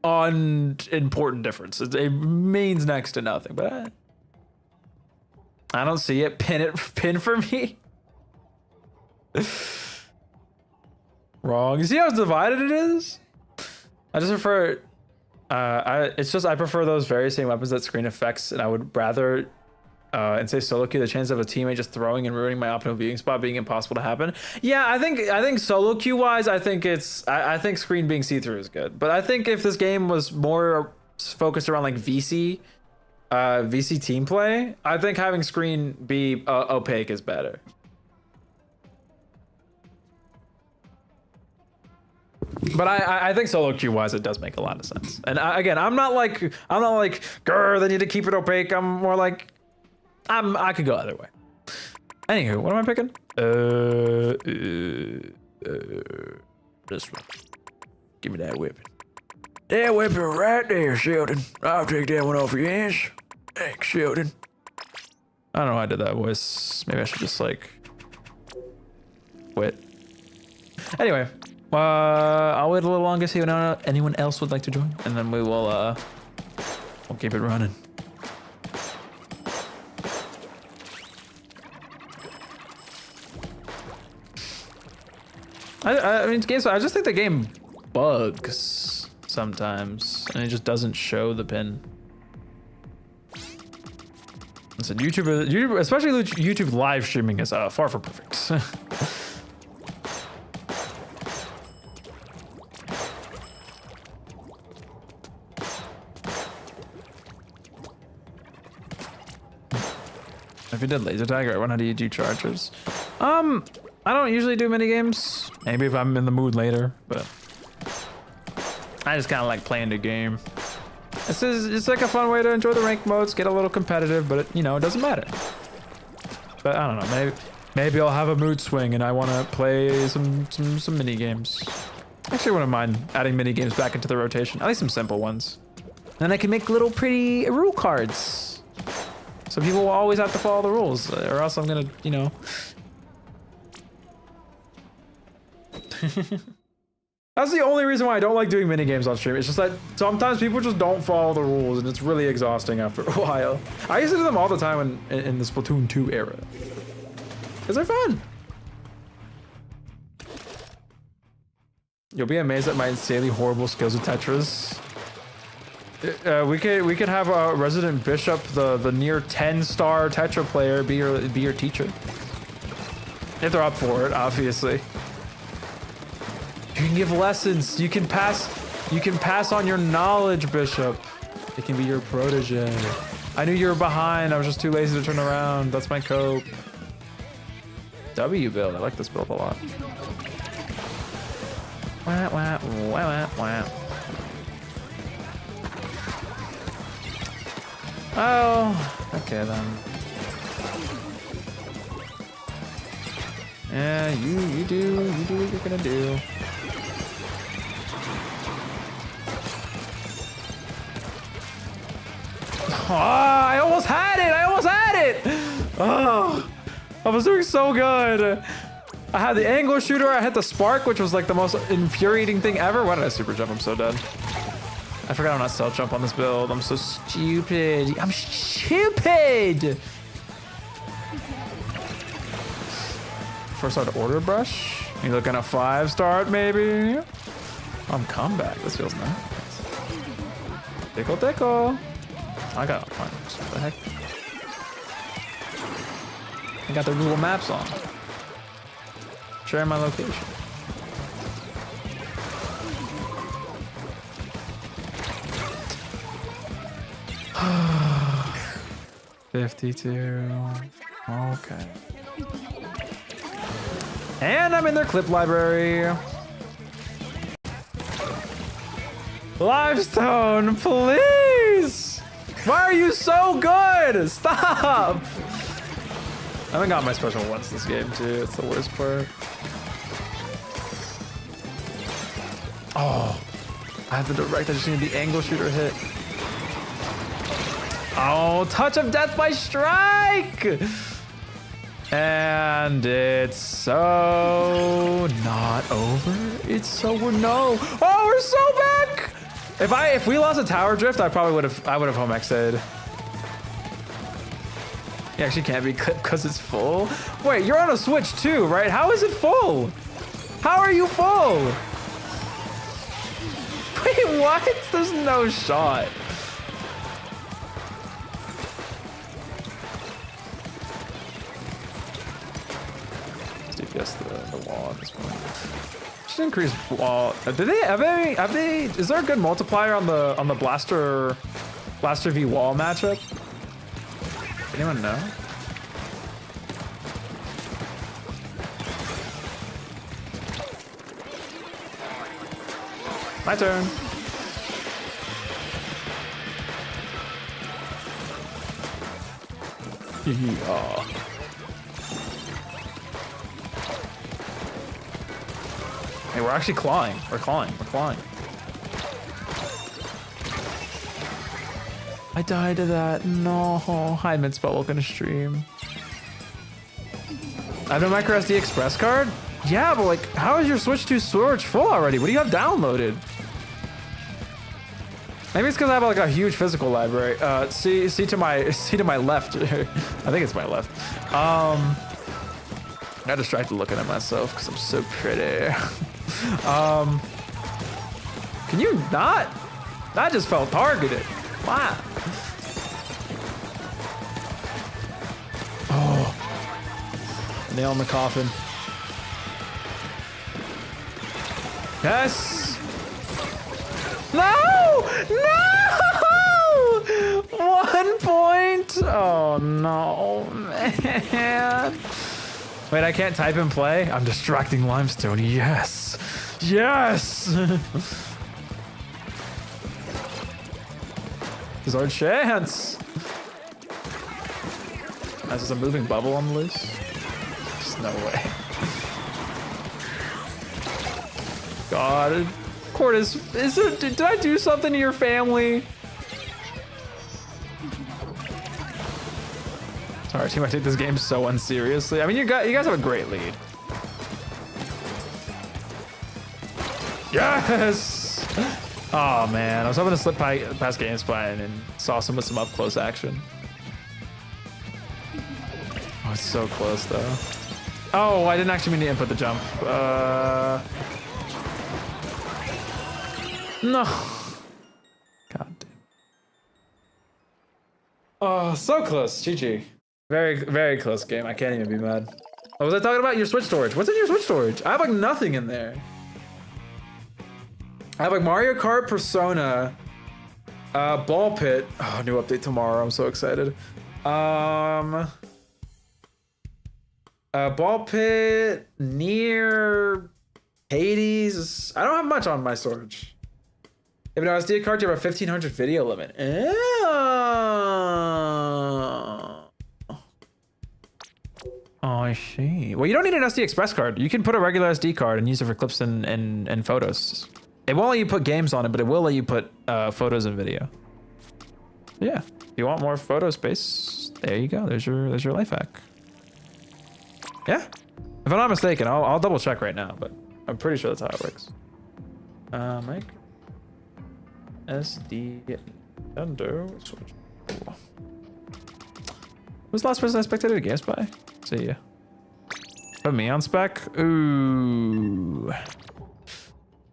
unimportant difference. It means next to nothing, but I don't see it. Pin for me. Wrong. You see how divided it is? I just prefer. I prefer those very same weapons that screen effects, and I would rather. And say solo queue, the chance of a teammate just throwing and ruining my optimal viewing spot being impossible to happen. Yeah, I think solo queue wise, I think screen being see-through is good. But I think if this game was more focused around like VC team play, I think having screen be opaque is better. But I think solo queue wise, it does make a lot of sense. And again, I'm not like, grr, they need to keep it opaque. I'm more like, I could go either way. Anywho, what am I picking? This one. Give me that whipping. That whipping right there, Sheldon. I'll take that one off your hands. Thanks, Sheldon. I don't know why I did that voice. Maybe I should just like quit. Anyway, I'll wait a little longer, see if anyone else would like to join, and then we will We'll keep it running. I mean, I just think the game bugs sometimes, and it just doesn't show the pin. Listen, YouTube, especially YouTube live streaming, is far from perfect. If you did laser tag, or how do you do chargers? I don't usually do mini games. Maybe if I'm in the mood later, but I just kind of like playing the game. It's like a fun way to enjoy the rank modes, get a little competitive, but it doesn't matter. But I don't know, maybe I'll have a mood swing and I want to play some mini games. Actually, wouldn't mind adding mini games back into the rotation, at least some simple ones. Then I can make little pretty rule cards, so people will always have to follow the rules, or else I'm gonna, That's the only reason why I don't like doing mini games on stream. It's just that sometimes people just don't follow the rules, and it's really exhausting after a while. I used to do them all the time in the Splatoon 2 era, because they're fun. You'll be amazed at my insanely horrible skills with Tetris. We could have a Resident Bishop, the near 10-star Tetra player, be your teacher. If they're up for it, obviously. You can give lessons. You can pass on your knowledge, Bishop. It can be your protege. I knew you were behind. I was just too lazy to turn around. That's my cope. W build. I like this build a lot. Wah, wah, wah, wah, wah. Oh, okay then. Yeah, you do what you're gonna do. Oh, I almost had it! Oh, I was doing so good. I had the angle shooter, I hit the spark, which was like the most infuriating thing ever. Why did I super jump? I'm so dead. I forgot I'm not stealth jump on this build. I'm so stupid. I'm stupid! First start order brush. You looking at 5-star maybe? I'm comeback. This feels nice. Tickle. I got what the heck? I got their Google Maps on. Share my location. $52. Okay. And I'm in their clip library. Limestone, please! Why are you so good? Stop! I haven't got my special ones this game too. It's the worst part. Oh, I have the direct. I just need the angle shooter hit. Oh, touch of death by strike! And it's so not over. It's so no. Oh, we're so back! If we lost a tower drift, I would have home exed. It actually can't be clipped because it's full. Wait, you're on a Switch too, right? How is it full? How are you full? Wait, what? There's no shot. Let's DPS the wall at this point. Should increase wall. Have they? Is there a good multiplier on the Blaster v wall matchup? Anyone know? My turn. Yeah. Hey, we're actually clawing. We're clawing. I died to that. No. Hi, Midspot. Welcome to stream. I have no micro SD express card? Yeah, but like, how is your Switch 2 storage full already? What do you have downloaded? Maybe it's because I have like a huge physical library. See to my left. I think it's my left. I got distracted looking at myself because I'm so pretty. Can you not? I just felt targeted. Wow. Oh, nail in the coffin. Yes. No! No! 1 point. Oh no, man. Wait, I can't type and play? I'm distracting limestone. Yes. Yes. This is our chance. Is this a moving bubble on the loose? Just no way. God. Cortis, did I do something to your family? Sorry, team, I take this game so unseriously. I mean, you guys have a great lead. Yes! Oh man, I was hoping to slip past GameSpy and saw some with some up close action. Oh, it's so close though. Oh, I didn't actually mean to input the jump. No. God damn. Oh, so close. GG. Very, very close game. I can't even be mad. What was I talking about? Your Switch storage. What's in your Switch storage? I have like nothing in there. I have like Mario Kart, Persona, Ball Pit. Oh, new update tomorrow. I'm so excited. Ball Pit, Nier, Hades. I don't have much on my storage. If an SD card, you have a 1500 video limit. Oh, I see. Well, you don't need an SD Express card. You can put a regular SD card and use it for clips and photos. It won't let you put games on it, but it will let you put photos and video. Yeah, if you want more photo space, there you go. There's your life hack. Yeah, if I'm not mistaken, I'll double check right now, but I'm pretty sure that's how it works. Mike. SD Nintendo Switch. Cool. Who's the last person I spectated a GameSpy? See ya. Put me on spec? Ooh.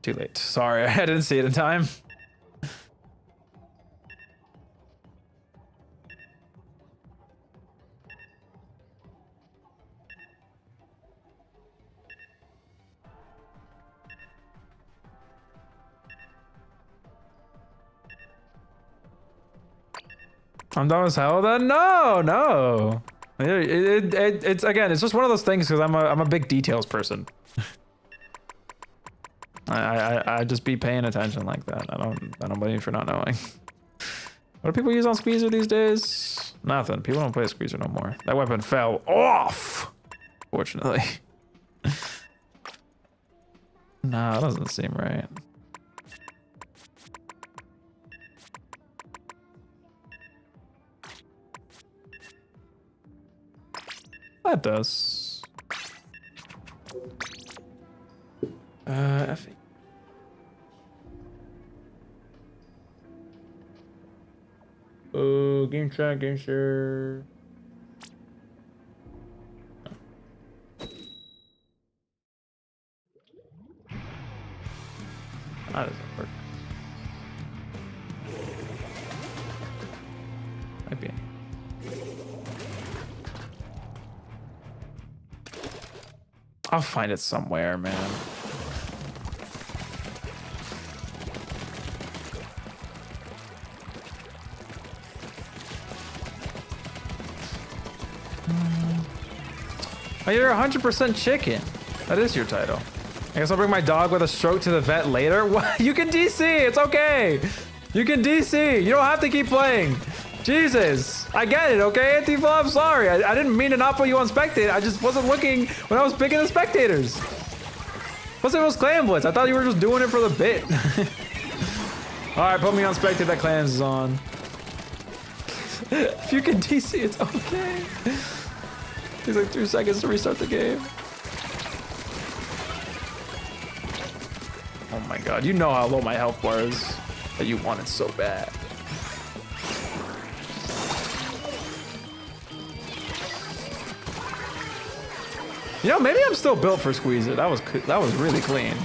Too late. Sorry, I didn't see it in time. I'm dumb as hell then? No. It's again, it's just one of those things because I'm a big details person. I just be paying attention like that. I don't blame you for not knowing. What do people use on Squeezer these days? Nothing. People don't play Squeezer no more. That weapon fell off. Fortunately. Nah, that doesn't seem right. That does. F. Oh, game chat, game share. That doesn't work. Might be. I'll find it somewhere, man. Oh, you're 100% chicken. That is your title. I guess I'll bring my dog with a stroke to the vet later. What? You can DC. It's okay. You can DC. You don't have to keep playing. Jesus. I get it, okay, Antifa? I'm sorry. I didn't mean to not put you on spectator. I just wasn't looking when I was picking the spectators. What's it was Clan Blitz? I thought you were just doing it for the bit. All right, put me on spectator that Clans is on. If you can DC, it's okay. Takes like 2 seconds to restart the game. Oh my god, you know how low my health bar is. that you wanted so bad. You know, maybe I'm still built for Squeeze-It. That was really clean.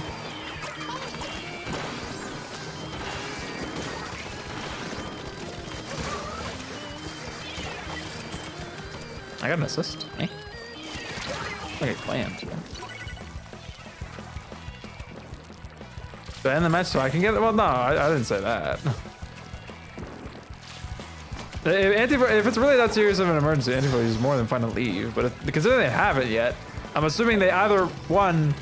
I got an assist. Eh? Like a clan. To end the match so I can get it? Well, no, I didn't say that. If it's really that serious of an emergency, Antifa is more than fine to leave. But considering they haven't yet, I'm assuming they either, one,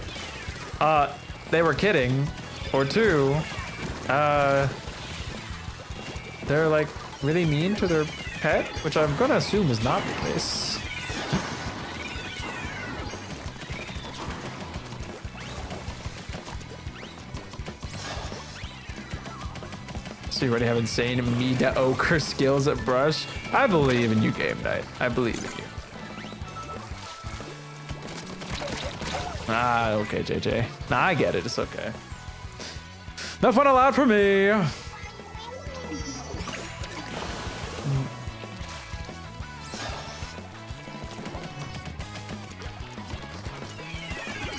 they were kidding, or two, they're like really mean to their pet, which I'm gonna assume is not the case. So you already have insane mediocre skills at brush. I believe in you, Game Night. I believe in you. Ah, okay, JJ. Nah, I get it. It's okay. No fun allowed for me.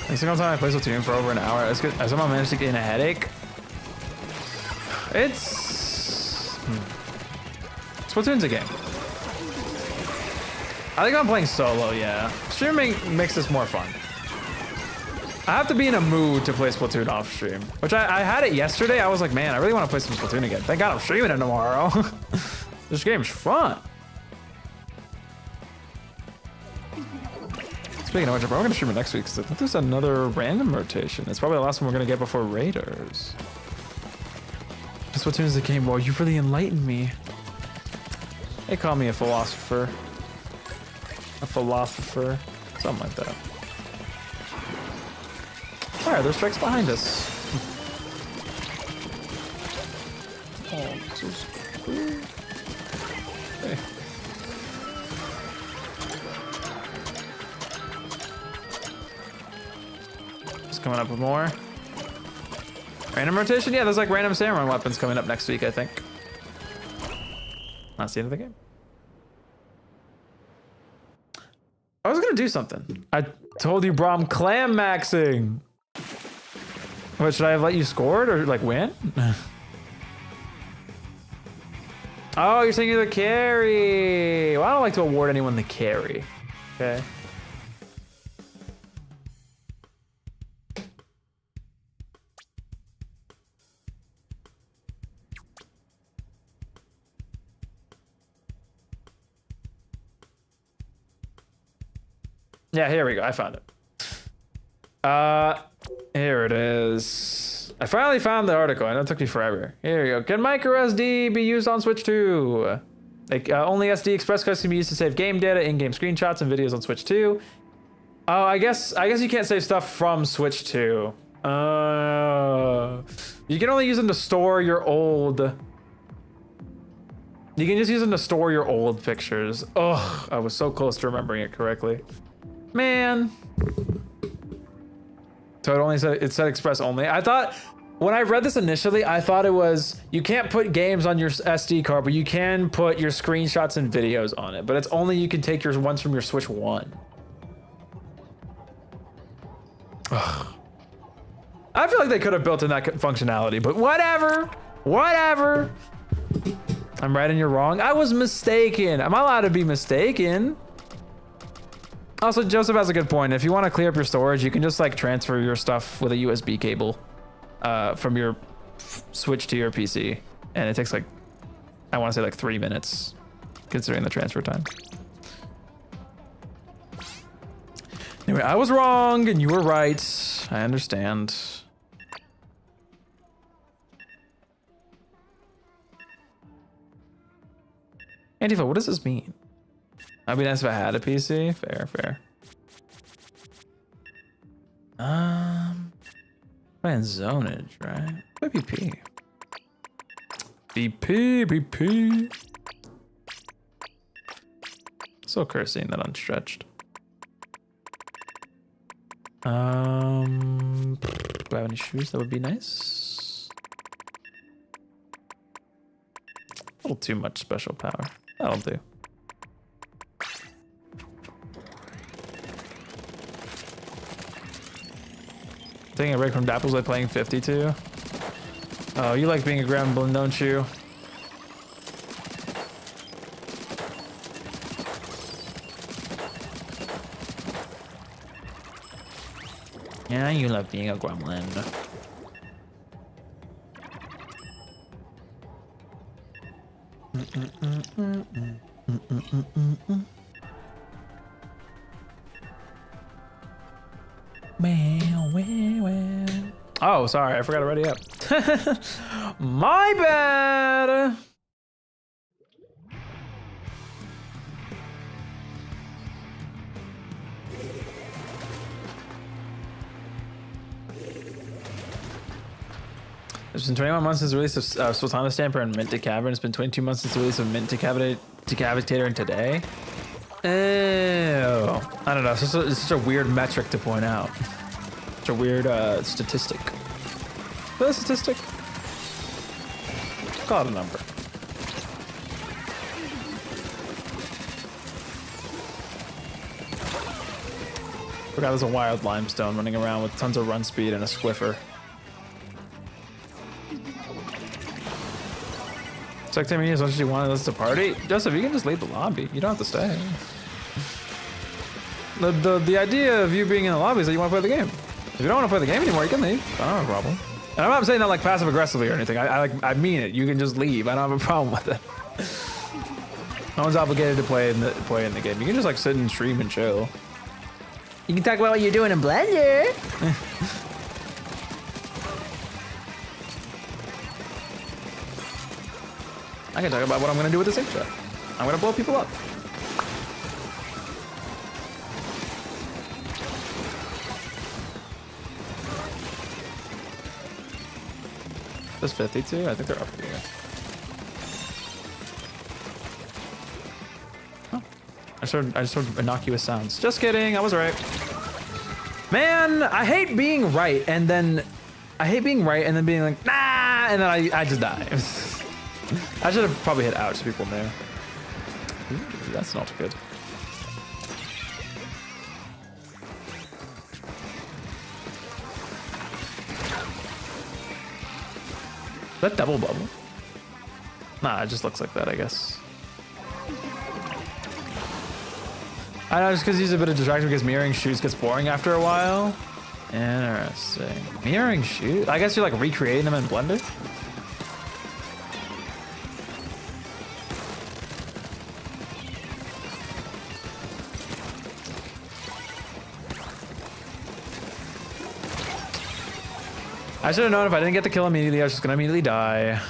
Every single time I play Splatoon for over an hour, I somehow managed to get a headache. Splatoon's a game. I think I'm playing solo, yeah. Streaming makes this more fun. I have to be in a mood to play Splatoon off stream, which I had it yesterday. I was like, man, I really want to play some Splatoon again. Thank God I'm streaming it tomorrow. This game's fun. Speaking of which, we're going to stream it next week because I think there's another random rotation. It's probably the last one we're going to get before Raiders. Splatoon's the game. Well, you really enlightened me. They call me a philosopher. A philosopher. Something like that. Alright, there's strikes behind us. Oh, this is cool. Hey. Just coming up with more. Random rotation? Yeah, there's like random samurai weapons coming up next week, I think. That's the end of the game. I was gonna do something. I told you, bro, I'm clam maxing. What, should I have let you score it or like win? Oh, you're saying you're the carry. Well, I don't like to award anyone the carry. Okay. Yeah, here we go. I found it. Here it is. I finally found the article. I know it took me forever. Here we go. Can micro SD be used on Switch 2? Like, only SD express codes can be used to save game data, in-game screenshots, and videos on Switch 2. Oh, I guess you can't save stuff from Switch 2. You can only use them to store your old. You can just use them to store your old pictures. Ugh, I was so close to remembering it correctly. Man. So it said express only. I thought, when I read this initially, I thought it was, you can't put games on your SD card, but you can put your screenshots and videos on it. But it's only you can take your ones from your Switch 1. Ugh. I feel like they could have built in that functionality, but whatever. Whatever. I'm right and you're wrong. I was mistaken. I'm allowed to be mistaken. Also, Joseph has a good point. If you want to clear up your storage, you can just like transfer your stuff with a USB cable from your Switch to your PC. And it takes like, I want to say like 3 minutes, considering the transfer time. Anyway, I was wrong and you were right. I understand. Antifa, what does this mean? That'd be nice if I had a PC. Fair, fair. Playing zonage, right? Play BP. BP. So cursing that unstretched. Do I have any shoes? That would be nice. I don't know. I little too much special power. That'll do. Taking a break from Dapples by playing 52. Oh, you like being a gremlin, don't you? Yeah, you love being a gremlin. Oh, sorry, I forgot to ready up. My bad. It's been 21 months since the release of Sultana Stamper and Mint Cavern. It's been 22 months since the release of Mint Decapitator and today. Ew. I don't know. It's such a weird metric to point out. Such a weird statistic. Is that a statistic? Call it a number. Forgot there's a wild limestone running around with tons of run speed and a squiffer. It's like 10 minutes as much as you wanted us to party. Joseph, you can just leave the lobby. You don't have to stay. The idea of you being in the lobby is that you want to play the game. If you don't want to play the game anymore, you can leave. I don't have a problem. And I'm not saying that like passive aggressively or anything. I mean it. You can just leave. I don't have a problem with it. No one's obligated to play in the game. You can just like sit and stream and chill. You can talk about what you're doing in Blender. I can talk about what I'm gonna do with this intro. I'm gonna blow people up. There's 52? I think they're up here. Oh. I just heard innocuous sounds. Just kidding, I was right. Man, I hate being right and then being like, nah, and then I just die. I should have probably hit out so people knew. Ooh, that's not good. Is that double bubble? Nah, it just looks like that, I guess. I know, just because he's a bit of distraction because mirroring shoots gets boring after a while. Interesting. Mirroring shoot? I guess you're like recreating them in Blender? I should have known if I didn't get the kill immediately, I was just gonna immediately die.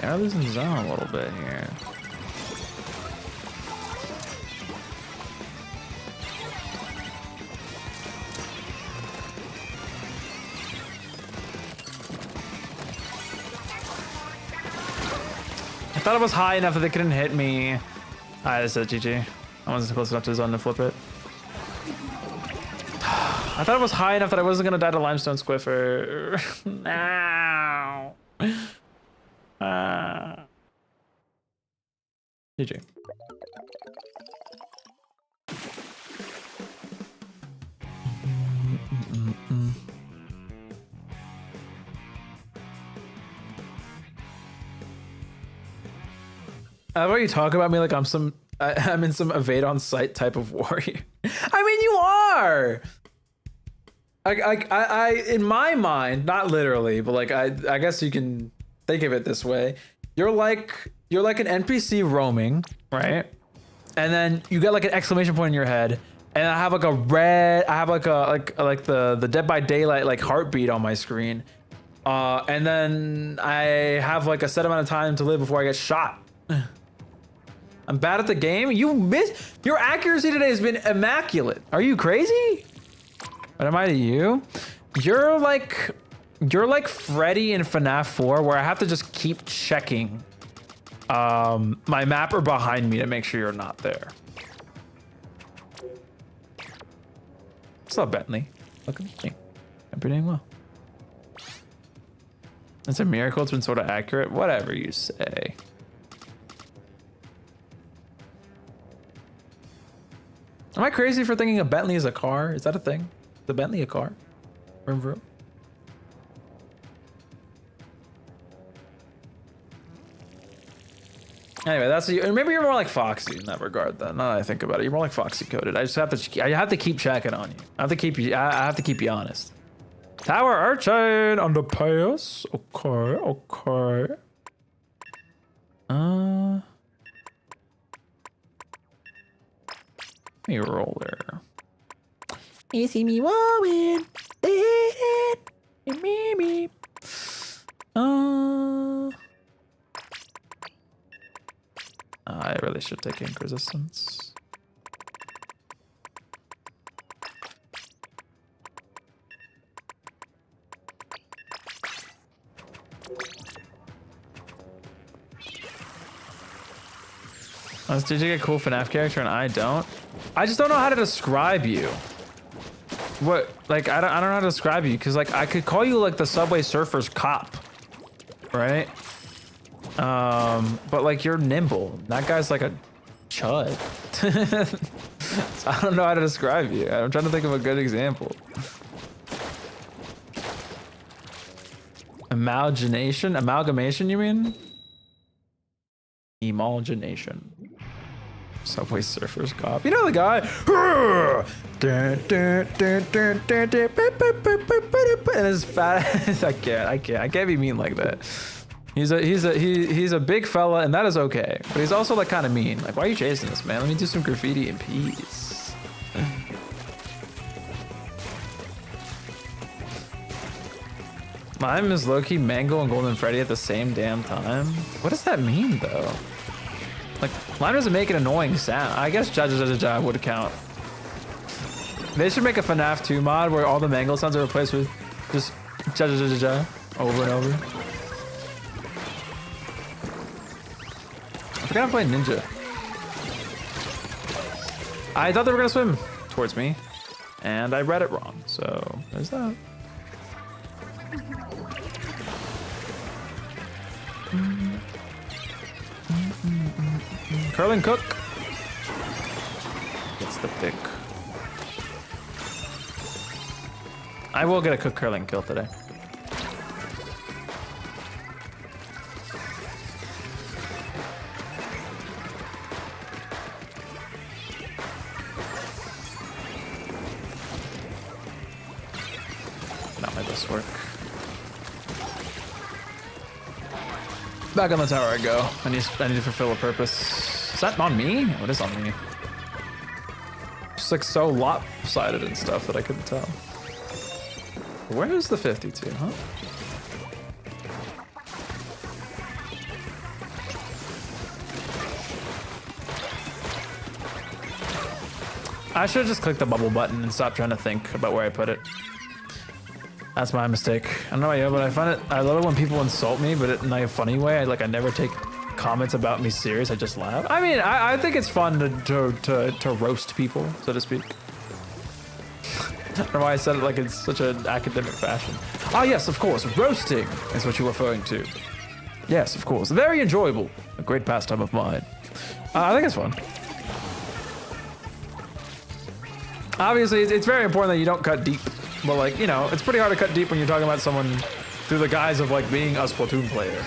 Yeah, we're losing zone a little bit here. I thought it was high enough that they couldn't hit me. I said GG. I wasn't close enough to the zone to flip it. I thought it was high enough that I wasn't gonna die to limestone squiffer. No. GG. How about you talk about me like I'm in some evade on sight type of warrior? I mean, you are. I in my mind, not literally, but like I guess you can think of it this way. You're like an NPC roaming, right? And then you get like an exclamation point in your head, and I have like the Dead by Daylight like heartbeat on my screen, and then I have like a set amount of time to live before I get shot. I'm bad at the game. Your accuracy today has been immaculate. Are you crazy? What am I to you? You're like Freddy in FNAF 4, where I have to just keep checking my mapper behind me to make sure you're not there. What's up, Bentley? Look at me. I'm doing well. It's a miracle it's been sort of accurate. Whatever you say. Am I crazy for thinking a Bentley is a car? Is that a thing? Is the Bentley a car? Vroom vroom. Anyway, that's maybe you're more like Foxy in that regard. Then, now that I think about it, you're more like Foxy coded. I have to keep checking on you. I have to keep you honest. Tower Archine underpass. Okay. Let me roll there. You see me wowing. Me. I really should take ink resistance. Did you get a cool FNAF character and I don't? I just don't know how to describe you. What? Like, I don't know how to describe you, because like I could call you like the Subway Surfers cop, right? But like you're nimble. That guy's like a chud. So I don't know how to describe you. I'm trying to think of a good example. Amalgamation, you mean? Imagination. Subway Surfers cop. You know the guy? And his fat. I can't be mean like that. He's a big fella, and that is okay. But he's also like kind of mean. Like, why are you chasing this, man? Let me do some graffiti in peace. Mime is low-key Mango and Golden Freddy at the same damn time. What does that mean, though? Like, Lime doesn't make an annoying sound. I guess ja would count. They should make a FNAF 2 mod where all the Mango sounds are replaced with just ja over and over. I forgot to play Ninja. I thought they were gonna swim towards me, and I read it wrong. So there's that. Curling Cook gets the pick. I will get a Cook Curling kill today. Not my best work. Back on the tower I go. I need to fulfill a purpose. Is that on me? What is on me? It's like so lopsided and stuff that I couldn't tell. Where is the 52, huh? I should have just clicked the bubble button and stopped trying to think about where I put it. That's my mistake. I don't know about you, but I find it. I love it when people insult me, but in like a funny way. I never take comments about me serious. I just laugh. I mean, I think it's fun to roast people, so to speak. I don't know why I said it like it's such an academic fashion. Ah, yes, of course. Roasting is what you're referring to. Yes, of course. Very enjoyable. A great pastime of mine. I think it's fun. Obviously, it's very important that you don't cut deep. But like, you know, it's pretty hard to cut deep when you're talking about someone through the guise of like being a Splatoon player.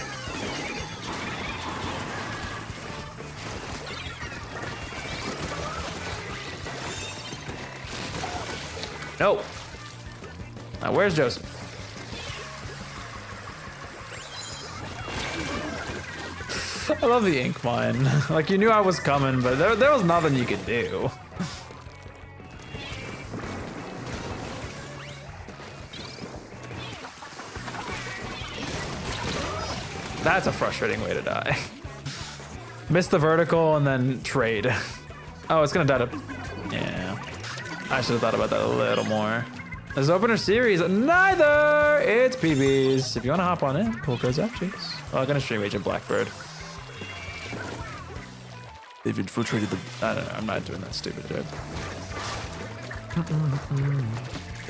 No. Now, where's Joseph? I love the ink mine. Like, you knew I was coming, but there was nothing you could do. That's a frustrating way to die. Miss the vertical and then trade. Oh, it's gonna die to... Yeah. I should have thought about that a little more. There's opener series. Neither! It's PBs. If you want to hop on in, cool goes LifeJuice. Oh, I'm gonna stream Agent Blackbird. They've infiltrated the... I don't know. I'm not doing that stupid joke.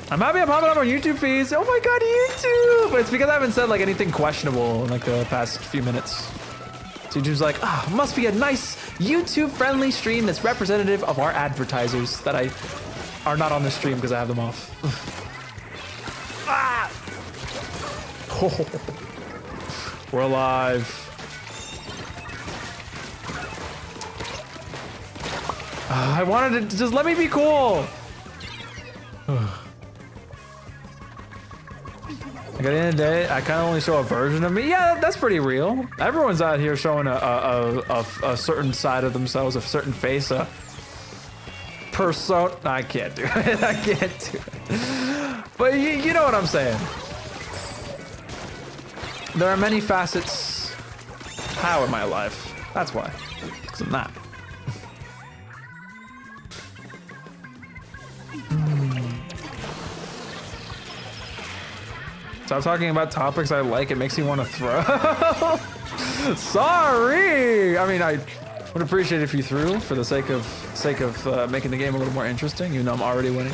I'm happy I'm popping up on YouTube feeds. Oh my god, YouTube! It's because I haven't said like anything questionable in like the past few minutes. So YouTube's like, ah, must be a nice YouTube-friendly stream that's representative of our advertisers that are not on the stream because I have them off. Ah! Oh, we're alive. I wanted it to just let me be cool. Like at the end of the day, I kind of only show a version of me. Yeah, that's pretty real. Everyone's out here showing a certain side of themselves, a certain face, a persona. I can't do it. I can't do it. But you know what I'm saying. There are many facets. How in my life? That's why. Because I'm not. Stop talking about topics I like. It makes me want to throw. Sorry. I mean, I would appreciate if you threw for the sake of making the game a little more interesting. Even though I'm already winning.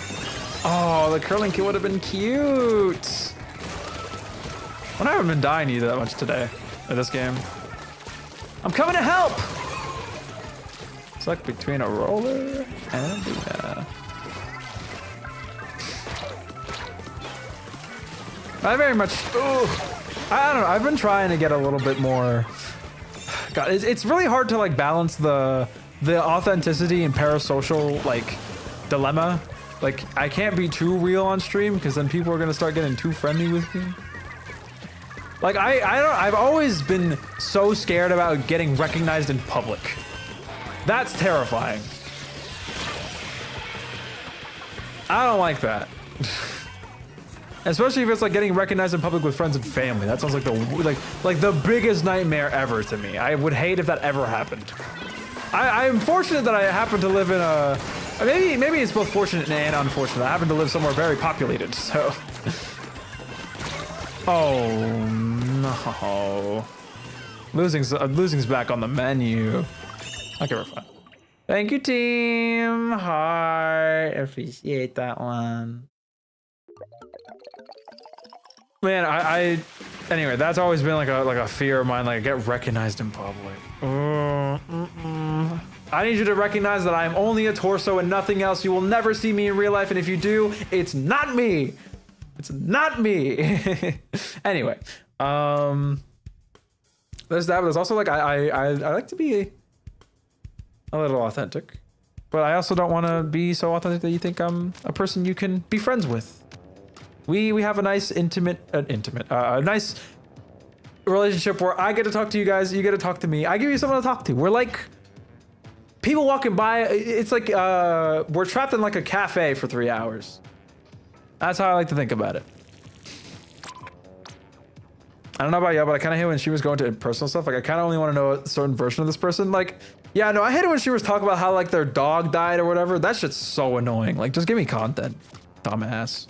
Oh, the curling kit would have been cute. I haven't been dying either that much today in this game. I'm coming to help. Select between a roller and a. I very much, I don't know, I've been trying to get a little bit more, God, it's really hard to like balance the authenticity and parasocial like dilemma. Like I can't be too real on stream because then people are gonna start getting too friendly with me. Like I've always been so scared about getting recognized in public. That's terrifying. I don't like that. Especially if it's like getting recognized in public with friends and family. That sounds like the biggest nightmare ever to me. I would hate if that ever happened. I'm fortunate that I happen to live in a, maybe it's both fortunate and unfortunate. I happen to live somewhere very populated, so. Oh no. Losing's back on the menu. Okay, we're fine. Thank you, team. Heart. Appreciate that one. Man, anyway, that's always been like a fear of mine, like I get recognized in public. I need you to recognize that I am only a torso and nothing else. You will never see me in real life, and if you do, it's not me. It's not me. Anyway, there's that, but there's also like I like to be a little authentic, but I also don't want to be so authentic that you think I'm a person you can be friends with. We have a nice a nice relationship where I get to talk to you guys, you get to talk to me. I give you someone to talk to. We're like people walking by. It's like we're trapped in like a cafe for 3 hours. That's how I like to think about it. I don't know about y'all, but I kind of hate when she was going to personal stuff. Like I kind of only want to know a certain version of this person. Like, yeah, no, I hate it when she was talking about how like their dog died or whatever. That shit's so annoying. Like, just give me content, dumbass.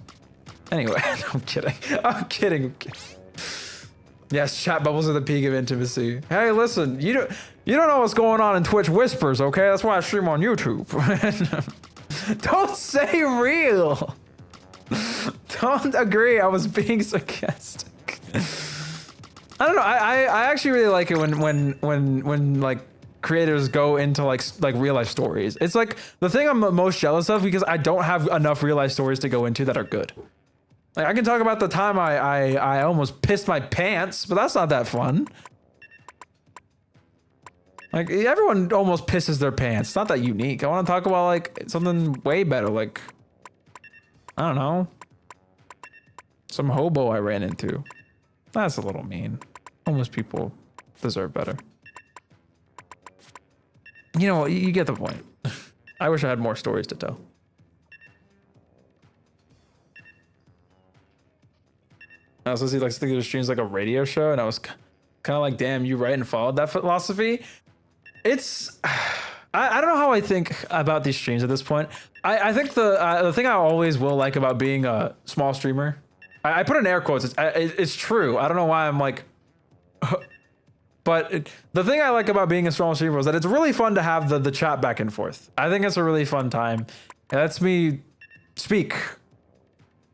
Anyway, I'm kidding. I'm kidding. Yes, chat bubbles are the peak of intimacy. Hey, listen, you don't know what's going on in Twitch whispers, okay? That's why I stream on YouTube. Don't say real. Don't agree. I was being sarcastic. I don't know. I actually really like it when like creators go into like real life stories. It's like the thing I'm most jealous of because I don't have enough real life stories to go into that are good. Like I can talk about the time I almost pissed my pants, but that's not that fun. Like everyone almost pisses their pants. It's not that unique. I want to talk about like something way better. Like, I don't know. Some hobo I ran into. That's a little mean. Homeless people deserve better. You know what? You get the point. I wish I had more stories to tell. I also see like thinking of streams like a radio show, and I was kind of like, damn, you right and followed that philosophy. It's I don't know how I think about these streams at this point. I think the thing I always will like about being a small streamer, I put in air quotes. It's true. I don't know why I'm like, but the thing I like about being a small streamer is that it's really fun to have the chat back and forth. I think it's a really fun time. It lets me speak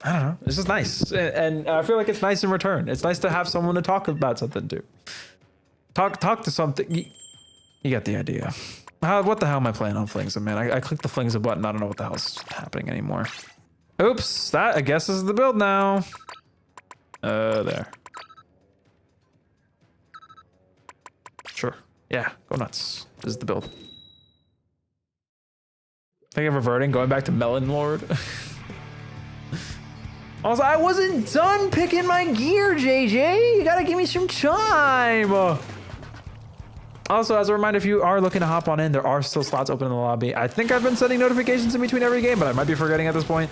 I don't know. It's just nice. And I feel like it's nice in return. It's nice to have someone to talk about something to. Talk to something. You get the idea. What the hell am I playing on Flings, man? I clicked the Flings button. I don't know what the hell's happening anymore. Oops. That, I guess, is the build now. There. Sure. Yeah, go nuts. This is the build. Think of reverting, going back to Melon Lord. Also, I wasn't done picking my gear, JJ. You gotta give me some time. Also, as a reminder, if you are looking to hop on in, there are still slots open in the lobby. I think I've been sending notifications in between every game, but I might be forgetting at this point.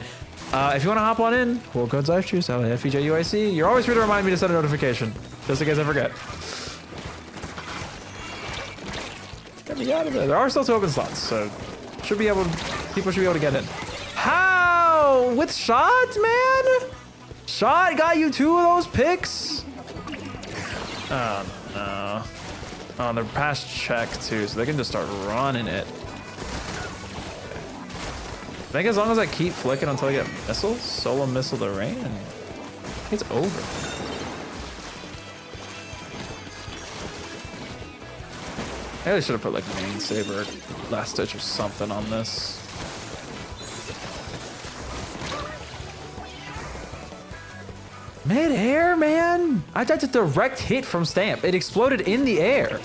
If you want to hop on in, cool codes LifeJuice, LAFEJUIC. You're always free to remind me to send a notification, just in case I forget. Get me out of there. There are still 2 open slots, so people should be able to get in. How? With shots, man? Shot got you 2 of those picks? Oh, no. Oh, they're past check, too, so they can just start running it. I think as long as I keep flicking until I get missiles, solo missile the rain, and it's over. I really should have put like main saber, last stitch or something on this. Mid-air, man. I tried to direct hit from Stamp. It exploded in the air.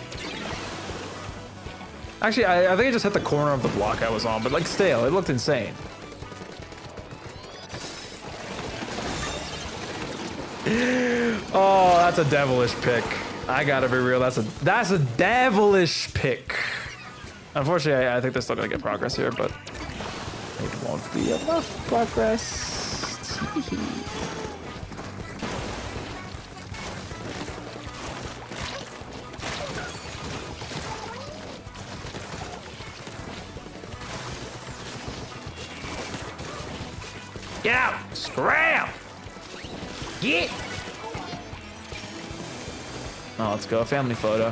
Actually, I think it just hit the corner of the block I was on, but like still, it looked insane. Oh, that's a devilish pick. I gotta be real. That's a devilish pick. Unfortunately, I think they're still gonna get progress here, but it won't be enough progress. Get out! Scram! Get! Oh, let's go. Family photo.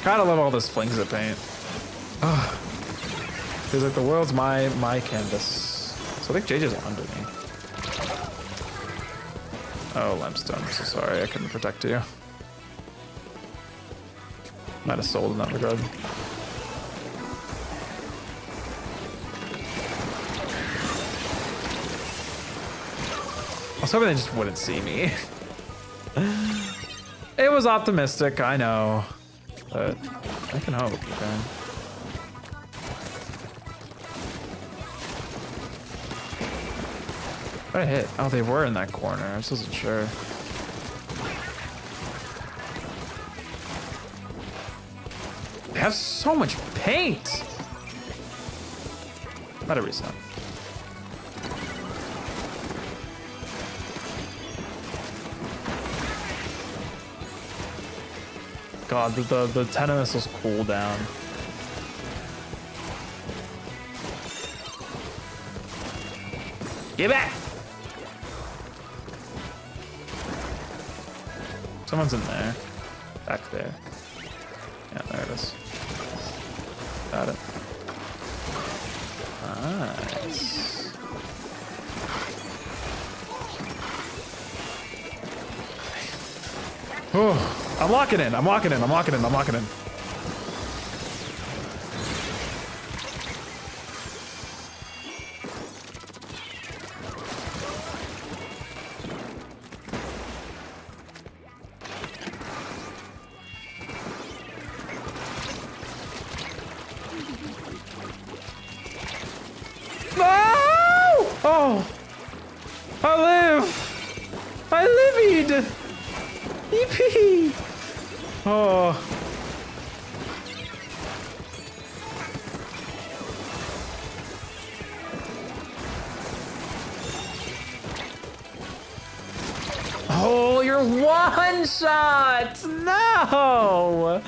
Kinda love all this flings of paint. Ugh. Feels like the world's my canvas. So I think JJ's under me. Oh, Limestone. I'm so sorry. I couldn't protect you. Might have sold in that regard. I was hoping they just wouldn't see me. It was optimistic, I know. But I can hope, okay? What I hit? Oh, they were in that corner. I just wasn't sure. They have so much paint! Better reset. God, the 10 missiles cool down. Get back! Someone's in there. Back there. Yeah, there it is. Got it. Nice. Oh. I'm locking in. I'm locking in. I'm locking in. I'm locking in. No! Oh! I live! I live! EP! Oh. Oh, you're one shot! No!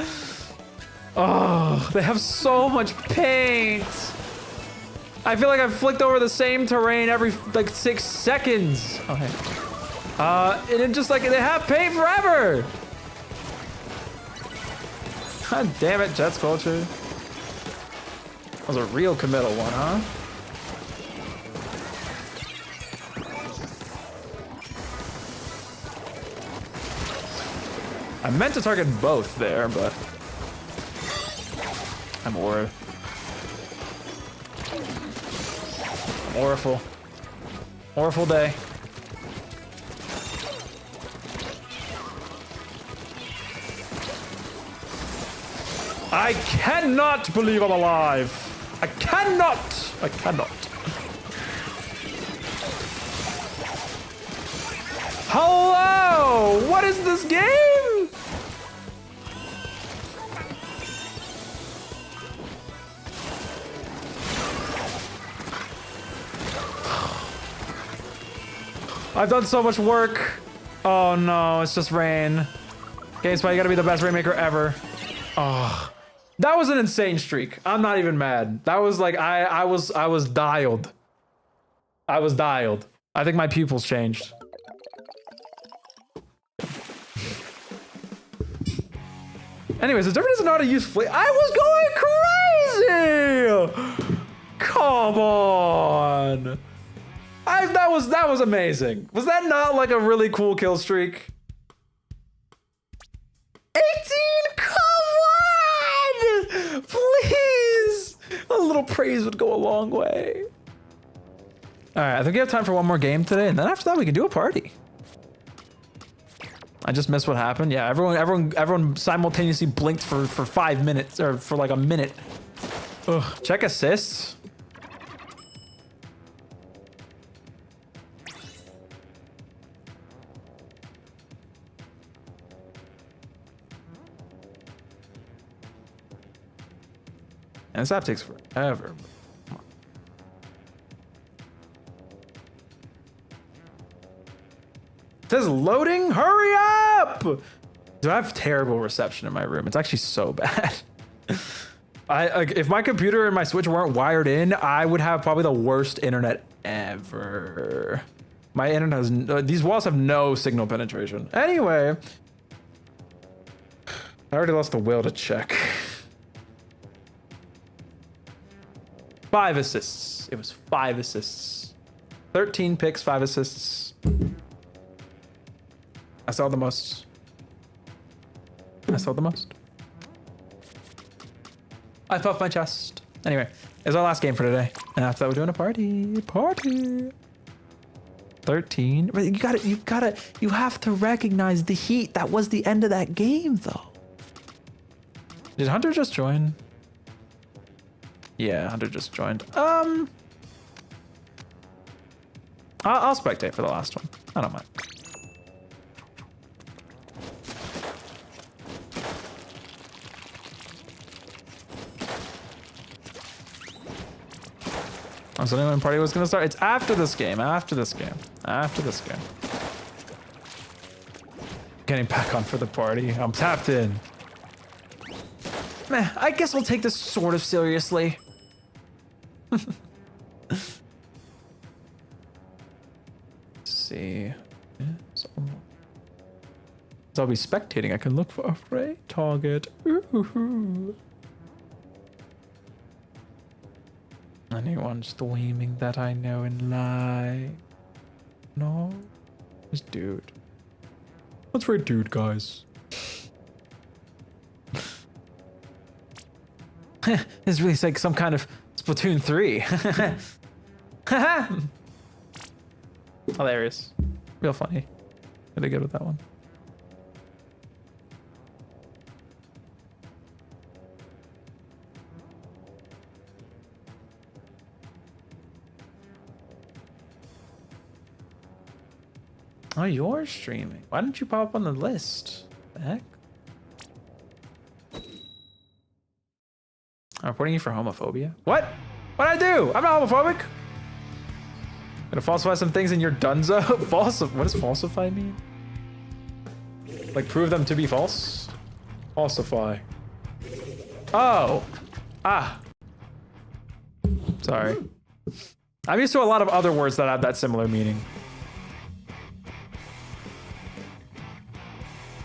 Oh, they have so much paint. I feel like I've flicked over the same terrain every like 6 seconds. Oh, hey. And it just like, they have paint forever. God damn it, Jets culture. That was a real committal one, huh? I meant to target both there, but I'm worried. Oriful. Oriful day. I cannot believe I'm alive. I cannot. I cannot. Hello. What is this game? I've done so much work. Oh no, it's just rain. GameSpot, you gotta be the best rainmaker ever. Oh, that was an insane streak. I'm not even mad. That was like, I was dialed. I was dialed. I think my pupils changed. Anyways, the Derby doesn't know how to use fleet. I was going crazy! Come on. That was amazing. Was that not like a really cool kill streak? 18, come on! Please! A little praise would go a long way. All right, I think we have time for one more game today, and then after that we can do a party. I just missed what happened. Yeah, everyone simultaneously blinked for 5 minutes, or for like a minute. Ugh, check assists. And this app takes forever. It says loading, hurry up! Dude, I have terrible reception in my room. It's actually so bad. If my computer and my Switch weren't wired in, I would have probably the worst internet ever. My internet has, these walls have no signal penetration. Anyway, I already lost the will to check. 5 assists. It was 5 assists. 13 picks, 5 assists. I saw the most. I saw the most. I puffed my chest. Anyway, it's our last game for today. And after that, we're doing a party. Party. 13. But you have to recognize the heat. That was the end of that game, though. Did Hunter just join? Yeah, Hunter just joined. I'll spectate for the last one. I don't mind. So anyone party was gonna start? It's after this game. After this game. After this game. Getting back on for the party. I'm tapped in. Meh, I guess we'll take this sort of seriously. See. Yeah, so I'll be spectating. I can look for a prey target. Ooh. Anyone streaming that I know and lie? No? It's dude. Let's rate dude, guys. It's really like some kind of Splatoon 3. Hilarious. Real funny. Really good with that one. Oh, you're streaming. Why didn't you pop up on the list? The heck? I'm reporting you for homophobia. What? What'd I do? I'm not homophobic. Gonna falsify some things in your dunzo. What does falsify mean? Like prove them to be false? Falsify. Oh. Ah. Sorry. I'm used to a lot of other words that have that similar meaning.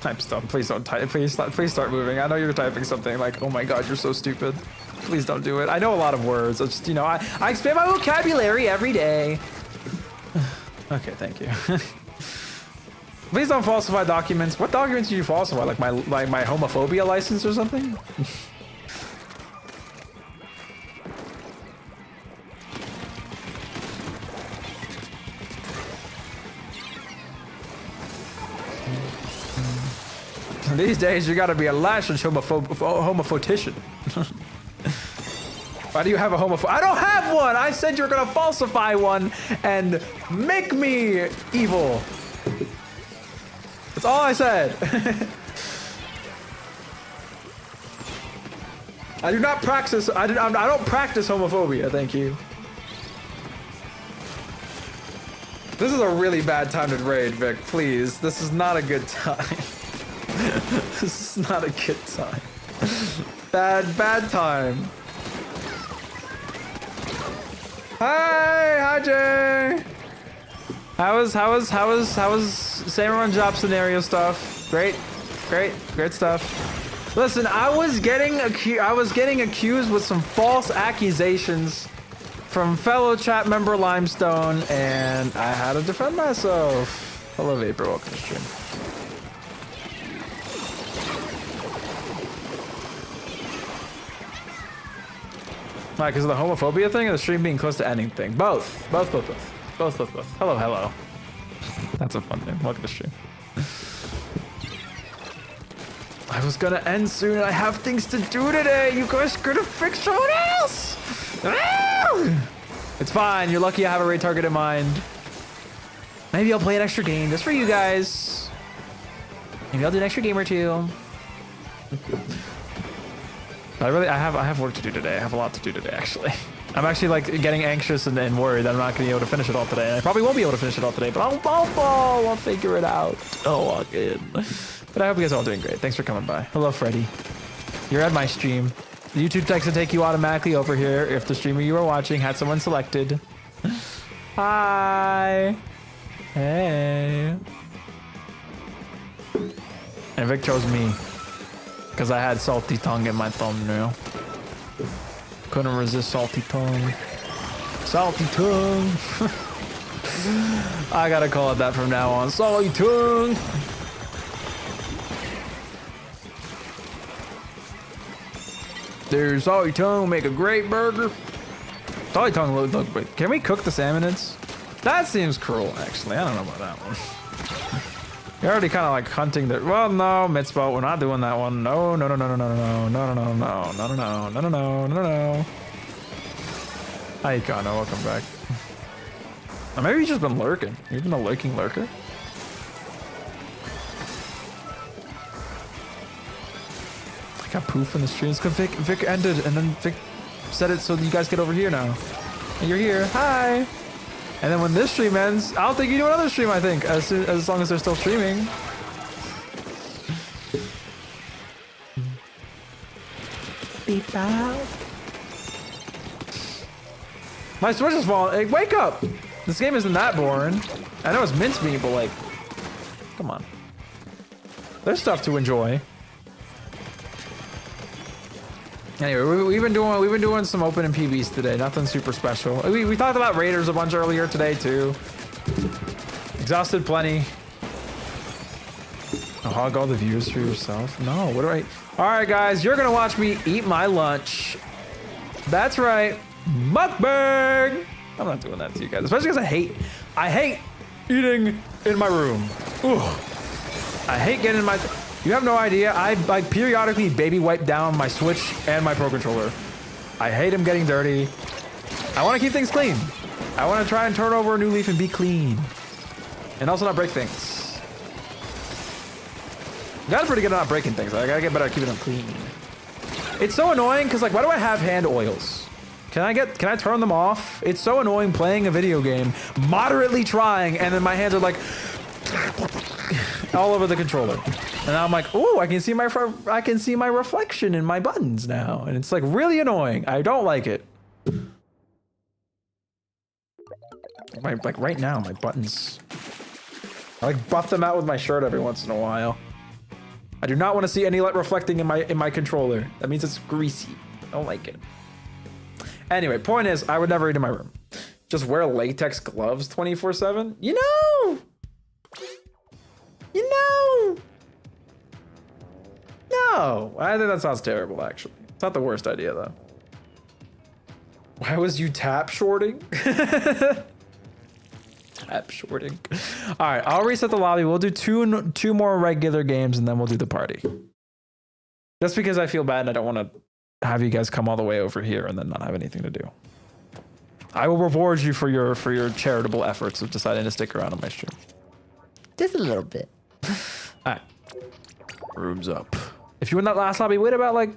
I'm stumped. Please don't type. Please start moving. I know you're typing something like, oh my god, you're so stupid. Please don't do it. I know a lot of words. It's just, you know, I expand my vocabulary every day. Okay, thank you. Please don't falsify documents. What documents did you falsify? Like my homophobia license or something? These days, you gotta be a licensed homophotician. Why do you have a homophobe? I don't have one! I said you're gonna falsify one and make me evil. That's all I said. I do not practice, I don't practice homophobia, thank you. This is a really bad time to raid, Vic, please. This is not a good time. This is not a good time. Bad time. Hi Jay. How was same run job scenario stuff? Great stuff. Listen, I was getting accused with some false accusations from fellow chat member Limestone, and I had to defend myself. Hello Vapor, welcome to stream. Why, because of the homophobia thing or the stream being close to ending thing? Both. Hello. That's a fun name. Welcome to stream. I was gonna end soon and I have things to do today. You guys could have picked someone else. It's fine. You're lucky I have a raid target in mind. Maybe I'll play an extra game just for you guys. Maybe I'll do an extra game or two. I have work to do today. I have a lot to do today, actually. I'm actually like getting anxious and worried that I'm not gonna be able to finish it all today. And I probably won't be able to finish it all today, but I'll figure it out. I'll walk in. But I hope you guys are all doing great. Thanks for coming by. Hello, Freddy. You're at my stream. The YouTube text will take you automatically over here if the streamer you are watching had someone selected. Hi. Hey. And Vic chose me. Because I had salty tongue in my thumbnail. Couldn't resist salty tongue. Salty tongue. I gotta call it that from now on. Salty tongue. Dude, salty tongue make a great burger. Salty tongue look great. Can we cook the salmonids? That seems cruel, actually. I don't know about that one. You're already kind of like hunting the. Well, no, Mitzvah, we're not doing that one. No. Hi, Kano, welcome back. Or maybe you've just been lurking. You've been a lurking lurker. I got poof in the stream. It's because Vic ended, and then Vic said it so you guys get over here now. And you're here. Hi. And then when this stream ends, I'll take you to another stream, I think, as long as they're still streaming. Beep out. My Switch is falling. Hey, wake up! This game isn't that boring. I know it's mincemeat, but like, come on. There's stuff to enjoy. Anyway, we've been doing some open and PBs today. Nothing super special. We talked about Raiders a bunch earlier today too. Exhausted plenty. Hog all the views for yourself. No, what do I? All right, guys, you're gonna watch me eat my lunch. That's right, mukbang. I'm not doing that to you guys, especially because I hate eating in my room. Ooh, I hate getting in my. You have no idea. I like periodically baby wipe down my Switch and my Pro Controller. I hate them getting dirty. I want to keep things clean. I want to try and turn over a new leaf and be clean. And also not break things. I got pretty good at not breaking things. I gotta get better at keeping them clean. It's so annoying because like, why do I have hand oils? Can I turn them off? It's so annoying playing a video game, moderately trying, and then my hands are like all over the controller. And I'm like, ooh, I can see my reflection in my buttons now. And it's like really annoying. I don't like it. Like right now, my buttons. I like buff them out with my shirt every once in a while. I do not want to see any light reflecting in my controller. That means it's greasy. I don't like it. Anyway, point is, I would never eat in my room. Just wear latex gloves 24/7. You know. No, I think that sounds terrible, actually. It's not the worst idea, though. Why was you tap shorting? Tap shorting. All right, I'll reset the lobby. We'll do two more regular games, and then we'll do the party. Just because I feel bad and I don't want to have you guys come all the way over here and then not have anything to do. I will reward you for your charitable efforts of deciding to stick around on my stream. Just a little bit. All right. Rooms up. If you win that last lobby, wait about like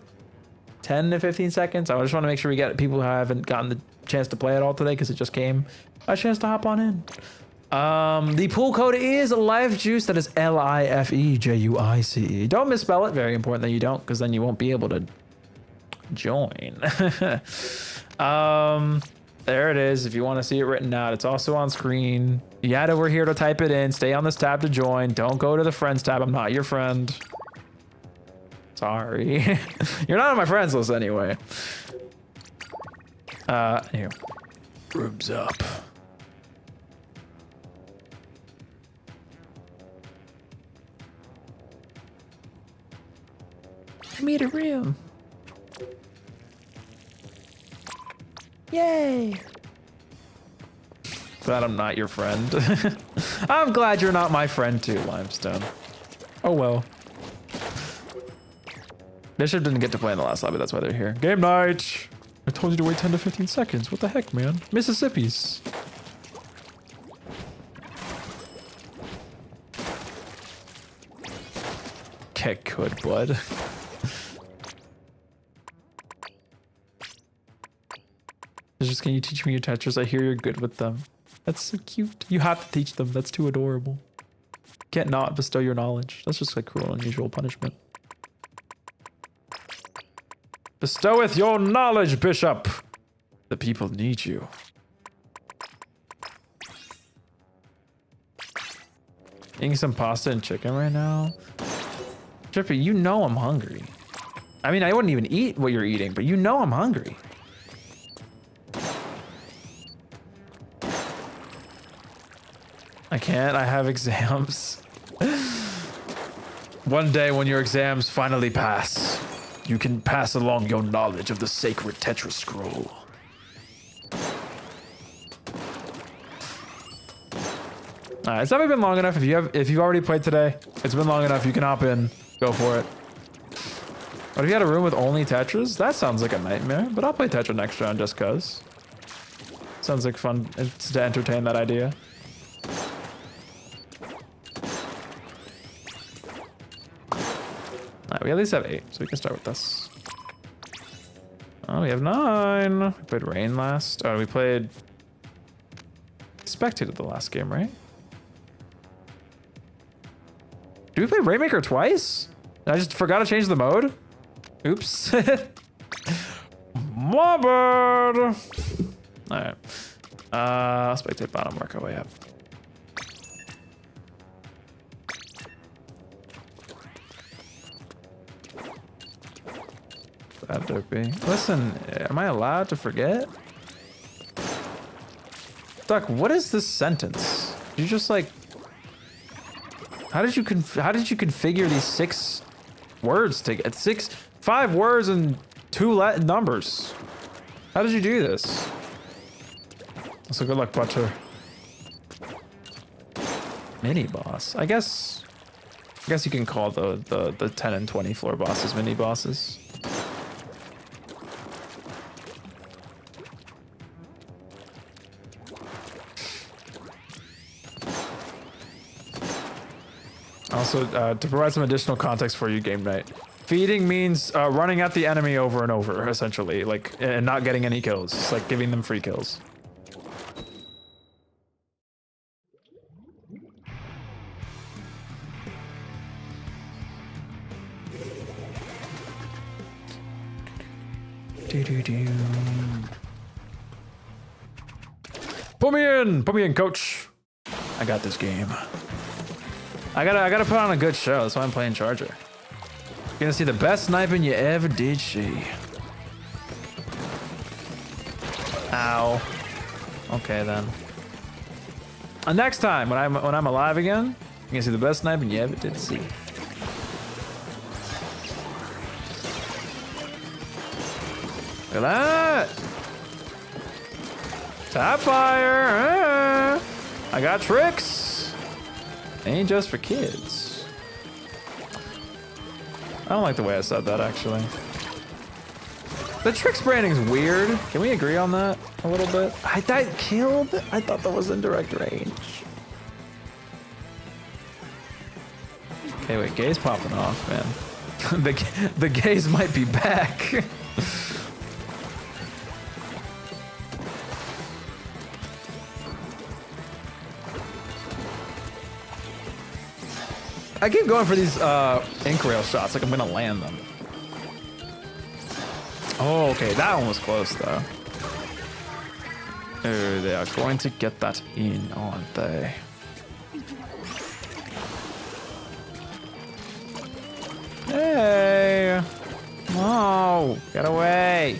10 to 15 seconds. I just want to make sure we get people who haven't gotten the chance to play it all today because it just came a chance to hop on in. The pool code is LifeJuice. That is LifeJuice. Don't misspell it. Very important that you don't, because then you won't be able to join. There it is. If you want to see it written out, it's also on screen. You head over here to type it in. Stay on this tab to join. Don't go to the friends tab. I'm not your friend. Sorry. You're not on my friends list anyway. Here. Rooms up. I made a room. Yay. Glad I'm not your friend. I'm glad you're not my friend too, Limestone. Oh well. Bishop didn't get to play in the last lobby, that's why they're here. Game night! I told you to wait 10 to 15 seconds. What the heck, man? Mississippi's. Get good, bud. Just, can you teach me your Tetris? I hear you're good with them. That's so cute. You have to teach them. That's too adorable. Can't not bestow your knowledge. That's just like cruel and unusual punishment. Bestoweth your knowledge, Bishop. The people need you. Eating some pasta and chicken right now. Drippy, you know I'm hungry. I mean, I wouldn't even eat what you're eating, but you know I'm hungry. I can't, I have exams. One day when your exams finally pass, you can pass along your knowledge of the sacred Tetra scroll. Alright, it's never been long enough. If you've already played today, it's been long enough. You can hop in, go for it. But if you had a room with only Tetras, that sounds like a nightmare. But I'll play Tetra next round just cause. Sounds like fun to entertain that idea. Alright, we at least have 8, so we can start with this. Oh, we have 9. We played Rain last. Oh, we played Spectated the last game, right? Did we play Rainmaker twice? I just forgot to change the mode? Oops. My bad. Alright. Spectate bottom, work our way up. That dopey. Listen, am I allowed to forget? Duck, what is this sentence? You just like... How did you configure these 6 words to get 5 words and 2 numbers? How did you do this? So good luck, Butcher. Mini boss. I guess you can call the 10 and 20 floor bosses mini bosses. Also, to provide some additional context for you, game night. Feeding means running at the enemy over and over, essentially, like, and not getting any kills. It's like giving them free kills. Put me in, coach. I got this game. I gotta put on a good show. That's why I'm playing Charger. You're gonna see the best sniping you ever did see. Ow. Okay then. Next time when I'm alive again, you can see the best sniping you ever did see. Look at that! Tap fire! I got tricks! Ain't just for kids. I don't like the way I said that, actually. The tricks branding's weird. Can we agree on that a little bit? I thought killed? I thought that was in direct range. Okay, wait, gay's popping off, man. the gays might be back. I keep going for these ink rail shots, like I'm gonna land them. Oh, okay, that one was close though. Oh, they are going to get that in, aren't they? Hey! No! Get away!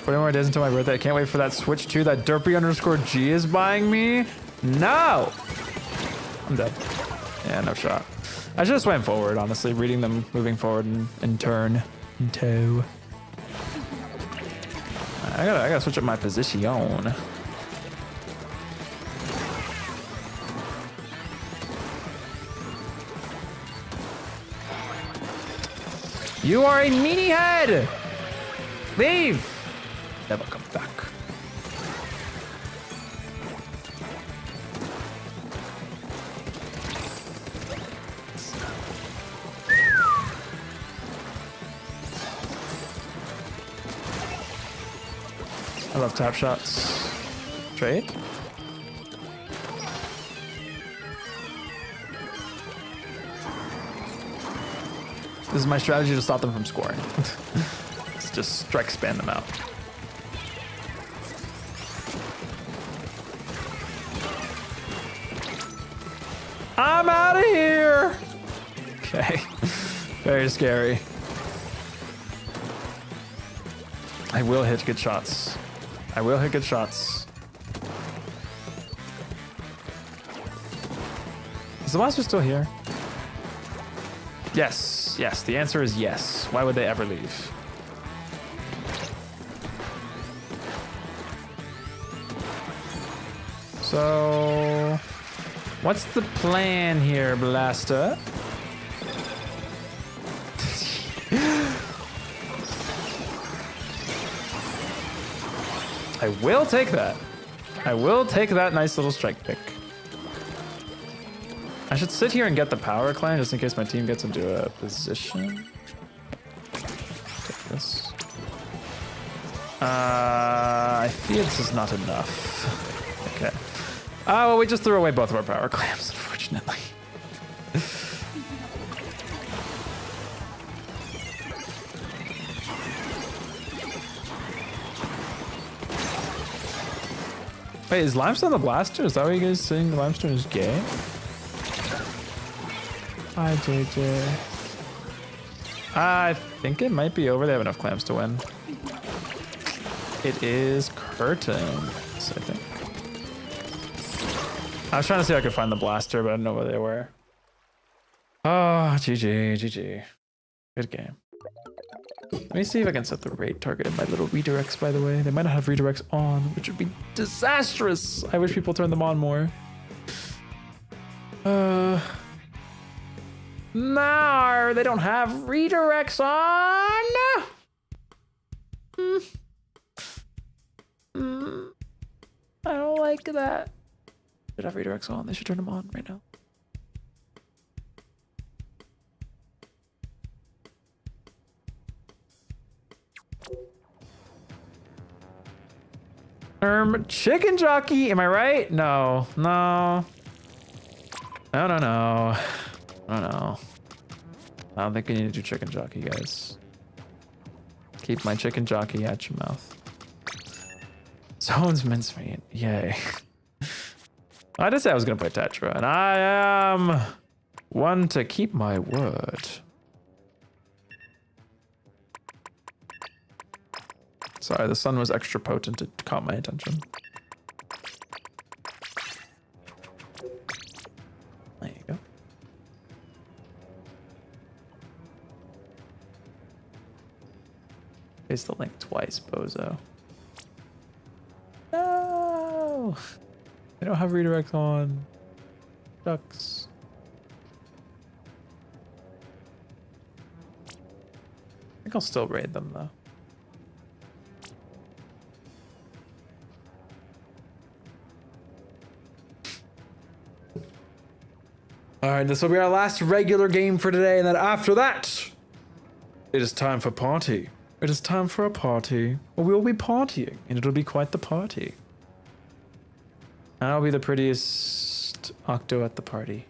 40 more days until my birthday. I can't wait for that Switch 2 that Derpy_G is buying me. No! I'm dead. Yeah, no shot. I should have swam forward, honestly, reading them moving forward in turn. In tow. I gotta switch up my position. You are a meanie head! Leave! Never come back. I love tap shots. Trade? This is my strategy to stop them from scoring. Let's just strike span them out. I'm out of here! Okay. Very scary. I will hit good shots. I will hit good shots. Is the monster still here? Yes, yes, the answer is yes. Why would they ever leave? So, what's the plan here, Blaster? I will take that. I will take that nice little strike pick. I should sit here and get the power climb just in case my team gets into a position. Take this. I fear this is not enough. Okay. Oh, well, we just threw away both of our power clamps, unfortunately. Wait, is Limestone the Blaster? Is that what you guys saying the Limestone is gay? Hi, JJ. I think it might be over. They have enough clamps to win. It is curtains, I think. I was trying to see if I could find the Blaster, but I didn't know where they were. Oh, GG, GG. Good game. Let me see if I can set the raid target in my little redirects, by the way. They might not have redirects on, which would be disastrous. I wish people turned them on more. No, they don't have redirects on. I don't like that. They should have redirects on. They should turn them on right now. Chicken jockey, am I right? No, no. No, no, no. No, no. I don't think we need to do chicken jockey, guys. Keep my chicken jockey at your mouth. Zone's mincemeat, yay. I did say I was gonna play Tetra, and I am one to keep my word. Sorry, the sun was extra potent. It caught my attention. There you go. Paste the link twice, bozo. No! I don't have redirect on. Ducks. I think I'll still raid them though. All right, this will be our last regular game for today, and then after that, it is time for party. It is time for a party. Well, we will be partying, and it'll be quite the party. I'll be the prettiest Octo at the party.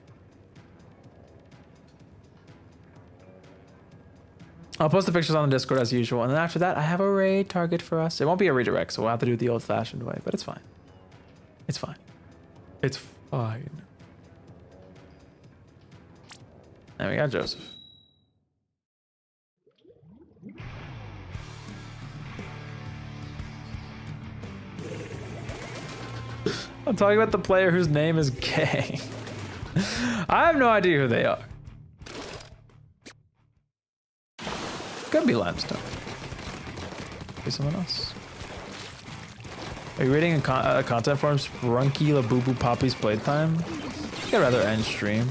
I'll post the pictures on the Discord as usual, and then after that, I have a raid target for us. It won't be a redirect, so we'll have to do it the old-fashioned way, but it's fine. It's fine. It's fine. And we got Joseph. I'm talking about the player whose name is gay. I have no idea who they are. Could be Limestone. Be someone else. Are you reading a content forum? Sprunky Labubu Poppy's playtime? I'd rather end stream.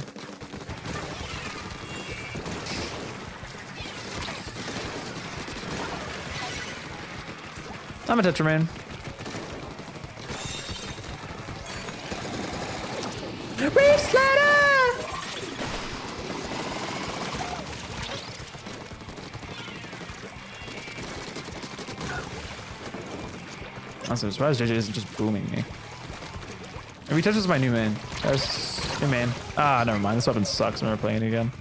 I'm a Tetraman. Reef Slider! I'm so surprised JJ isn't just booming me. If he touches my new main. There's new main. Ah, never mind. This weapon sucks. I'm never playing it again.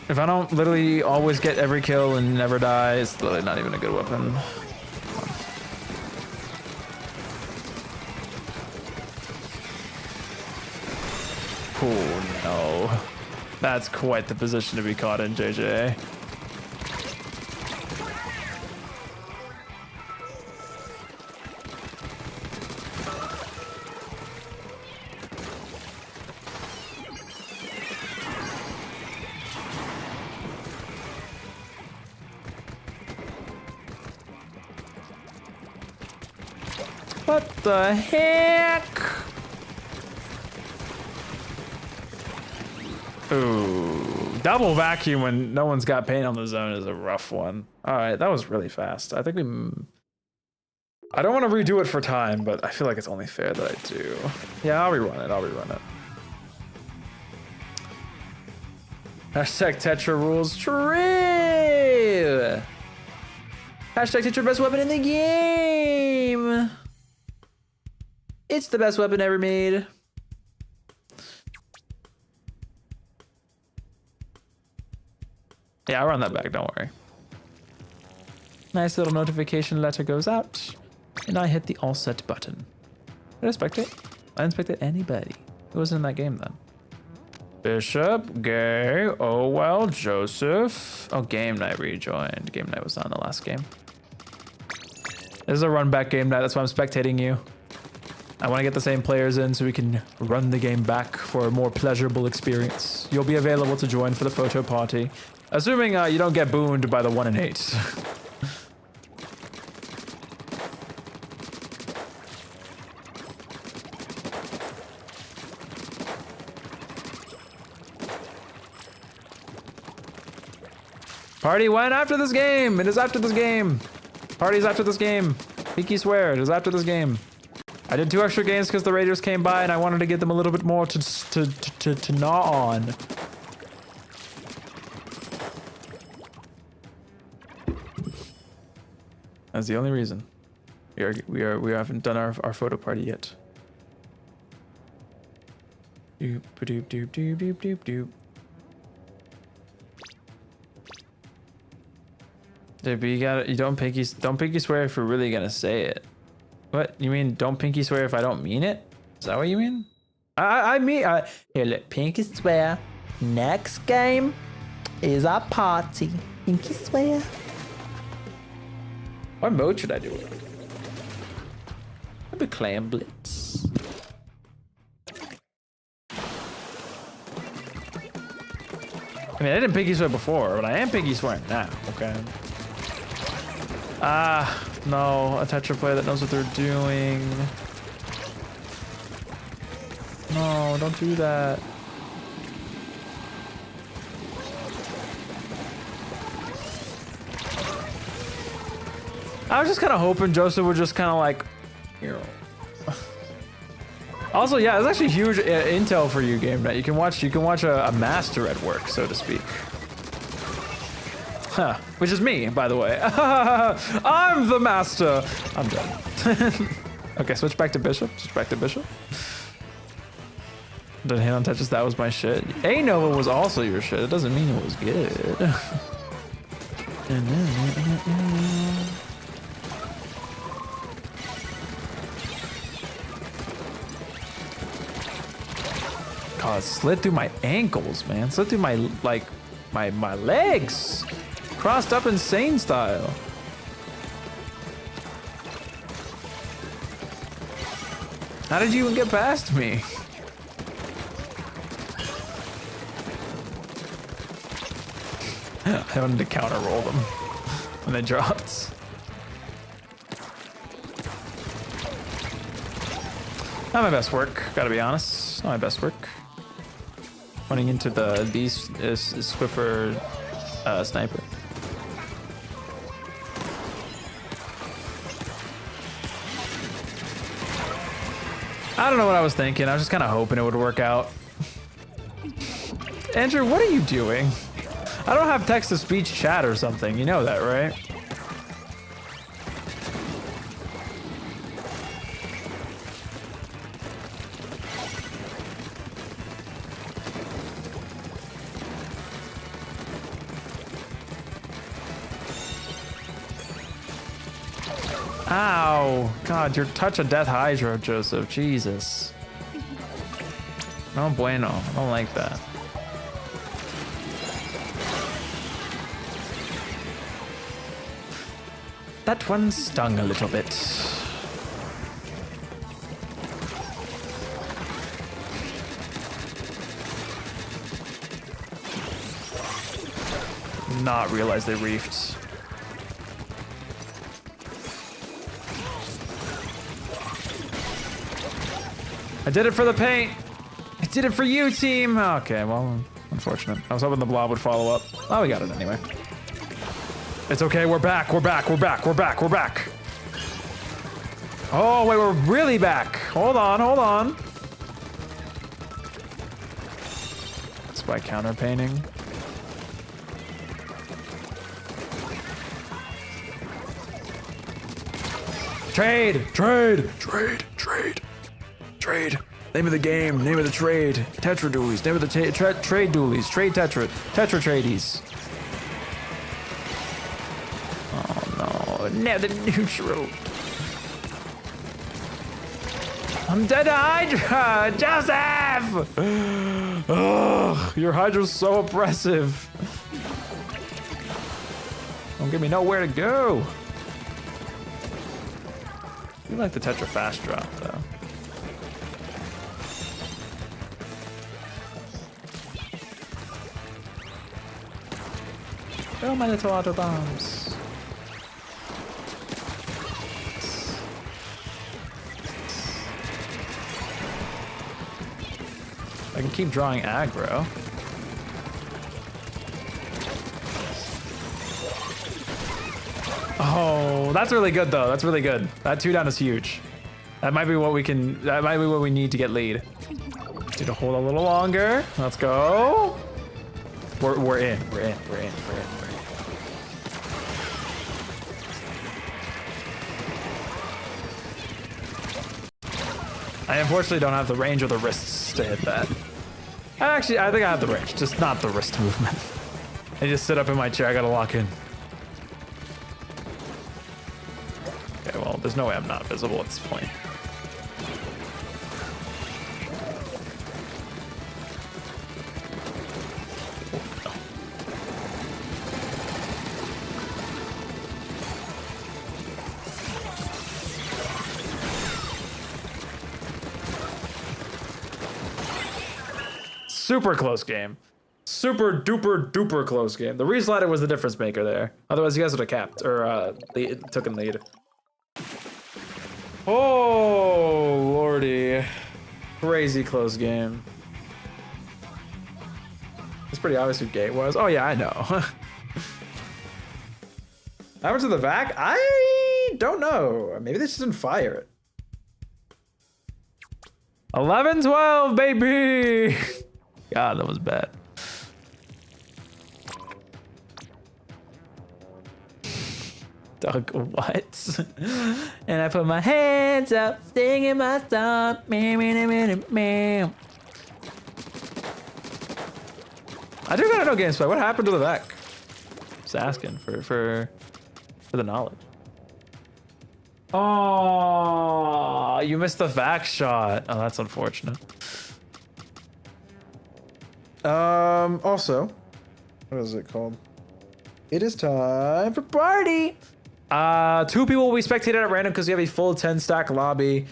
If I don't literally always get every kill and never die, it's literally not even a good weapon. Oh no. That's quite the position to be caught in, JJ. What the heck? Ooh, double vacuum when no one's got paint on the zone is a rough one. All right, that was really fast. I think I don't want to redo it for time, but I feel like it's only fair that I do. Yeah, I'll rerun it. Hashtag Tetra rules true. Hashtag Tetra best weapon in the game. It's the best weapon ever made. Yeah, I'll run that back, don't worry. Nice little notification letter goes out, and I hit the all set button. Did I spectate? I didn't spectate anybody. Who was in that game then? Bishop, Gay, oh well, Joseph. Oh, Game Night rejoined. Game Night was not in the last game. This is a run back Game Night, that's why I'm spectating you. I want to get the same players in so we can run the game back for a more pleasurable experience. You'll be available to join for the photo party. Assuming you don't get booned by the 1 and 8. Party when after this game? It is after this game. Party's after this game. Pinky swear, it is after this game. I did 2 extra games because the Raiders came by and I wanted to give them a little bit more to gnaw on. That's the only reason. We haven't done our photo party yet. Doop doop doop doop doop doop doop. Dude, but you don't pinky swear if you're really gonna say it. What? You mean don't pinky swear if I don't mean it? Is that what you mean? I mean, here, look, pinky swear. Next game is our party. Pinky swear. What mode should I do it? Maybe Clam Blitz. I mean, I didn't piggy swear before, but I am piggy swearing now, okay? No, a Tetra player that knows what they're doing. No, don't do that. I was just kind of hoping Joseph would just kind of like, you know. Also, yeah, it's actually huge intel for you, game night. You can watch a master at work, so to speak. Huh, which is me, by the way. I'm the master. I'm done. Okay, switch back to bishop. Switch back to bishop. Didn't hit on touches. That was my shit. A Nova was also your shit. It doesn't mean it was good. God, it slid through my ankles, man. Slid through my my legs. Crossed up insane style. How did you even get past me? I wanted to counter roll them when they dropped. Not my best work, gotta be honest. Not my best work. Running into the beast is Swiffer sniper. I don't know what I was thinking. I was just kind of hoping it would work out. Andrew, what are you doing? I don't have text-to-speech chat or something. You know that, right? Ow. God, you're touch of death Hydra, Joseph. Jesus. No bueno. I don't like that. That one stung a little bit. Not realize they reefed. I did it for the paint. I did it for you, team. Okay, well, unfortunate. I was hoping the blob would follow up. Oh, we got it anyway. It's okay, we're back, we're back, we're back, we're back, we're back. Oh, wait, we're really back. Hold on, hold on. It's by counter painting. Trade, trade, trade, trade, trade. Name of the game, name of the trade. Tetra dualies, name of the trade dualies, trade tetra, tetra tradies. Now the neutral. I'm dead to Hydra! Joseph! Ugh, your Hydra's so oppressive. Don't give me nowhere to go. You like the Tetra fast drop, though. Oh, my little auto bombs. I can keep drawing aggro. Oh, that's really good though. That's really good. That 2 down is huge. That might be what we can. That might be what we need to get lead. Need to hold a little longer. Let's go. We're in. We're in. We're in. We're in. I unfortunately don't have the range or the wrists to hit that. Actually, I think I have the range, just not the wrist movement. I just sit up in my chair, I gotta lock in. Okay, well, there's no way I'm not visible at this point. super close game. Super duper duper close game. The reslider was the difference maker there. Otherwise, you guys would have capped or took in lead. Oh lordy, crazy close game. It's pretty obvious who Gate was. Oh yeah, I know. How much to the vac? I don't know. Maybe they just didn't fire it. 11-12, baby. God, that was bad. Doug, what? And I put my hands up, singing my song. I do gotta know GameSpy. What happened to the vac? Just asking for the knowledge. Oh, you missed the vac shot. Oh, that's unfortunate. Also, what is it called? It is time for party. 2 people will be spectated at random because we have a full 10 stack lobby.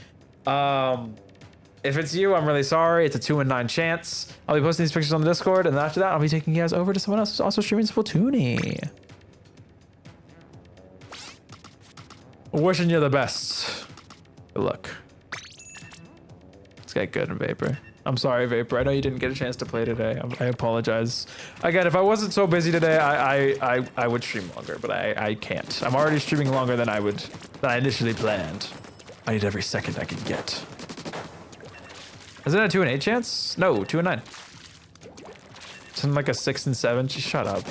If it's you, I'm really sorry. It's a 2 in 9 chance. I'll be posting these pictures on the Discord, and then after that, I'll be taking you guys over to someone else who's also streaming Splatoon. Wishing you the best. Good luck. Let's get good in Vapor. I'm sorry, Vapor. I know you didn't get a chance to play today. I apologize. Again, if I wasn't so busy today, I would stream longer, but I can't. I'm already streaming longer than I initially planned. I need every second I can get. Is it a 2 in 8 chance? No, 2 in 9. It's in like a 6 and 7. Just shut up.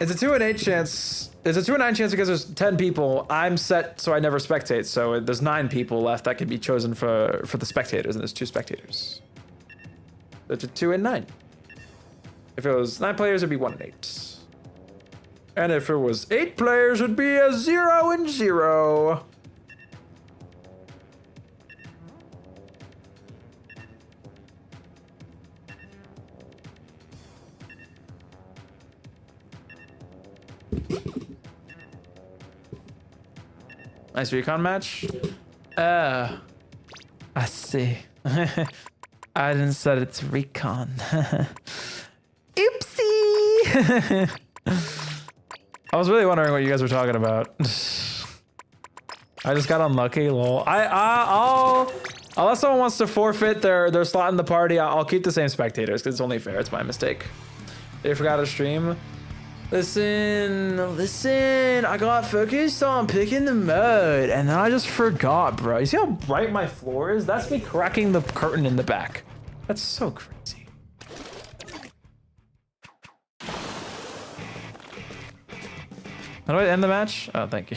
It's a 2 in 8 chance. It's a 2 in 9 chance because there's 10 people. I'm set so I never spectate. So there's 9 people left that can be chosen for the spectators, and there's 2 spectators. It's a 2 in 9. If it was 9 players, it'd be 1 in 8. And if it was 8 players, it'd be a 0 in 0. Nice recon match. I see. I didn't set it to recon. Oopsie. I was really wondering what you guys were talking about. I just got unlucky, lol. Unless someone wants to forfeit their slot in the party, I'll keep the same spectators because it's only fair. It's my mistake. They forgot to stream. Listen, I got focused on picking the mode and then I just forgot, bro. You see how bright my floor is? That's me cracking the curtain in the back. That's so crazy. How do I end the match? Oh, thank you.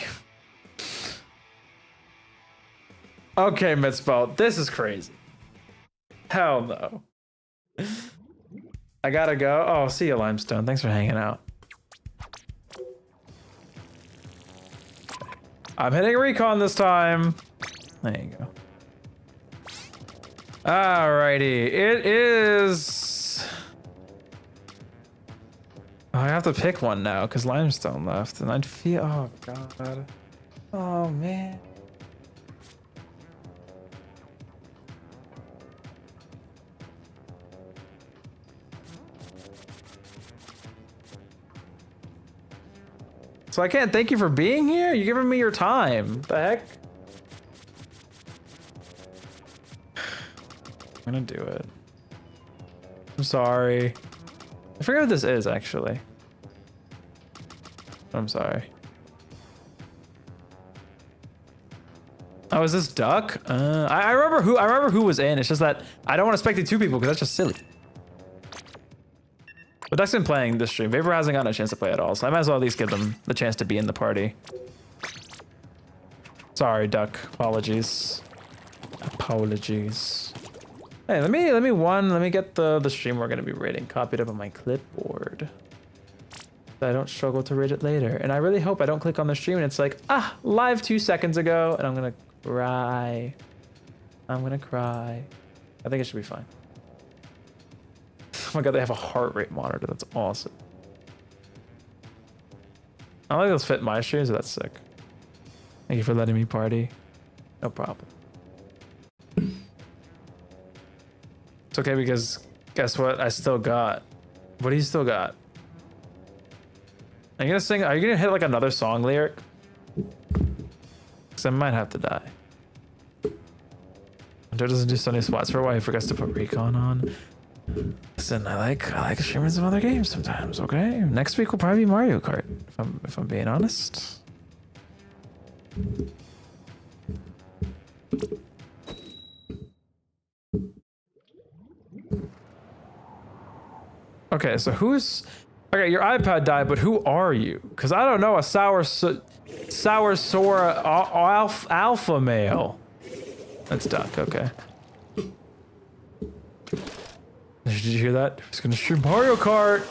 Okay, Mitzvah, this is crazy. Hell no. I gotta go. Oh, see you, Limestone. Thanks for hanging out. I'm hitting recon this time. There you go. Alrighty, it is. Oh, I have to pick one now because Limestone left, and I'd feel. Oh god. Oh man. So I can't thank you for being here? You're giving me your time. The heck? I'm gonna do it. I'm sorry. I forget what this is actually. I'm sorry. Oh, is this Duck? I remember who was in. It's just that I don't want to spectate 2 people because that's just silly. But Duck's been playing this stream. Vapor hasn't gotten a chance to play at all, so I might as well at least give them the chance to be in the party. Sorry, Duck. Apologies. Apologies. Hey, let me get the stream we're gonna be rating copied up on my clipboard, so I don't struggle to rate it later. And I really hope I don't click on the stream and it's like, live 2 seconds ago, and I'm gonna cry. I'm gonna cry. I think it should be fine. Oh my god, they have a heart rate monitor. That's awesome. I don't think those fit my streams, so that's sick. Thank you for letting me party. No problem. It's okay because guess what? I still got. What do you still got? Are you gonna sing? Are you gonna hit like another song lyric? Because I might have to die. Hunter doesn't do Sunday spots for a while. He forgets to put recon on. Listen, I like streaming some other games sometimes. Okay, next week will probably be Mario Kart. If I'm being honest. Okay, so who's... Okay, your iPad died, but who are you? Because I don't know a sour Sora alpha male. That's Duck, okay. Did you hear that? He's gonna stream Mario Kart.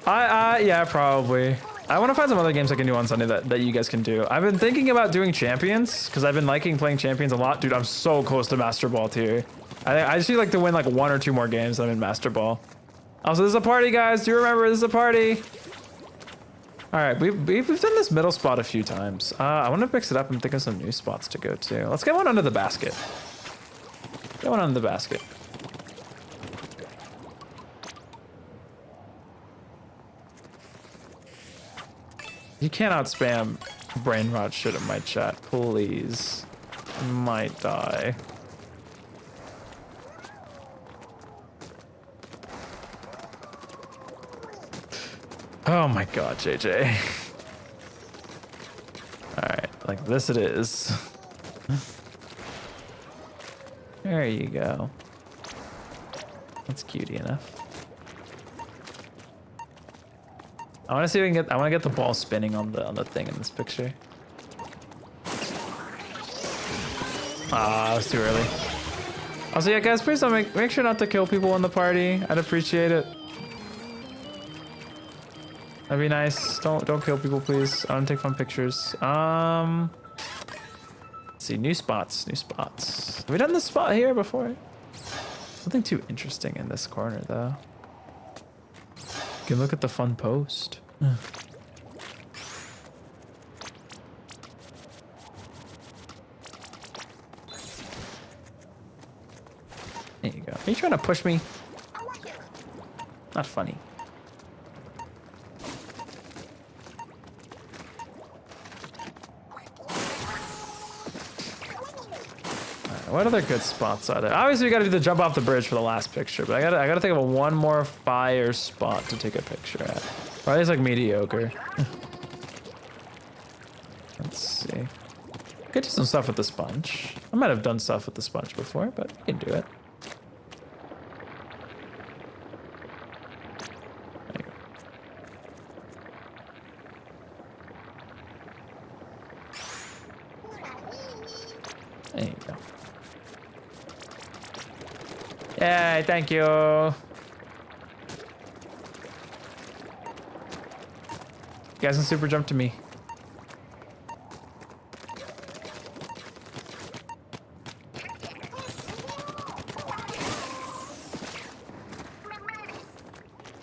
Yeah, probably. I want to find some other games I can do on Sunday that you guys can do. I've been thinking about doing Champions because I've been liking playing Champions a lot. Dude, I'm so close to Master Ball tier. I just need like to win like 1 or 2 more games than I'm in Master Ball. Also, this is a party, guys. Do you remember this is a party? All right, we've done this middle spot a few times. I want to mix it up and think of some new spots to go to. Let's get one under the basket. Get one under the basket. You cannot spam brain rot shit in my chat, please. I might die. Oh my god, JJ. Alright, like this it is. There you go. That's cutie enough. I want to see if we can get. I want to get the ball spinning on the thing in this picture. Ah, that was too early. Also, yeah, guys, please don't make sure not to kill people in the party. I'd appreciate it. That'd be nice. Don't kill people, please. I want to take fun pictures. Let's see, new spots. New spots. Have we done this spot here before? Nothing too interesting in this corner, though. You can look at the fun post. There you go. Are you trying to push me? Not funny. What other good spots are there? Obviously, we gotta do the jump off the bridge for the last picture, but I gotta think of one more fire spot to take a picture at. Or at least like mediocre. Let's see. Could do some stuff with the sponge. I might have done stuff with the sponge before, but we can do it. There you go. There you go. Yay, thank you. You guys can super jump to me.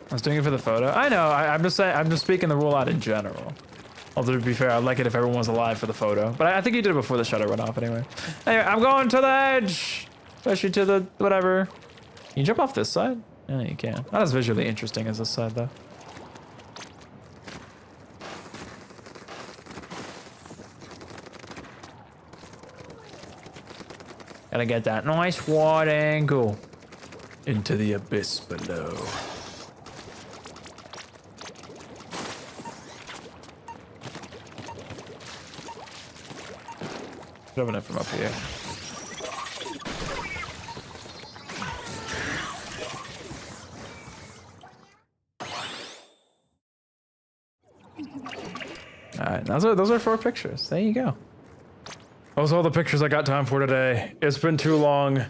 I was doing it for the photo. I know, I'm just saying, I'm just speaking the rule out in general. Although to be fair, I'd like it if everyone was alive for the photo. But I think you did it before the shutter went off anyway. Anyway, I'm going to the edge. Especially to the whatever. Can you jump off this side? Yeah, you can. Not as visually interesting as this side, though. Gotta get that nice wide angle into the abyss below. Jumping it from up here. Alright, those are 4 pictures. There you go. Those are all the pictures I got time for today. It's been too long.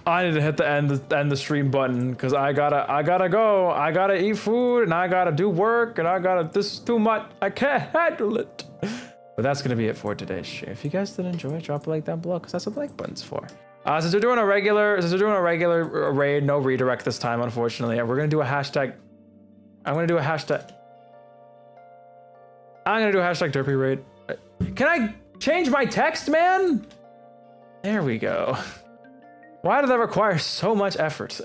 I need to hit the end the stream button because I gotta go. I gotta eat food and I gotta do work and this is too much. I can't handle it. But that's gonna be it for today's stream. If you guys did enjoy, drop a like down below because that's what the like button's for. Since we're doing a regular raid, no redirect this time, unfortunately. We're gonna do a hashtag. I'm gonna do a hashtag derpy raid. Can I change my text, man? There we go. Why did that require so much effort?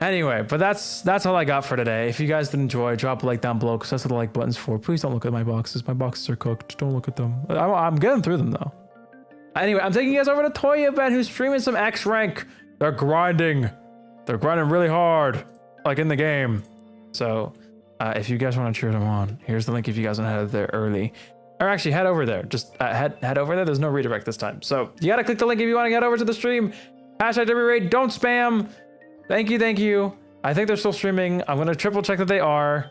Anyway, but that's all I got for today. If you guys did enjoy, drop a like down below because that's what the like button's for. Please don't look at my boxes. My boxes are cooked. Don't look at them. I'm getting through them though. Anyway, I'm taking you guys over to Toya Ben, who's streaming some X rank. They're grinding. They're grinding really hard, like in the game. So if you guys want to cheer them on, here's the link if you guys want to head there early. Or actually head over there. Just head over there. There's no redirect this time. So you got to click the link if you want to get over to the stream. #WRaid. Don't spam. Thank you. Thank you. I think they're still streaming. I'm going to triple check that they are.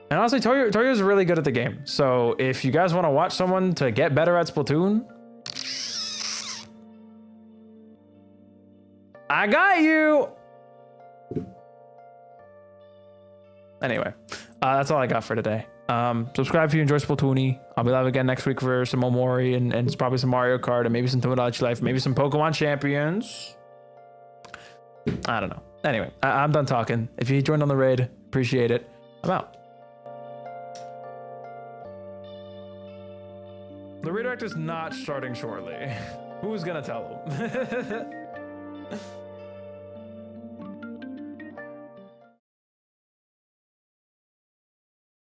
And honestly, Toyo is really good at the game. So if you guys want to watch someone to get better at Splatoon, I got you. Anyway, that's all I got for today. Subscribe if you enjoy Splatoon. I'll be live again next week for some Omori and it's probably some Mario Kart and maybe some Tomodachi Life, maybe some Pokemon Champions. I don't know. Anyway, I'm done talking. If you joined on the raid, appreciate it. I'm out. The redirect is not starting shortly. Who's gonna tell them?